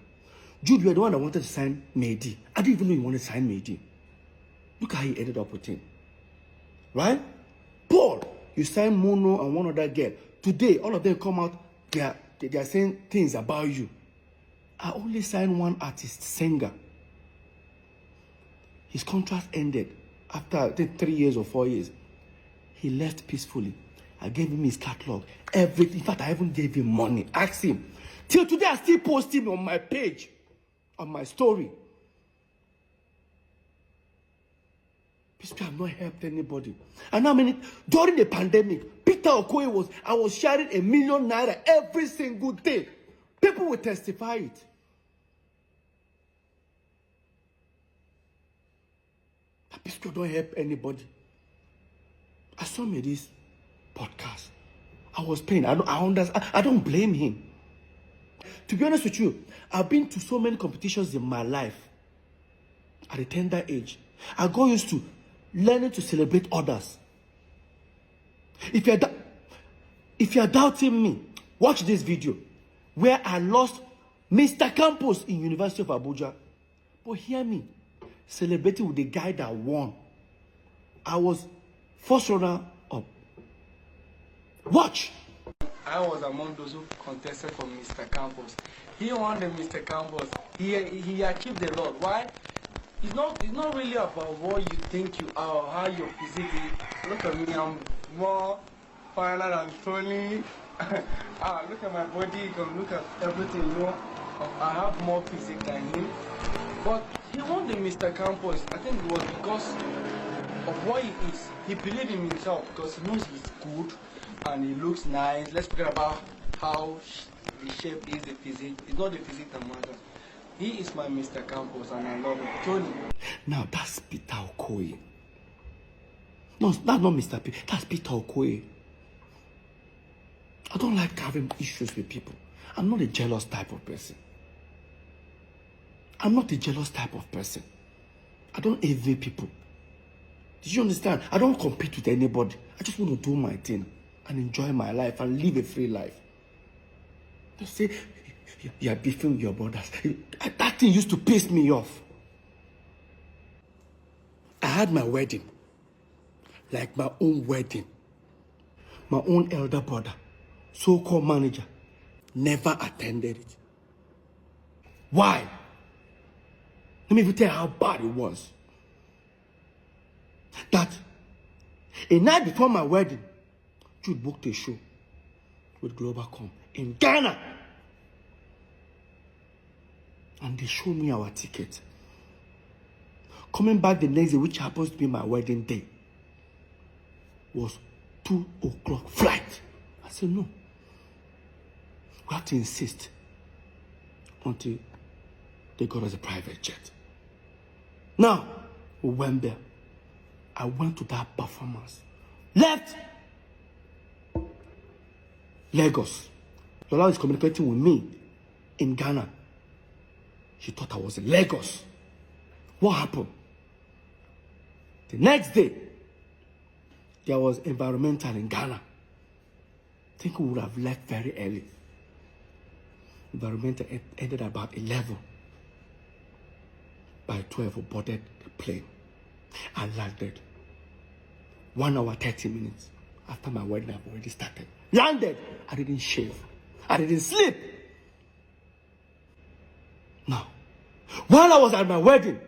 Jude, you were the one that wanted to sign Mehdi. I didn't even know you wanted to sign Mehdi. Look how you ended up with him. Right? Paul, you signed Mono and one other girl. Today, all of them come out, they are saying things about you. I only signed one artist, singer. His contract ended after, I think, 3 years or 4 years. He left peacefully. I gave him his catalog. Everything. In fact, I even gave him money. Ask him. Till today, I still post him on my page, on my story. I have not helped anybody. And how many during the pandemic, Peter Okoye I was sharing ₦1 million every single day. People will testify it. That don't help anybody. I saw me this podcast. I was paying. I don't blame him. To be honest with you, I've been to so many competitions in my life. At a tender age, I got used to learning to celebrate others. If you're doubting me, watch this video where I lost Mr. Campos in University of Abuja. But hear me, celebrating with the guy that won. I was first runner up. Watch. I was among those who contested for Mr. Campos. He won the Mr. Campos. He achieved a lot. Why? It's not really about what you think you are or how your physique is. Look at me, I'm more finer than Tony. Look at my body, you can look at everything, you know. I have more physique than him. But he won the Mr. Campos. I think it was because of what he is. He believed in himself because he knows he's good and he looks nice. Let's forget about how the shape is, the physique. It's not the physique that matters. He is my Mr. Campos and I love him. Tony. Now that's Peter Okoye. No, that's not Mr. P. That's Peter Okoye. I don't like having issues with people. I'm not a jealous type of person. I'm not a jealous type of person. I don't envy people. Did you understand? I don't compete with anybody. I just want to do my thing and enjoy my life and live a free life. They say, you are beefing with your brothers. That thing used to piss me off. I had my wedding, like my own wedding. My own elder brother, so-called manager, never attended it. Why? Let me even tell you how bad it was. That a night before my wedding, Jude booked a show with Globalcom in Ghana. And they showed me our ticket. Coming back the next day, which happens to be my wedding day, was 2 o'clock flight. I said, no. We have to insist until they got us a private jet. Now, we went there. I went to that performance. Left Lagos. Lola is communicating with me in Ghana. She thought I was in Lagos. What happened? The next day, there was environmental in Ghana. I think we would have left very early. Environmental ended about 11. By 12, we boarded the plane. I landed. 1 hour, 30 minutes after my wedding, I've already started. Landed. I didn't shave. I didn't sleep. Now, while I was at my wedding,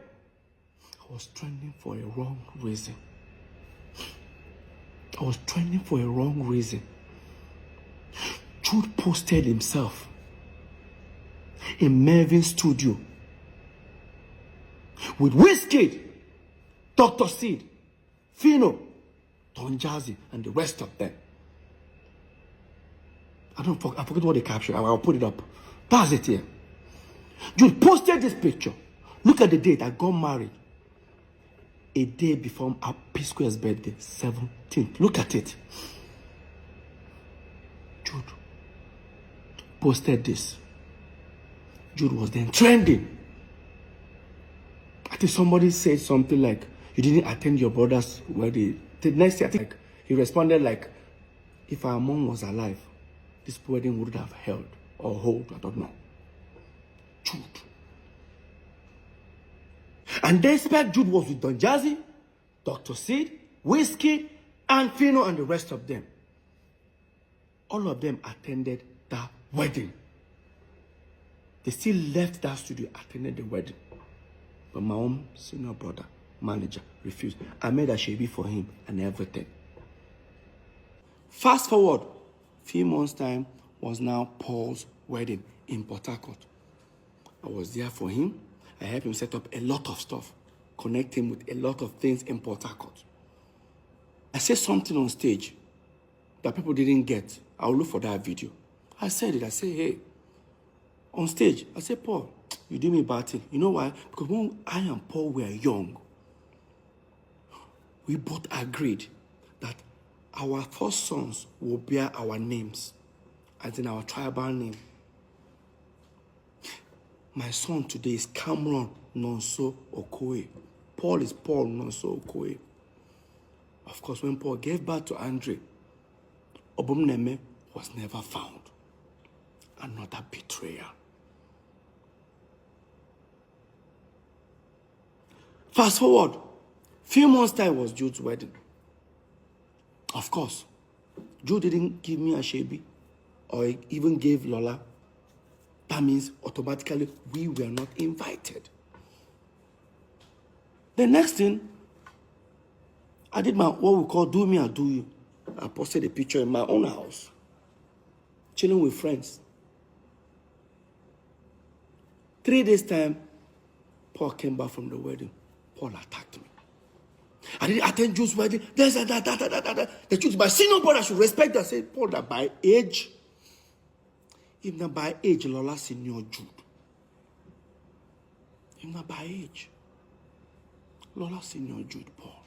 I was trending for a wrong reason. I was trending for a wrong reason. Jude posted himself in Mervin's studio with Wizkid, Dr. Seed, Fino, Don Jazzy, and the rest of them. I forget what they captured. I'll put it up. That's it here. Jude posted this picture. Look at the date. I got married a day before our P Square's birthday, 17th. Look at it. Jude posted this. Jude was then trending. I think somebody said something like, you didn't attend your brother's wedding. The next day, I think he responded like, if our mom was alive, this wedding would have held or hold, I don't know. Jude. And they expect Jude was with Don Jazzy, Dr. Seed, Wizkid, and Fino, and the rest of them. All of them attended that wedding. They still left that studio, attended the wedding. But my own senior brother, manager, refused. I made a shabby for him and everything. Fast forward, few months' time was now Paul's wedding in Port Harcourt. I was there for him. I helped him set up a lot of stuff, connect him with a lot of things in Port Harcourt. I said something on stage that people didn't get. I'll look for that video. I said it. I said, hey, on stage, I said, Paul, you did me a bad thing. You know why? Because when I and Paul were young, we both agreed that our first sons will bear our names, as in our tribal name. My son today is Cameron Nonso Okoye. Paul is Paul Nonso Okoye. Of course, when Paul gave birth to Andre, Obumneme was never found. Another betrayal. Fast forward, few months' time was Jude's wedding. Of course, Jude didn't give me a shabby or even gave Lola. That means automatically we were not invited. The next thing, I did what we call do me or do you. I posted a picture in my own house, chilling with friends. 3 days time, Paul came back from the wedding. Paul attacked me. I didn't attend Jude's wedding. The Jude, my senior brother should respect that. I said, Paul, that by age, if not by age, Lola senior Jude. If not by age, Lola senior Jude, Paul.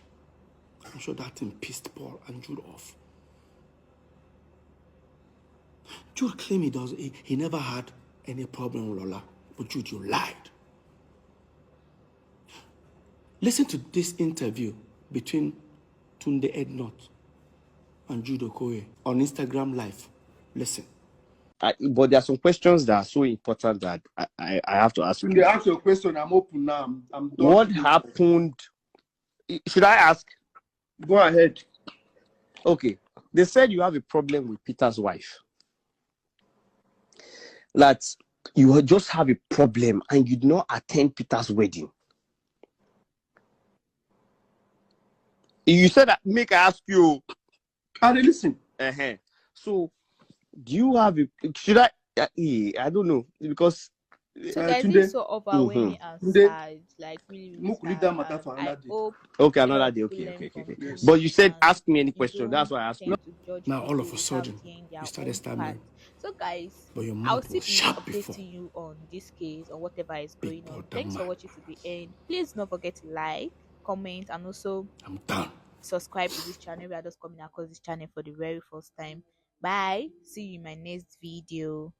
I'm sure that thing pissed Paul and Jude off. Jude claimed he never had any problem with Lola. But Jude, you lied. Listen to this interview between Tunde Ednot and Jude Okoye on Instagram Live. Listen. But there are some questions that are so important that I have to ask you. They ask your question. I'm open now. I'm done. What happened? Should I ask? Go ahead. Okay. They said you have a problem with Peter's wife. That you just have a problem and you did not attend Peter's wedding. You said that, make I ask you. Can I listen? So, do you have a, should I don't know, because So guys, this is Tunde, so Mm-hmm. overwhelming and Tunde, sad, like really, really Mook leave that sad. matter And for I another day. hope Okay, a lot another of day. people Okay, learn okay, okay, from okay. Yes. But it you said and ask me any you question. That's don't why I asked you. tend to judge Now all of people a without sudden, hearing you their started own part. stammering. So guys, But your I'll mouth still was be sharp before. updating you on this case or whatever is Big going on. brother Thanks for man. watching to the end. Please don't forget to like, comment, and also I'm done. subscribe to this channel. We are just coming across this channel for the very first time. Bye. See you in my next video.